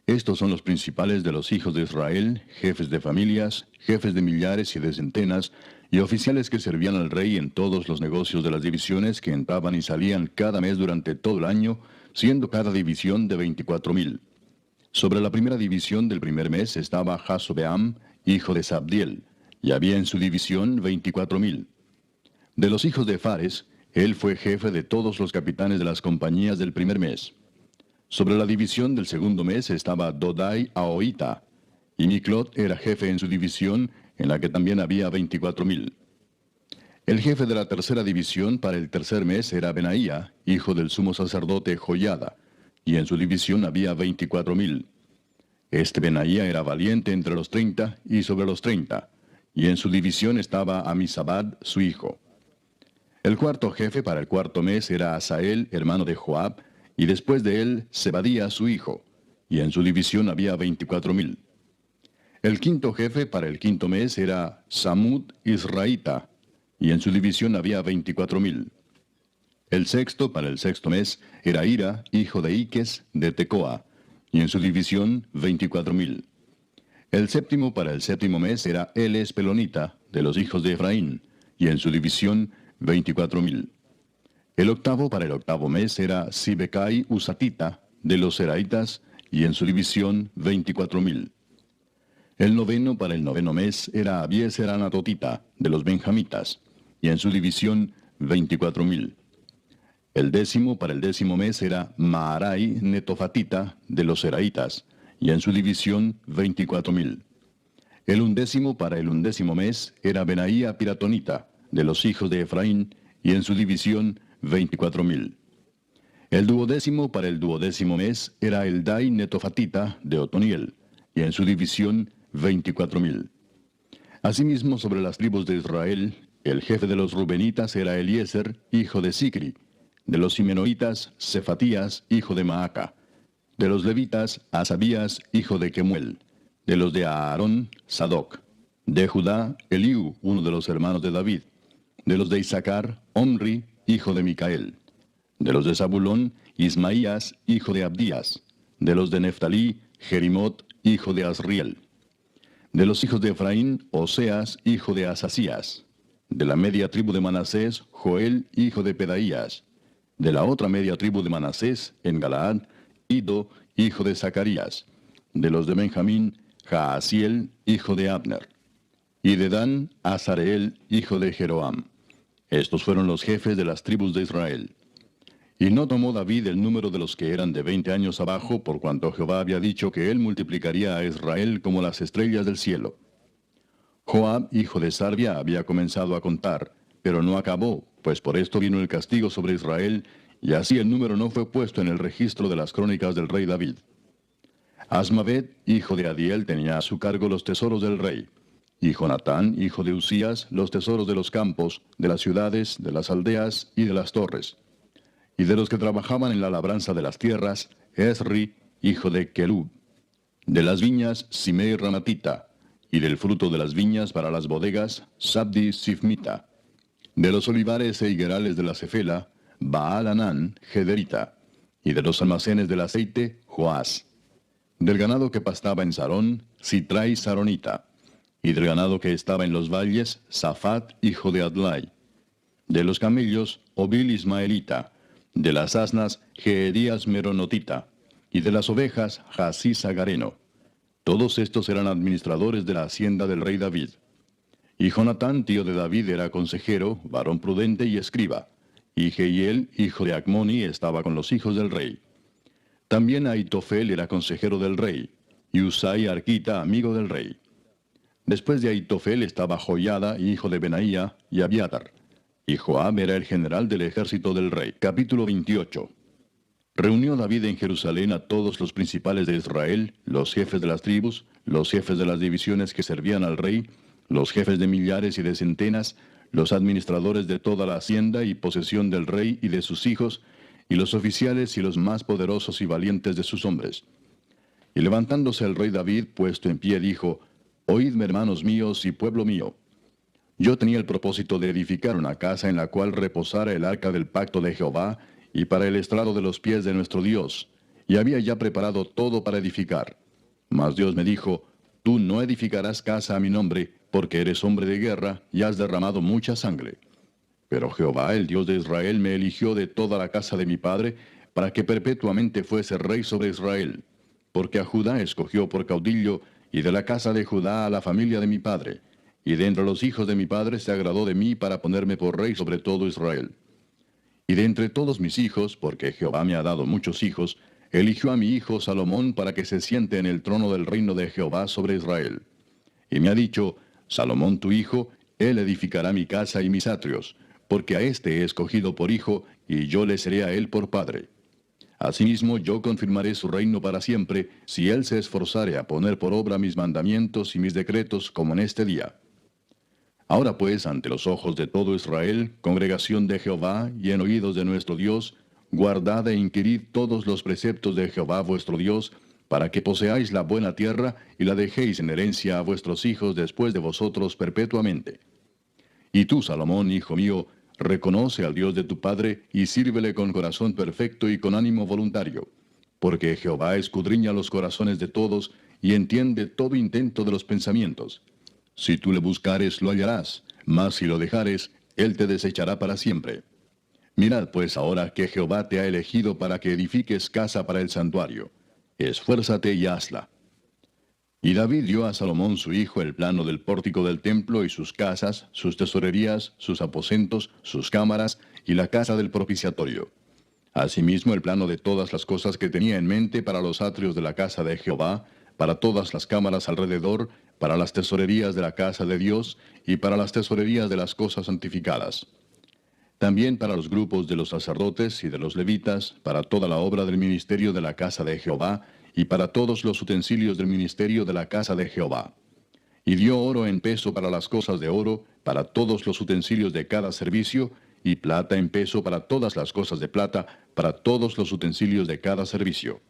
Estos son los principales de los hijos de Israel, jefes de familias, jefes de millares y de centenas, y oficiales que servían al rey en todos los negocios de las divisiones que entraban y salían cada mes durante todo el año, siendo cada división de 24,000. Sobre la primera división del primer mes estaba Jasobeam, hijo de Sabdiel, y había en su división 24,000. De los hijos de Fares, él fue jefe de todos los capitanes de las compañías del primer mes. Sobre la división del segundo mes estaba Dodai Ahoita, y Miclot era jefe en su división, en la que también había 24,000. El jefe de la tercera división para el tercer mes era Benaía, hijo del sumo sacerdote Joiada, y en su división había 24,000. Este Benaía era valiente entre los 30 y sobre los 30, y en su división estaba Amisabad, su hijo. El cuarto jefe para el cuarto mes era Asael, hermano de Joab, y después de él Zebadía, su hijo, y en su división había 24,000. El quinto jefe para el quinto mes era Samud Israelita, y en su división había 24,000. El sexto para el sexto mes era Ira, hijo de Iques, de Tecoa, y en su división 24,000. El séptimo para el séptimo mes era Eles Pelonita, de los hijos de Efraín, y en su división 24,000. El octavo para el octavo mes era Sibecai Usatita, de los Seraitas, y en su división 24,000. El noveno para el noveno mes era Abieser Anatotita, de los Benjamitas, y en su división 24,000. El décimo para el décimo mes era Maarai Netofatita, de los Seraitas, y en su división 24,000. El undécimo para el undécimo mes era Benaía Piratonita, de los hijos de Efraín, y en su división 24,000. El duodécimo para el duodécimo mes era Eldai Netofatita, de Otoniel, y en su división 24,000. Asimismo, sobre las tribus de Israel, el jefe de los Rubenitas era Eliezer, hijo de Sicri; de los Simenoitas, Cefatías, hijo de Maaca; de los Levitas, Asabías, hijo de Kemuel; de los de Aarón, Sadoc; de Judá, Eliú, uno de los hermanos de David; de los de Isaacar, Omri, hijo de Micael; de los de Zabulón, Ismaías, hijo de Abdías; de los de Neftalí, Jerimot, hijo de Asriel; de los hijos de Efraín, Oseas, hijo de Asasías; de la media tribu de Manasés, Joel, hijo de Pedaías; de la otra media tribu de Manasés, en Galaad, Ido, hijo de Zacarías; de los de Benjamín, Jaasiel, hijo de Abner; y de Dan, Azareel, hijo de Jeroam. Estos fueron los jefes de las tribus de Israel. Y no tomó David el número de los que eran de 20 años abajo, por cuanto Jehová había dicho que él multiplicaría a Israel como las estrellas del cielo. Joab, hijo de Sarvia, había comenzado a contar, pero no acabó, pues por esto vino el castigo sobre Israel, y así el número no fue puesto en el registro de las crónicas del rey David. Asmavet, hijo de Adiel, tenía a su cargo los tesoros del rey, y Jonatán, hijo de Usías, los tesoros de los campos, de las ciudades, de las aldeas y de las torres. Y de los que trabajaban en la labranza de las tierras, Esri, hijo de Kelub; de las viñas, Simei Ramatita; y del fruto de las viñas para las bodegas, Sabdi Sifmita; de los olivares e higuerales de la Cefela, Baal Anán, Gederita; y de los almacenes del aceite, Joás; del ganado que pastaba en Sarón, Sitrai Saronita; y del ganado que estaba en los valles, Safat, hijo de Adlai; de los camellos, Obil Ismaelita; de las asnas, Geedías Meronotita; y de las ovejas, Jasís Agareno. Todos estos eran administradores de la hacienda del rey David. Y Jonatán, tío de David, era consejero, varón prudente y escriba. Y Jehiel, hijo de Acmoni, estaba con los hijos del rey. También Aitofel era consejero del rey, y Usai Arquita, amigo del rey. Después de Aitofel estaba Joiada, hijo de Benaía, y Abiatar. Y Joab era el general del ejército del rey. Capítulo 28. Reunió David en Jerusalén a todos los principales de Israel, los jefes de las tribus, los jefes de las divisiones que servían al rey, los jefes de millares y de centenas, los administradores de toda la hacienda y posesión del rey y de sus hijos, y los oficiales y los más poderosos y valientes de sus hombres. Y levantándose el rey David, puesto en pie, dijo: Oídme, hermanos míos y pueblo mío. Yo tenía el propósito de edificar una casa en la cual reposara el arca del pacto de Jehová, y para el estrado de los pies de nuestro Dios, y había ya preparado todo para edificar. Mas Dios me dijo: Tú no edificarás casa a mi nombre, porque eres hombre de guerra, y has derramado mucha sangre. Pero Jehová, el Dios de Israel, me eligió de toda la casa de mi padre, para que perpetuamente fuese rey sobre Israel. Porque a Judá escogió por caudillo, y de la casa de Judá a la familia de mi padre. y de entre los hijos de mi padre se agradó de mí para ponerme por rey sobre todo Israel. Y de entre todos mis hijos, porque Jehová me ha dado muchos hijos, eligió a mi hijo Salomón para que se siente en el trono del reino de Jehová sobre Israel. Y me ha dicho, Salomón tu hijo, él edificará mi casa y mis atrios, porque a éste he escogido por hijo, y yo le seré a él por padre. Asimismo yo confirmaré su reino para siempre, si él se esforzare a poner por obra mis mandamientos y mis decretos como en este día. Ahora pues, ante los ojos de todo Israel, congregación de Jehová, y en oídos de nuestro Dios, guardad e inquirid todos los preceptos de Jehová vuestro Dios, para que poseáis la buena tierra, y la dejéis en herencia a vuestros hijos después de vosotros perpetuamente. Y tú, Salomón, hijo mío, reconoce al Dios de tu padre, y sírvele con corazón perfecto y con ánimo voluntario. Porque Jehová escudriña los corazones de todos, y entiende todo intento de los pensamientos. Si tú le buscares, lo hallarás, mas si lo dejares, él te desechará para siempre. Mirad pues ahora que Jehová te ha elegido para que edifiques casa para el santuario. Esfuérzate y hazla. Y David dio a Salomón su hijo el plano del pórtico del templo y sus casas, sus tesorerías, sus aposentos, sus cámaras y la casa del propiciatorio. Asimismo el plano de todas las cosas que tenía en mente para los atrios de la casa de Jehová, para todas las cámaras alrededor, para las tesorerías de la casa de Dios y para las tesorerías de las cosas santificadas. También para los grupos de los sacerdotes y de los levitas, para toda la obra del ministerio de la casa de Jehová, y para todos los utensilios del ministerio de la casa de Jehová. Y dio oro en peso para las cosas de oro, para todos los utensilios de cada servicio, y plata en peso para todas las cosas de plata, para todos los utensilios de cada servicio.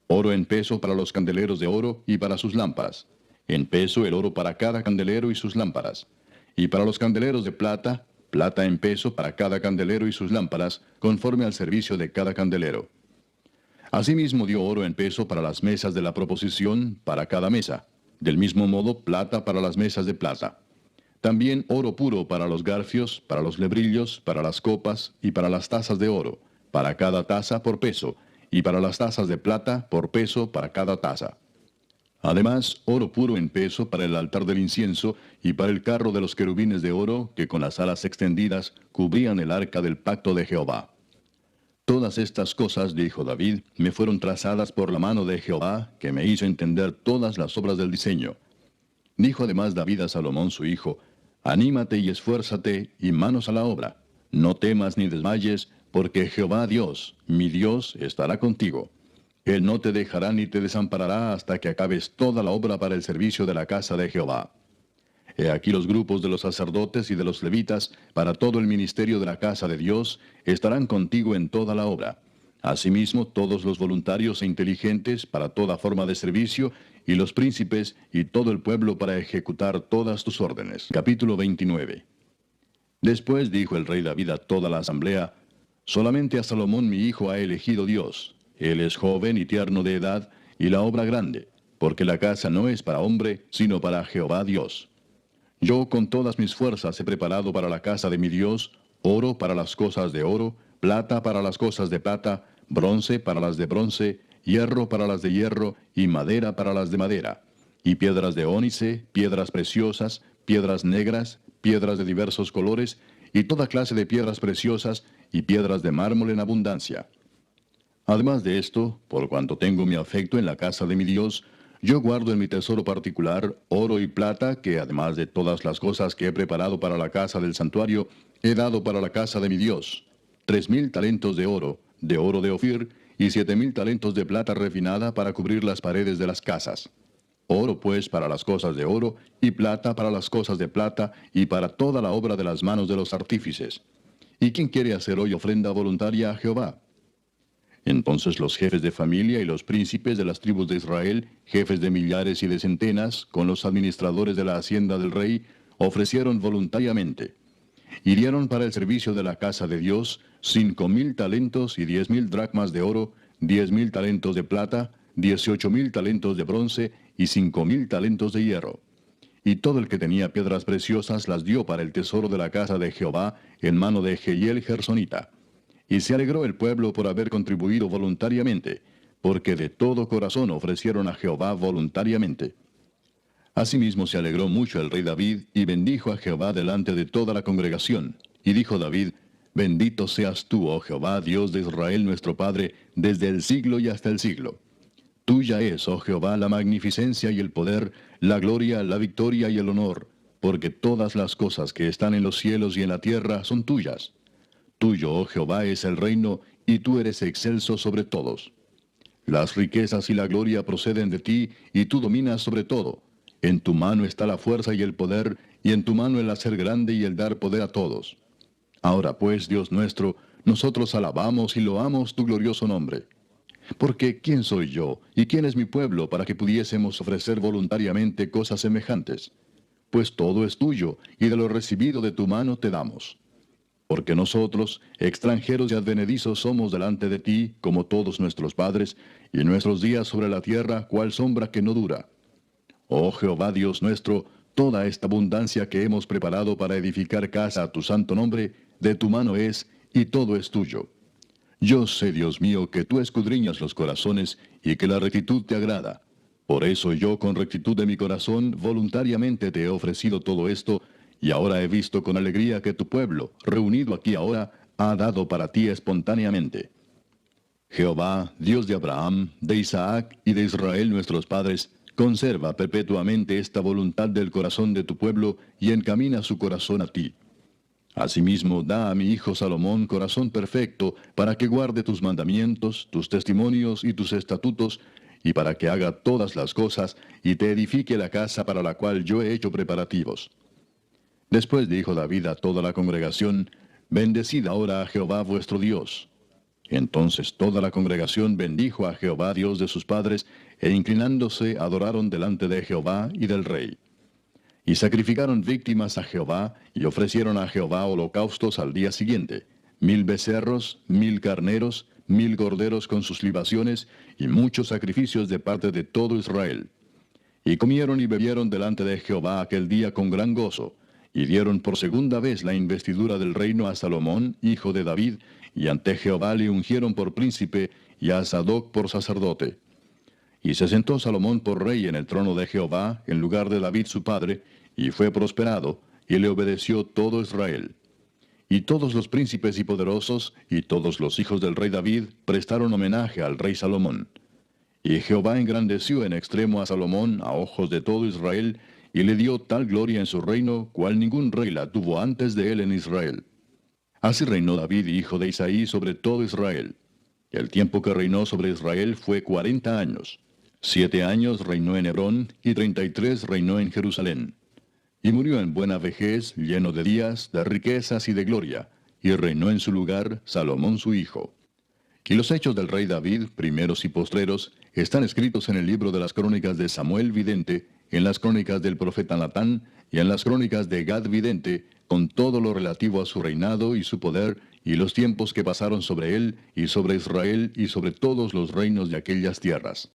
Oro en peso para los candeleros de oro y para sus lámparas. En peso el oro para cada candelero y sus lámparas. Y para los candeleros de plata, plata en peso para cada candelero y sus lámparas, conforme al servicio de cada candelero. Asimismo dio oro en peso para las mesas de la proposición, para cada mesa. Del mismo modo, plata para las mesas de plata. También oro puro para los garfios, para los lebrillos, para las copas y para las tazas de oro, para cada taza por peso, y para las tazas de plata por peso para cada taza. Además, oro puro en peso para el altar del incienso y para el carro de los querubines de oro que con las alas extendidas cubrían el arca del pacto de Jehová. Todas estas cosas, dijo David, me fueron trazadas por la mano de Jehová, que me hizo entender todas las obras del diseño. Dijo además David a Salomón su hijo, anímate y esfuérzate, y manos a la obra. No temas ni desmayes, porque Jehová Dios, mi Dios, estará contigo. Él no te dejará ni te desamparará hasta que acabes toda la obra para el servicio de la casa de Jehová. He aquí los grupos de los sacerdotes y de los levitas, para todo el ministerio de la casa de Dios, estarán contigo en toda la obra. Asimismo, todos los voluntarios e inteligentes para toda forma de servicio, y los príncipes y todo el pueblo para ejecutar todas tus órdenes. Capítulo 29. Después dijo el rey David a toda la asamblea, solamente a Salomón mi hijo ha elegido Dios. Él es joven y tierno de edad, y la obra grande, porque la casa no es para hombre, sino para Jehová Dios. Yo con todas mis fuerzas he preparado para la casa de mi Dios, oro para las cosas de oro, plata para las cosas de plata, bronce para las de bronce, hierro para las de hierro, y madera para las de madera, y piedras de ónice, piedras preciosas, piedras negras, piedras de diversos colores, y toda clase de piedras preciosas, y piedras de mármol en abundancia. Además de esto, por cuanto tengo mi afecto en la casa de mi Dios, yo guardo en mi tesoro particular oro y plata, que además de todas las cosas que he preparado para la casa del santuario, he dado para la casa de mi Dios, 3,000 talentos de oro de Ofir, y 7,000 talentos de plata refinada para cubrir las paredes de las casas. Oro pues para las cosas de oro, y plata para las cosas de plata, y para toda la obra de las manos de los artífices. ¿Y quién quiere hacer hoy ofrenda voluntaria a Jehová? Entonces los jefes de familia y los príncipes de las tribus de Israel, jefes de millares y de centenas, con los administradores de la hacienda del rey, ofrecieron voluntariamente. Y dieron para el servicio de la casa de Dios 5,000 talentos y 10,000 dracmas de oro, 10,000 talentos de plata, 18,000 talentos de bronce y 5,000 talentos de hierro. Y todo el que tenía piedras preciosas las dio para el tesoro de la casa de Jehová en mano de Jehiel Gersonita. Y se alegró el pueblo por haber contribuido voluntariamente, porque de todo corazón ofrecieron a Jehová voluntariamente. Asimismo se alegró mucho el rey David, y bendijo a Jehová delante de toda la congregación. Y dijo David: Bendito seas tú, oh Jehová, Dios de Israel nuestro Padre, desde el siglo y hasta el siglo. Tuya es, oh Jehová, la magnificencia y el poder, la gloria, la victoria y el honor, porque todas las cosas que están en los cielos y en la tierra son tuyas. Tuyo, oh Jehová, es el reino, y tú eres excelso sobre todos. Las riquezas y la gloria proceden de ti, y tú dominas sobre todo. En tu mano está la fuerza y el poder, y en tu mano el hacer grande y el dar poder a todos. Ahora pues, Dios nuestro, nosotros alabamos y loamos tu glorioso nombre. Porque ¿quién soy yo, y quién es mi pueblo, para que pudiésemos ofrecer voluntariamente cosas semejantes? Pues todo es tuyo, y de lo recibido de tu mano te damos. Porque nosotros, extranjeros y advenedizos, somos delante de ti, como todos nuestros padres, y nuestros días sobre la tierra, cual sombra que no dura. Oh Jehová Dios nuestro, toda esta abundancia que hemos preparado para edificar casa a tu santo nombre, de tu mano es, y todo es tuyo. Yo sé, Dios mío, que tú escudriñas los corazones, y que la rectitud te agrada. Por eso yo, con rectitud de mi corazón, voluntariamente te he ofrecido todo esto, y ahora he visto con alegría que tu pueblo, reunido aquí ahora, ha dado para ti espontáneamente. Jehová, Dios de Abraham, de Isaac y de Israel nuestros padres, conserva perpetuamente esta voluntad del corazón de tu pueblo, y encamina su corazón a ti. Asimismo, da a mi hijo Salomón corazón perfecto, para que guarde tus mandamientos, tus testimonios y tus estatutos, y para que haga todas las cosas, y te edifique la casa para la cual yo he hecho preparativos. Después dijo David a toda la congregación: Bendecid ahora a Jehová vuestro Dios. Entonces toda la congregación bendijo a Jehová Dios de sus padres, e inclinándose adoraron delante de Jehová y del rey. Y sacrificaron víctimas a Jehová, y ofrecieron a Jehová holocaustos al día siguiente: 1000 becerros, 1000 carneros, 1000 corderos con sus libaciones, y muchos sacrificios de parte de todo Israel. Y comieron y bebieron delante de Jehová aquel día con gran gozo, y dieron por segunda vez la investidura del reino a Salomón, hijo de David, y ante Jehová le ungieron por príncipe, y a Sadoc por sacerdote. Y se sentó Salomón por rey en el trono de Jehová, en lugar de David su padre, y fue prosperado, y le obedeció todo Israel. Y todos los príncipes y poderosos, y todos los hijos del rey David, prestaron homenaje al rey Salomón. Y Jehová engrandeció en extremo a Salomón a ojos de todo Israel, y le dio tal gloria en su reino, cual ningún rey la tuvo antes de él en Israel. Así reinó David, hijo de Isaí, sobre todo Israel. El tiempo que reinó sobre Israel fue 40 años. 7 años reinó en Hebrón, y 33 reinó en Jerusalén. Y murió en buena vejez, lleno de días, de riquezas y de gloria, y reinó en su lugar Salomón su hijo. Y los hechos del rey David, primeros y postreros, están escritos en el libro de las crónicas de Samuel vidente, en las crónicas del profeta Natán, y en las crónicas de Gad vidente, con todo lo relativo a su reinado y su poder, y los tiempos que pasaron sobre él, y sobre Israel, y sobre todos los reinos de aquellas tierras.